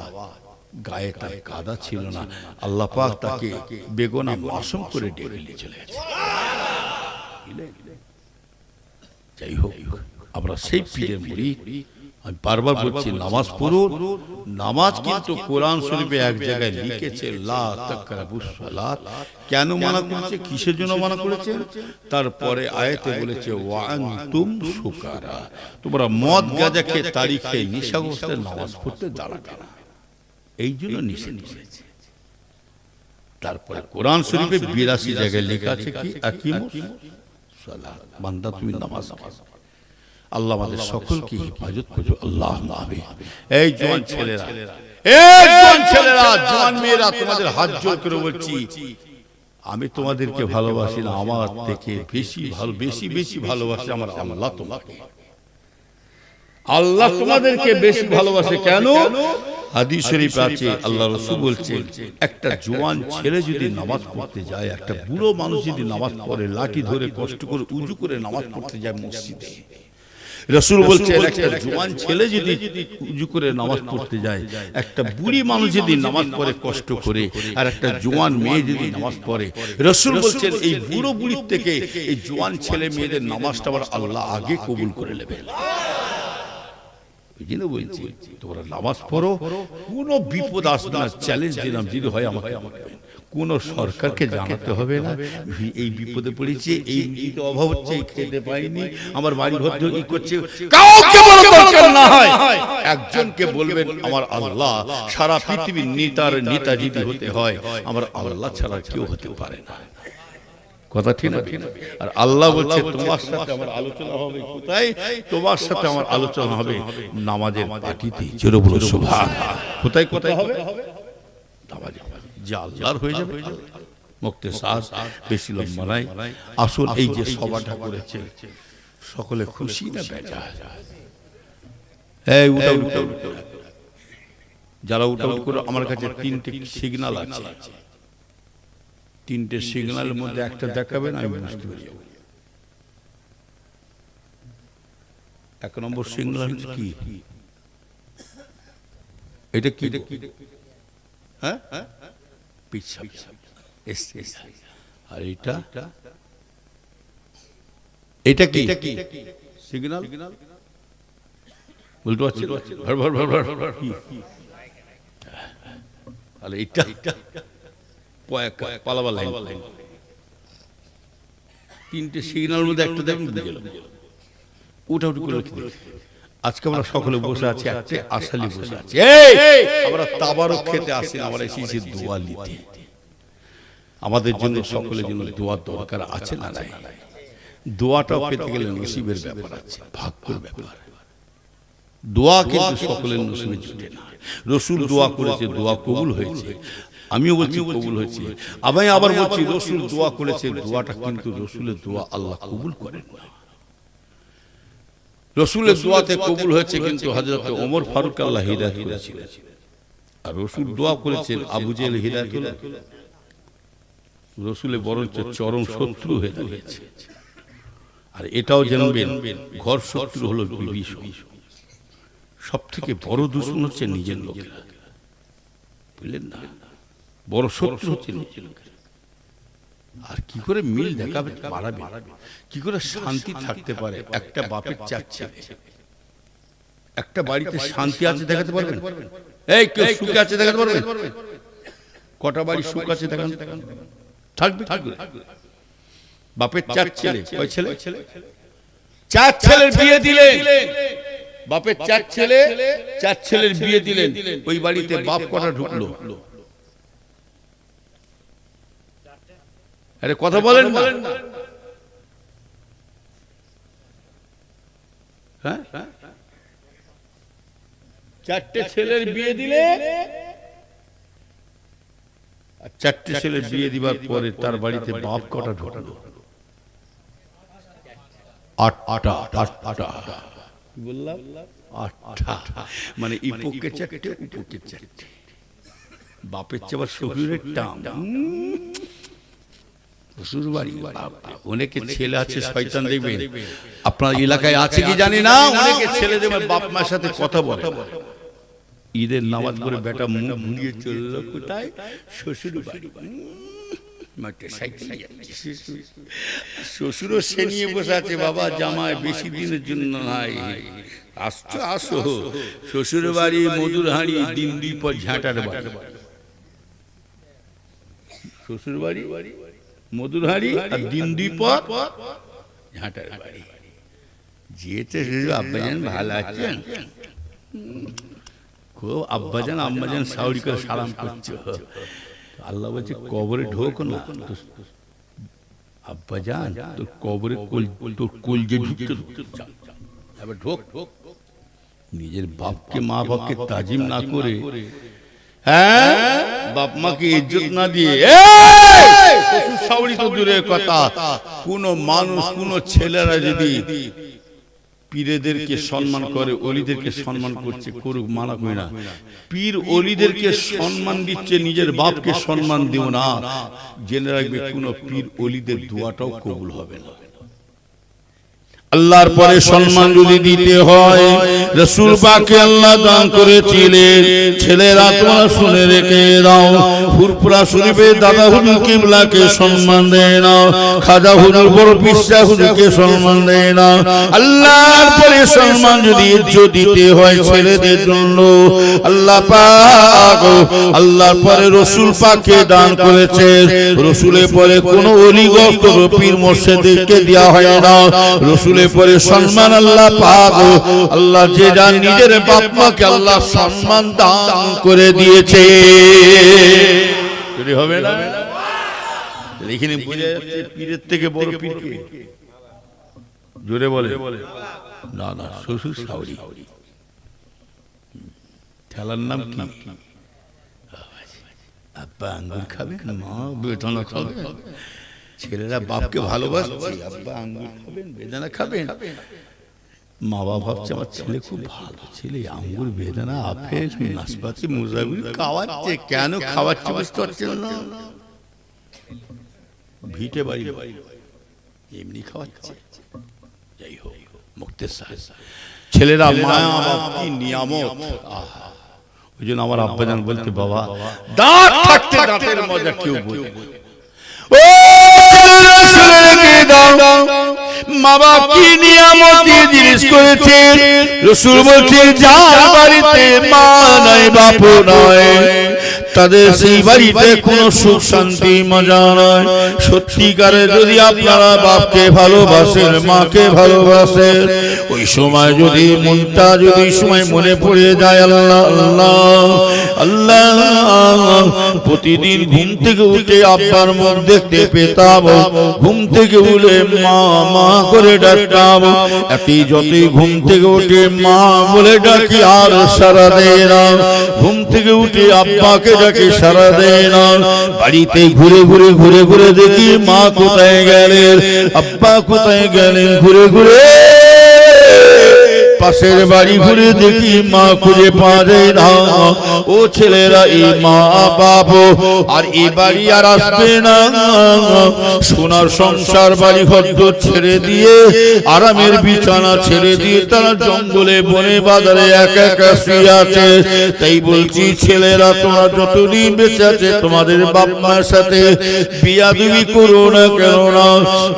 গায়ে তার কাদা ছিল না, আল্লাহ পাক তাকে বেগুনা মাসুম করে ডেকে নিয়ে চলে গেছে। যাই হোক, আমরা সেই পীরের মুরিদ। আমি বারবার বলছি নামাজ পড়ুন। নামাজ কিন্তু কোরআন শরীফে এক জায়গায় লিখেছে লা তাকরাবুস সালাত। কেন মানা করেছে, কিসের জন্য মানা করেছে? তারপরে আয়াতে বলেছে ওয়া আনতুম সুকারা, তোমরা মদ গাঁজা খেয়ে তাড়ি খেয়ে নিশাগ্রস্তের নামাজ পড়তে দাঁড়াবে না, এই জন্য নিষেধ করেছে। তারপরে কোরআন শরীফে 82 জায়গায় লেখা আছে কি আকিমুস সালাত, বান্দা তুমি নামাজ পড়ো। আল্লাহ আমাদের সকলকে হেফাজত করো, আল্লাহ আমিন। এই জওয়ান ছেলেরা, এই জওয়ান ছেলেরা, জওয়ান মেয়েরা, তোমাদের হাত জোড় করে বলছি, আমি তোমাদেরকে ভালোবাসি না, আমার থেকে বেশি ভালোবাসে আমার আল্লাহ তোমাকে। আল্লাহ তোমাদেরকে বেশি ভালোবাসে। কেন? হাদিস শরীফ আছে, আল্লাহ রাসূল বলছেন একটা জওয়ান ছেলে যদি নামাজ পড়তে যায়, একটা বুড়ো মানুষ যদি নামাজ পড়ে, লাঠি ধরে কষ্ট করে উজু করে নামাজ পড়তে যায় মসজিদে, রাসূল বলছেন একটা জওয়ান ছেলে যদি উজু করে নামাজ পড়তে যায়, একটা বুড়ি মানুষ যদি নামাজ পড়ে কষ্ট করে, আর একটা জওয়ান মেয়ে যদি নামাজ পড়ে, রাসূল বলছেন এই বুড়ো বুড়ির থেকে এই জওয়ান ছেলে মেয়েদের নামাজটা আবার আল্লাহ আগে কবুল করে নেবেন। এই জন্য বলছি তোমরা নামাজ পড়ো, কোনো বিপদ আসবে না। চ্যালেঞ্জ দিলাম, যদি হয় আমাকে কোন সরকারকে জানাতে হবে না এই বিপদে পড়েছি, এই অভাব হচ্ছে, খেতে পাইনি, আমার বাড়ি ঘর কি করছে, কাউকে বলার দরকার না হয়, একজনকে বলবেন আমার আল্লাহ। সারা পৃথিবীর নেতা যদি হতে হয় আমার আল্লাহ ছাড়া কেউ হতে পারে না। কথা ঠিক না? আর আল্লাহ বলছে তোমার সাথে আমার আলোচনা হবে কোথায়? তোমার সাথে আমার আলোচনা হবে নামাজের পার্টিতে। জোরে বলো সুবহানাল্লাহ। কোথায় কোথায় হবে? নামাজে। যে আল্লাহর হয়ে যাবে। মুক্তেসার বেশি লম্বা নাই। আসল এই যে সভাটা করেছে সকলে খুশি না বেজার? এই উঠা উঠা যারা উঠা উঠা করে, আমার কাছে 3টে সিগন্যাল আছে, 3টে সিগন্যালের মধ্যে একটা দেখাবেন, আমি বুঝতে পারি। 1 নম্বর সিগন্যাল কি? এটা কি? হ্যাঁ, পিছা। আর এটা কি সিগন্যাল? বলতে পারছি ভর ভর ভর ভর। আর এটা পালাবার লাইন। 3টে সিগন্যাল মধ্যে একটা দেখুন, বুঝে গেল। উঠা উঠি করে আজকে আমরা সকলে বসে আছি, একটা আসালি বসে আছি, আমরা তাবারক খেতে আসি, আমরা এসেছি দোয়া নিতে। আমাদের জন্য সকলের জন্য দোয়ার দরকার আছে না নাই? দোয়াটাও পেতে গেলে নসিবের ব্যাপার আছে, ভাগ্যের ব্যাপার। দোয়া কিন্তু সকলের নসিবে জুটে না। রাসূল দোয়া করেছে, দোয়া কবুল হয়েছে। আমিও বলছি কবুল হয়েছে। আমি আবার বলছি রাসূল দোয়া করেছে, দোয়াটা কিন্তু রাসূলের দোয়া আল্লাহ কবুল করেন না। রাসূলের দোয়াতে কবুল হয়েছে, কিন্তু হযরত ওমর ফারুক আল্লাহ হিদায়াত করেছিলেন। আর রাসূল দোয়া করেছেন, আবু জেহেল হিদায়াত হলো, রাসূলের বরঞ্চ চরম শত্রু হয়ে দাঁড়িয়েছে। আর এটাও জানবেন, ঘর শত্রু হলো বিভীষণ, সব থেকে বড় দুশমন হচ্ছে নিজের লোকেরা, বুঝলেন না? বড় শত্রু হচ্ছে নিজের লোকেরা। আর কি করে মিল দেখাবে, বাড়াবে, কি করে শান্তি থাকতে পারে? একটা বাপের 4 ছেলে, একটা বাড়িতে শান্তি আছে দেখাতে পারবেন? এই কেউ সুখে আছে দেখাতে পারবেন? কটা বাড়ি সুখ আছে দেখান? থাকবে? বাপের 4 ছেলে, কয় ছেলে? 4 ছেলের বিয়ে দিলেন। বাপের 4 ছেলে, 4 ছেলের বিয়ে দিলেন। ওই বাড়িতে বাপ কটা ঢুকলো? আরে কথা বলেন না। হ্যাঁ, চারটে ছেলের বিয়ে দিলে, আর চারটে ছেলের বিয়ে দিবার পরে তার বাড়িতে বাপ কটা ঢুকলো? আটটা। বললাম আটটা, মানে ইপোকে চারটে, উপকে চারটে। বাপের চেয়ে আবার শ্বশুরের টান। শ্বশুর বাড়ি অনেকে ছেলে আছে শয়তান, দেখবেন আপনার এলাকায় আছে কি জানি না, অনেকে ছেলে দেবেন বাপ মার সাথে কথা বলে। ঈদের নামাজ পড়ে বেটা মুখ ঘুরিয়ে চললো কোথায়? শ্বশুর বাড়ি। শ্বশুরও সে নিয়ে বসে আছে, বাবা জামাই বেশি দিনের জন্য নাই, আসছো আসো। শ্বশুর বাড়ি মধুর হাঁড়ি, দিন দুই পর ঝাঁটার বাড়ি। শ্বশুর বাড়ি মধুর হাঁড়ি, আর দিন দুই পর ঝাঁটার বাড়ি। যেতে আব্বাজান ভালো আছেন? খুব আব্বাজান আম্মাজান সাউরি করে সালাম করছে। আল্লাহ বলছে কবরে ঢোক না, আব্বাজান তোর কবরে তোর কলজে ঢুকতে ঢোক। নিজের বাপকে মা বাপকে তাজিম না করে, হ্যাঁ বাপ মাকে ইজ্জত না দিয়ে, সাউরি তো দূরের কথা, কোন মানুষ কোন ছেলেরা যদি পীরেদেরকে সম্মান করে, অলিদেরকে সম্মান করছে, করুক, মানা করি না। পীর অলিদেরকে সম্মান দিচ্ছে, নিজের বাপকে সম্মান দিও না, জেনে রাখবে কোন পীর অলিদের দোয়াটাও কবুল হবে না। আল্লাহর পরে সম্মান যদি দিতে হয়, রাসূল পাককে আল্লাহ দান করেছিলেন। ছেলেরা তোমরা শুনে রেখে দাও, ফুরফুরা শরীফে দাদা হুজুর কিবলাকে সম্মান দেয় না, খাজা হুজুর বড় পিসা হুজুরকে সম্মান দেয় না। আল্লাহর পরে সম্মান যদি ইজ্জত দিতে হয় ছেলেদের জন্য, আল্লাহ পাক আল্লাহর পরে রাসূল পাককে দান করেছেন। রাসূলের পরে কোন ওলি গস্ত পীর মুর্শিদকে দেয়া হয় না। রাসূল পরে সম্মান আল্লাহ পাক, আল্লাহ যে যার নিজের বাপ মাকে আল্লাহ সম্মান দান করে দিয়েছে। হবে না? এখানে বোঝা যাচ্ছে পীরের থেকে বড় পীর কে? জোরে বলে না না, শ্বশুর শাশুড়ি। ঠেলার নাম কি? আব্বা আঙ্গুর খাবে, মা বেদনা খাবে। ছেলেরা বাপকে ভালোবাসছে, আব্বা আঙ্গুর খাবেন, বেদানা খাবেন। মা বাবা ভাবছে আমার ছেলে খুব ভালো ছেলে, আঙ্গুর, বেদানা, আপেল, নাশপাতি, মুজাবিল খাওয়াচ্ছে। কেন খাওয়াচ্ছে বুঝতে পারছেন না? ভিটে বাড়ি এমনি খাওয়াচ্ছে। যাই হোক, মুক্তেশ্বর ছেলেরা মায়া বাপ কি নিয়ামত। ওই জন্য আমার আব্বাজান বলতে, বাবা দাঁত থাকতে দাঁতের মজা কেউ বোঝে না। ও মা বাপ কি নিয়ামতি জিনিস করেছে। রাসূল বলছে যার বাড়িতে মা নাই বাপ নয়, তাদের সেই বাড়িতে কোনো সুখ শান্তি মজা নয়। সত্যিকারে যদি আপনারা বাপকে ভালোবাসেন, মাকে ভালোবাসেন, ওই সময় যদি মনটা যদি সময় মনে পড়ে যায় আল্লাহ আল্লাহ আল্লাহ, প্রতিদিন ঘুম থেকে উঠে আব্বার মুখ দেখতে পেতাম, ঘুম থেকে উঠে মা মা করে ডাকতাম। এতই যতই ঘুম থেকে উঠে মা বলে ডাকি আর সারা দেয় না, ঘুম থেকে উঠে আব্বাকে ডাকি সারা দেয় না। বাড়িতে ঘুরে ঘুরে ঘুরে ঘুরে দেখি মা কোথায় গেলেন, আব্বা কোথায় গেলেন, ঘুরে ঘুরে পাশের বাড়ি ঘুরে দেখি মা খুঁজে পাওয়া যায় না। ও ছেলেরা, এই মা বাপ আর এই বাড়ি আর আসবে না। সোনার সংসার বাড়ি ঘর ছেড়ে দিয়ে, আরামের বিছানা ছেড়ে দিয়ে তারা জঙ্গলে বনে বাজারে একা একা শুয়ে আছে। তাই বলছি ছেলেরা, তোমরা যতদিন বেঁচে আছে তোমাদের বাপ মায়ের সাথে বিয়াদবি করো না, কেন না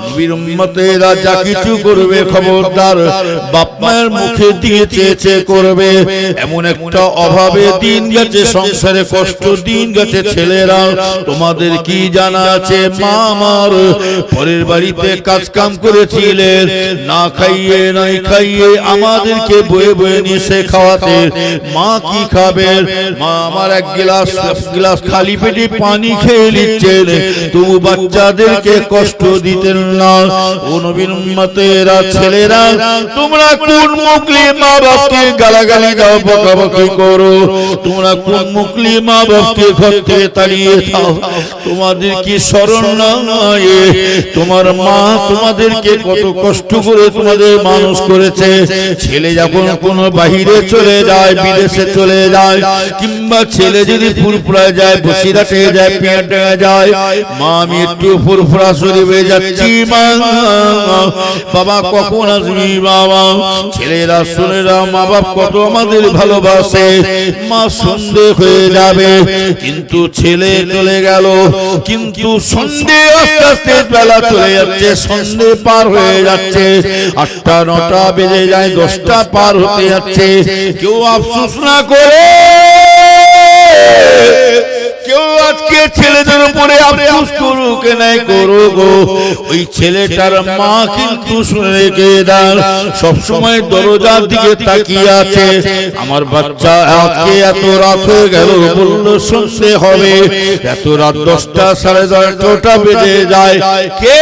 নবীর উম্মতেরা যা কিছু করবে খবরদার বাপ মায়ের মুখ মুখের দিকে চেয়ে করবে। এমন একটা অভাবে দিন গেছে, সংসারে কষ্ট দিন গেছে। ছেলেরা তোমাদের কি জানা আছে, মা আমার পরের বাড়িতে কাজ কাম করেছিলেন, না খাইয়ে নাই খাইয়ে আমাদেরকে বয়ে বয়ে নিয়ে খাওয়াতে। মা কি খাবেন, মা আমার এক গ্লাস খালি পেটে পানি খেয়ে নিচ্ছেন, তবু বাচ্চাদেরকে কষ্ট দিতেন না। ও নবীর উম্মতেরা, ছেলেরা তোমরা কোন মুখলি মা বাপকে গালাগালি দাও, বকাবকি করো? তোমরা কোন মুখলি মা বাপকে ঘর থেকে তাড়িয়ে দাও? তোমাদের কি শরণ নাই? তোমার মা তোমাদেরকে কত কষ্ট করে তোমাদের মানুষ করেছে। ছেলে যখন কোনো বাহিরে চলে যায়, বিদেশে চলে যায়, কিংবা ছেলে যদি ফুরফুরায় যায়, বসিরহাটে যায়, পিয়াটে যায়, মা আমি একটু ফুরফুরা শরীফে যাচ্ছি, মা বাবা কখন আসবি বাবা? ছেলেরা শুনেরা মা বাপ কত আমাদের ভালোবাসে। মা সন্ধ্যে হয়ে যাবে, কিন্তু ছেলে চলে গেল, কিন্তু সন্ধ্যে আস্তে আস্তে বেলা চলে যাচ্ছে, সন্ধ্যে পার হয়ে যাচ্ছে, 8টা 9টা বেজে যায়, 10টা পার হতে যাচ্ছে। কেউ আফসোস না করে, কেউ আজকে ছেলেদের উপরে আফসোস করুক নাই করুক, ওই ছেলেটার মা কিন্তু শুনে রেখে দেন, সবসময় দরজার দিকে তাকিয়ে আছে। আমার বাচ্চা আজকে এত রাত হয়ে গেল, বললো সন্ধ্যে হবে, এত রাত 10টা 10:30টা বেজে যায়, কে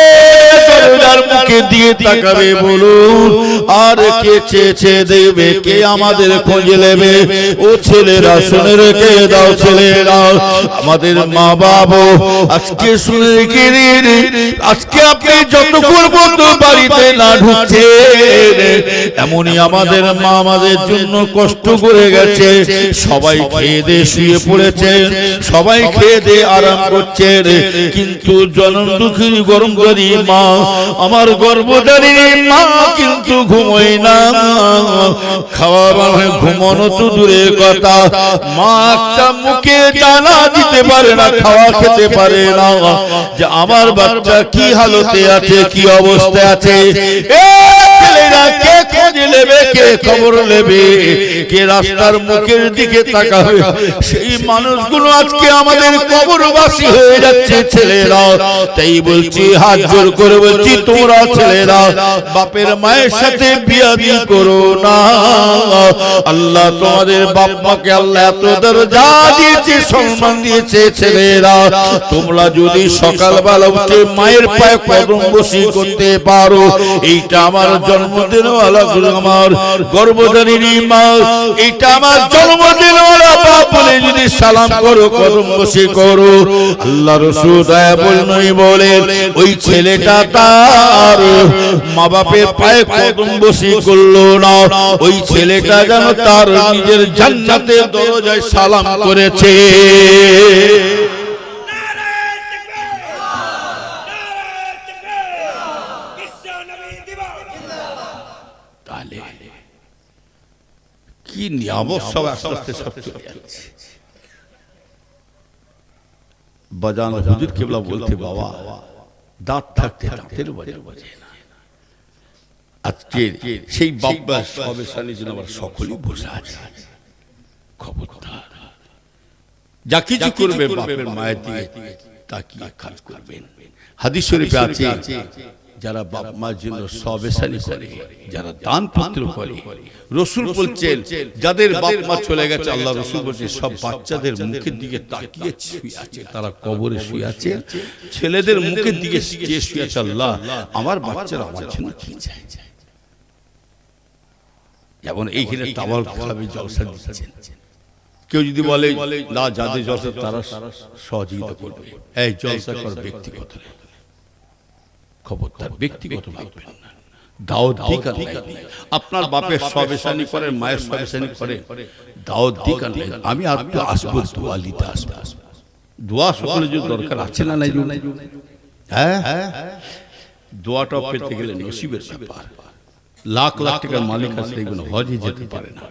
দরজার মুখে দিয়ে তাকাবে বলুন? আর কে চেয়েছে দেখবে, কে আমাদের খোঁজে নেবে? ও ছেলেরা শুনে রেখে দাও, ছেলেরা আমাদের মা বাবা আজকে শুনে রেখে দিন। আজকে আপনি যতক্ষণ পর্যন্ত বাড়িতে না ঢুকছেন, এমনই আমাদের মা আমাদের জন্য কষ্ট করে গেছে। সবাই খেয়ে দিয়ে শুয়ে পড়েছেন, সবাই খেয়ে দিয়ে আরাম করছেন, কিন্তু জনম দুঃখিনী গর্ভধারী মা, আমার গর্ভধারী মা কিন্তু ঘুমোয় না। খাওয়া মানে ঘুমানো তো দূরের কথা, মা একটা মুখে দানা দিতে পারে না, খাওয়া খেতে পারে না, যে আমার বাচ্চা কি হালতে আছে, কি অবস্থায় আছে। কে খোঁজ নেবে, কে খবর নেবে, কে রাস্তার মুখের দিকে তাকাবে? সেই মানুষগুলো আজকে আমাদের কবরবাসী হয়ে যাচ্ছে ছেলেরা। তাই বলছি, হাত জোর করে বলছি, তোমরা ছেলেরা বাপের মায়ের সাথে বিয়াদি করো না। আল্লাহ তোমাদের বাপ মাকে আল্লাহ এত দরজা দিয়েছে, সম্মান দিয়েছে। ছেলেরা তোমরা যদি সকালবেলা উঠে মায়ের পায়ে কদম বসি করতে পারো, এইটা আমার জন্মদিনওয়ালা, আমার গর্ভধারিণী মা, এইটা আমার জন্মদিনওয়ালা বাপ বলে যদি সালাম করো, কদম বসি করো, আল্লাহ রাসূল দয়া বলেন ওই ছেলেটা তার মা বাপের পায়ে কদম বসি করলো না, ওই ছেলেটা যেন তার নিজের জান্নাতের দরজায় সালাম করেছে। কি নিয়ামত সব আস্তে আস্তে সব চলে যাচ্ছে। বাজান হুজুর কেবলা বলতে, বাবা দাঁত থাকতে দাঁতের বাজা বাজে না। আজকে সেই বাবা সবে সানি যেন আবার সকলেই বসে আছে। খবরদার, যা কিছু করবে বাপের মায়ের দিকে তাকিয়ে কাজ করবেন। হাদিস শরীফে আছে, যারা বাপ মার জন্য সবেসানি করে, যারা দান পত্র করে, রাসূল বলছেন যাদের বাপ মা চলে গেছে, আল্লাহ রাসূল বলছেন সব বাচ্চাদের মুখের দিকে তাকিয়ে শুয়ে আছে, তারা কবরে শুয়ে আছে, ছেলেদের মুখের দিকে শুয়ে আছে, আল্লাহ আমার বাচ্চারা আমার জন্য কি চায়। যেমন এইখানে তাওয়াল খাবি জলসা দিচ্ছেন, কেউ যদি বলে না যাদের জলসা তারা সহযোগিতা করবে, এই জলসা কর ব্যক্তিগত, খবরদার ব্যক্তিগত ভাববেন না। দাওয়াত দিক আপনার বাপের সবেসানি করেন, মায়ের সবেসানি করেন, দাওয়াত দিক আমি আর তো আসবো, দোয়া নিতে আসবো। দোয়া সকলে যদি দরকার আছে না নাই, হ্যাঁ দোয়াটা পেতে গেলে নসিবের ব্যাপার। লাখ লাখ টাকার মালিক আছে, এগুলো হজে যেতে পারে না,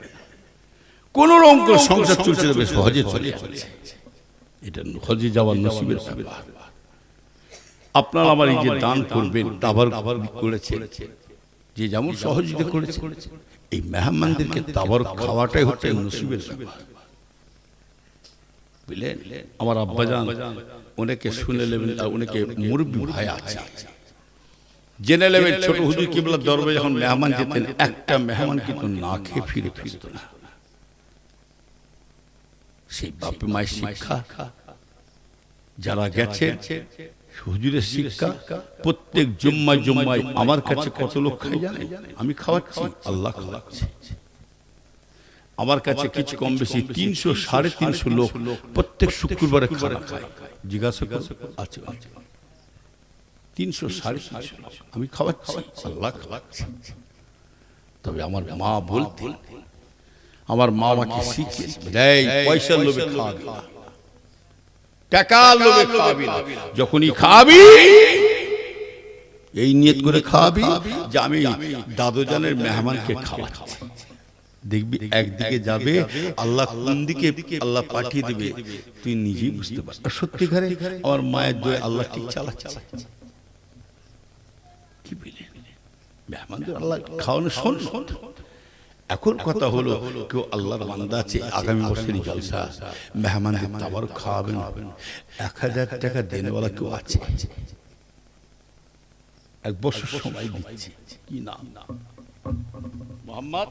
কোন রকম করে সংসার চলছে, বেশ হজে চলে যাচ্ছে, এটা হজে যাওয়ার নসিবের ব্যাপার। আপনারা আমার এই যে দান করবেন, আবার করেছে যে যেমন সহযোগিতা করেছে, এই মেহমানদেরকে তাবারক খাওয়াটাই হচ্ছে নসিবের ব্যাপার, বুঝলেন? আমার আব্বাজান অনেকে শুনে নেবেন, অনেকে মুরব্বী ভাই আছে জেনে নেবেন, ছোট হুজুর কিবলা দরবারে যখন মেহমান যেতেন, একটা মেহমান কিন্তু না খেয়ে ফিরে ফিরত না। সেই বাপে মায়ের শিক্ষা, যারা গেছে হুজুরের শিক্ষা, প্রত্যেক জুম্মায় জুম্মায় আমার কাছে কত লোক খাই জানে? আমি খাওয়াচ্ছি, আল্লাহ খাওয়াচ্ছে। আমার কাছে কিছু কম বেশি 300 350 লোক প্রত্যেক শুক্রবারে খানা খায়। জিজ্ঞাসা আছে 300 350 লোক আমি খাওয়াচ্ছি, আল্লাহ খাওয়াচ্ছে। তবে আমার মা বলতেন, আমার মা আমাকে শিখিয়েছে, এই পয়সার লোভে খাওয়াবি না, টাকার লোভে খাওয়াবি না, যখনই খাবি এই নিয়ত করে খাওয়াবি যে আমি দাদুজানের মেহমানকে খাওয়াচ্ছি। দেখবি একদিকে যাবে, আল্লাহ কোন দিকে আল্লাহ পাঠিয়ে দিবে তুই নিজেই বুঝতে পারবি। সত্যিকারে আমার মায়ের দোয়া আল্লাহ ঠিক চালাচ্ছে। কি বলে মেহমানদের আল্লাহ খাওয়ানো শোন। এখন কথা হলো, কেউ আল্লাহর বান্দা আছে, আগামী বছরই জলসা, মেহমানদের তাবারক খাওয়াবেন, 1000 টাকা দেনওয়ালা কেউ আছে? এক বছর সময় দিচ্ছি, কি নাম? মোহাম্মদ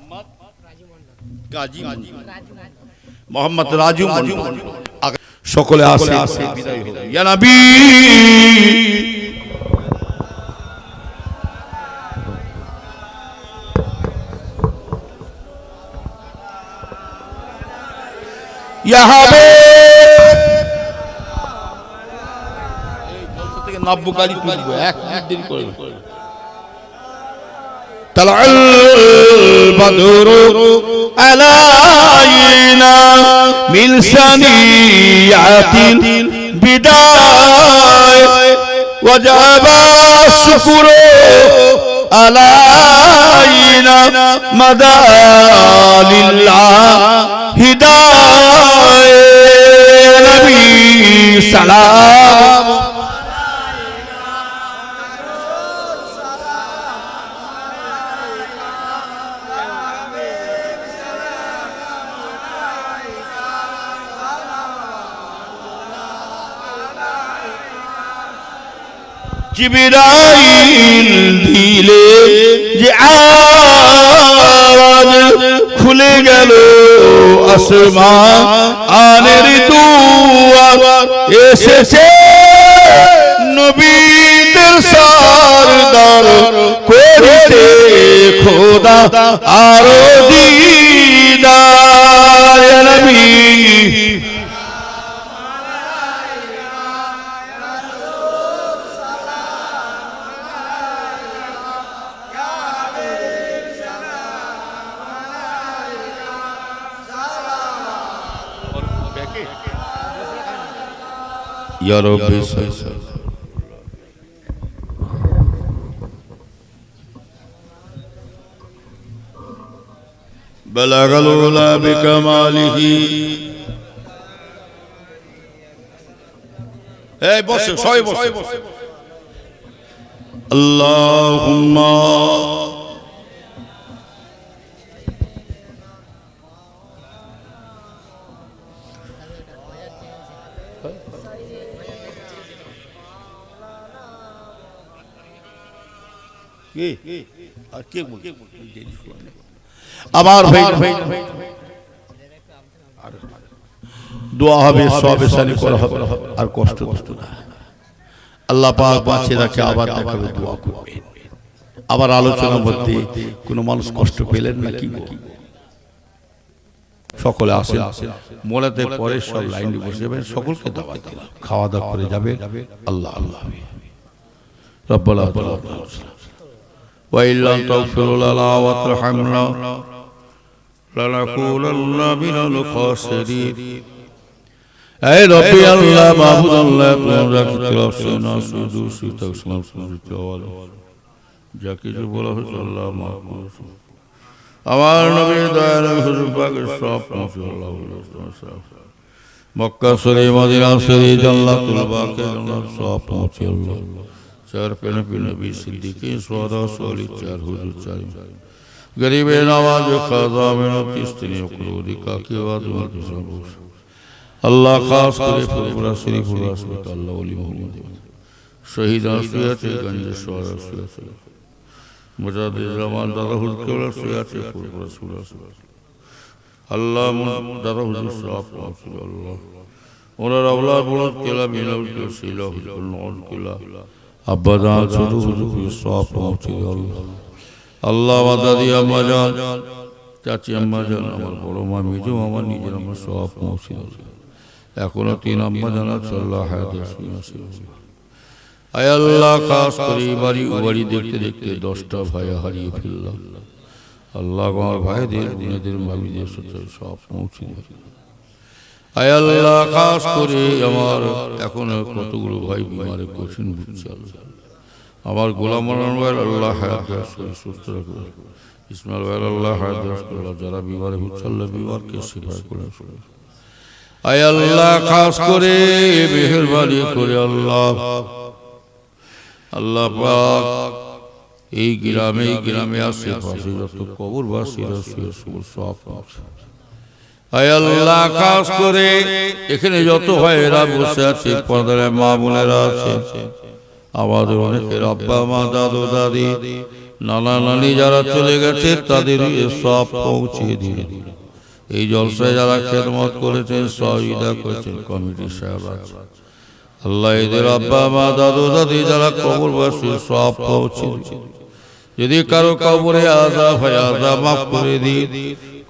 গাজী, মোহাম্মদ রাজু মন্ডল। সকলে আসে, বিদায় হোক। ইয়া নবী ইয়া হাবিব, এই জলসা থেকে 90 গাড়ি তুলবো, 1 মিনিট দেরি করবে। তালাল বদরু আলাইনা মিন সানিয়াতিন বিদায় ওয়াজাবা শুকরু আলাইনা মাদালিল্লাহ হিদায়। নবী সালাম জিবরাইল দিলে যে আওয়াজ, খুলে গেল আসমানের দুয়ার, এসেছে নবীদের সরদার, করিতে খোদা আরো দিদার। ইয়া নবী ইয়া রাব্বি বালাগাল উলা বিকামালিহি। এই বসে, সবাই বসে। আল্লাহুম্মা আমার ভাই দোয়া হবে, সব এসানি করা হবে, আর কষ্ট কষ্ট না। আল্লাহ পাক বাঁচিয়ে রাখে, আবার দেখাবে, দোয়া করবে। আবার আলোচনা মধ্যে কোনো মানুষ কষ্ট পেলেন না কি? সকলে আসেন, মোলাতে পরে সব লাইনে বসে যাবেন, সকলকে দাওয়াত দিলাম, খাওয়া দাওয়া করে যাবে। আল্লাহ আল্লাহ রব্বুল আলামিন ওয়া ইল্লা তাগফির লানা ওয়া তারহামনা লানাকুনান্না মিনাল খাসিরিন। এই রব্বি আল্লাহ মাহবুব আল্লাহ, তোমরা কি তেলাওয়াত না শুধু সুতাসলাম সুজুত ওয়ালা যা কিছু বলা হয়েছে আল্লাহ মাফ করুন। আমার নবী দয়াল হুজুর পাকের সব পৌঁছে আল্লাহ মক্কা শরীফ, মদিনা শরীফ, জান্নাতুল বাকি জান্নাত সব পৌঁছে আল্লাহ। চার পেনে নবী সিদ্দিকীন, শুহাদা, সালিহিন, চার হুজুর, চার गरीबे नवाज खाजा मिनती स्त्री कुरूदी का की बात मत सुनो अल्लाह खास करे फुरफुरा शरीफुरा से अल्लाह वली मोहम्मद शहीद आसियाते गंजेश्वर आसियाते मुजाहिद जमान दादा हुजूर के आसियाते फुरफुरा सुरा अल्लाह दादा हुजूर साहब अल्लाह और औलाद औलाद केला मिलाव के सीला हुजूर नौज केला अब्बा जान छोटू हुजूर के साहब पहुंचे अल्लाह अल्लाह वादादी अम्मा जान चाची अम्मा जान আমার বড় মা মিজু আমার নিজের আমার সব পৌঁছে এখনো তিন আম্মা জান আছে আল্লাহ হায়াত আছে আয় আল্লাহ খাস করে বাড়ি বাড়ি দেখতে দেখতে 10টা ভাই হারিয়ে ফেললাম আল্লাহ আমার ভাইদের বোনেদের মামিদের সব পৌঁছে আয় আল্লাহ খাস করে আমার এখনো কতগুলো ভাই বিমারে কঠিন ভুগছে আমার গোলাম ভাই আল্লাহ হায়াত সুস্থ রাখুন ইসমাইল ভাই আল্লাহ হায়াত রাখুন যারা বিমারে ভুগছে আল্লাহ বিমারকে শিফা করে আয় আল্লাহ খাস করে মেহেরবানি করে আল্লাহ আল্লাহ পাক এই গ্রামে আশেপাশে যত কবরবাসীরা সব আয় আল্লাহ খাস করে এখানে যত ভাইয়েরা বসে আছে পর্দার মা বোনেরা আছে আমাদের অনেকের আব্বা মা দাদু দাদি নানা নানি যারা চলে গেছে তাদের সব পৌঁছে দিয়ে এই জলসায় যারা খেদমত করেছেন সহযোগিতা করেছেন কমিটি সাহেব আছে আল্লাহ এদের আব্বা মা দাদু দাদি যারা কবরবাসী সব পৌঁছে যদি কারো কবরে আযাব হয় আযাব মাফ করে দি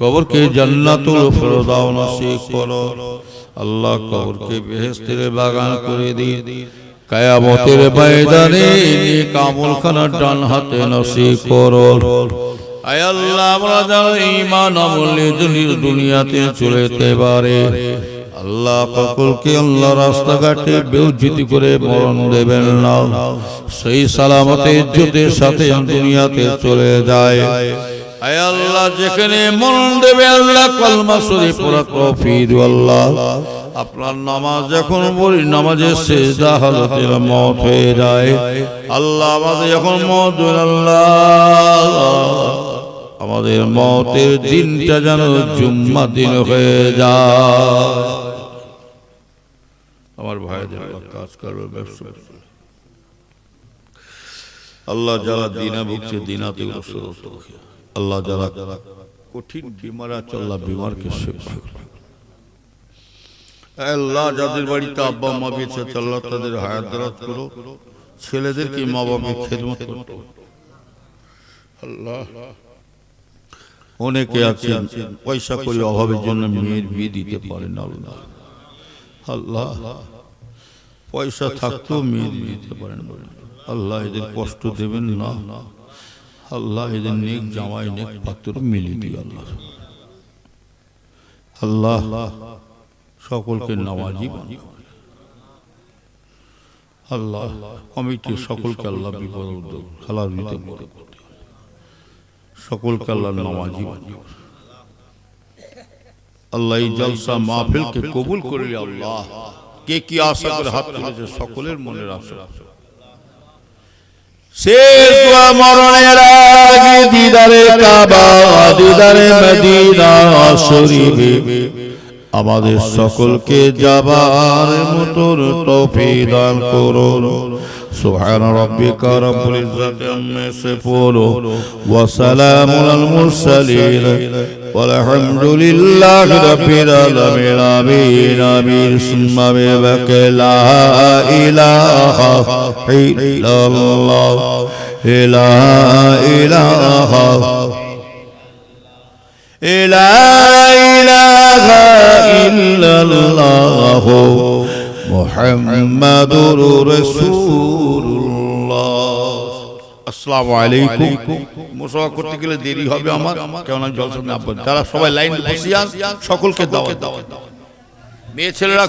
কবরকে জান্নাতুল ফিরদাউস নসিব করো আল্লাহ কবরকে বেহেশতের বাগান করে দি কিয়ামতের ময়দানে নেক আমলখানা ডান হাতে নসিব করো আয় আল্লাহ আমরা যারা ঈমান আমলে দুনিয়াতে চলে যেতে পারে আল্লাহ সকলকে আল্লাহ রাস্তাঘাটে বেউজ্জতি করে মরণ দেবেন না সেই সালামতে ইজ্জতের সাথে দুনিয়াতে চলে যায় আয় আল্লাহ যেখানে মরণ দেবে আল্লাহ কলমা শরীফ পড়া তৌফিক দিও আল্লাহ আপনার নামাজ যখন পড়ি নামাজের সিজদা হালতে মওত হয়ে যায় আল্লাহ আমাদের যখন মওত আল্লাহ আমাদের মওতের দিনটা যেন জুম্মা দিন হয়ে যায় আমার ভাইদের কাজ করবে ব্যবসা আল্লাহ যারা দিনা ভুগছে দিনাতে আল্লাহ যারা কঠিন বিমার আছে আল্লাহ বিমারকে শিফা করো আল্লাহ যাদের বাড়িতে আব্বা মা বেঁচে আছে আল্লাহ তাদের হায়াত দারাজ করো ছেলেদেরকে মা বাবার খেদমত করো আল্লাহ অনেকে আছেন পয়সা করে অভাবের জন্য মেয়ের বিয়ে দিতে পারে না আল্লাহ আল্লাহ পয়সা থাকতেও মেয়ে দিতে পারেন আল্লাহ এদের কষ্ট দেবেন না আল্লাহ এদের নেক জামাই নেক পাত্র মিলিয়ে দিও আল্লাহ আল্লাহ সকলকে নামাজি বানিয়ে আল্লাহ কমিটি সকলকে আল্লাহ বিপদ উদ্যোগ খালার দিতে সকলকে আল্লাহ নামাজি বানিয়ে আল্লাহ এই জলসা মাহফিলকে কবুল করে আল্লাহ কে কি আশা করে হাত তুলেছে সকলের মনের আশা শেষ দোয়া মরণের আগে দিদারে কাবা দিদারে মদিনা শরীফে আমাদের সকলকে যাবার মতন তৌফিক দান করো سبحان ربك رب العزة عما يصفون وسلام على المرسلين والحمد لله رب العالمين آمين آمين ثم بك لا إله إلا الله لا إله إلا الله মুহাম্মাদুর রাসূলুল্লাহ আসসালামু আলাইকুম মুসাফা করতে গেলে দেরি হবে আমার কেন আমি জলসা না যারা সবাই লাইন বসিয়ান সকলকে দাওয়াত মেয়ে ছেলেরা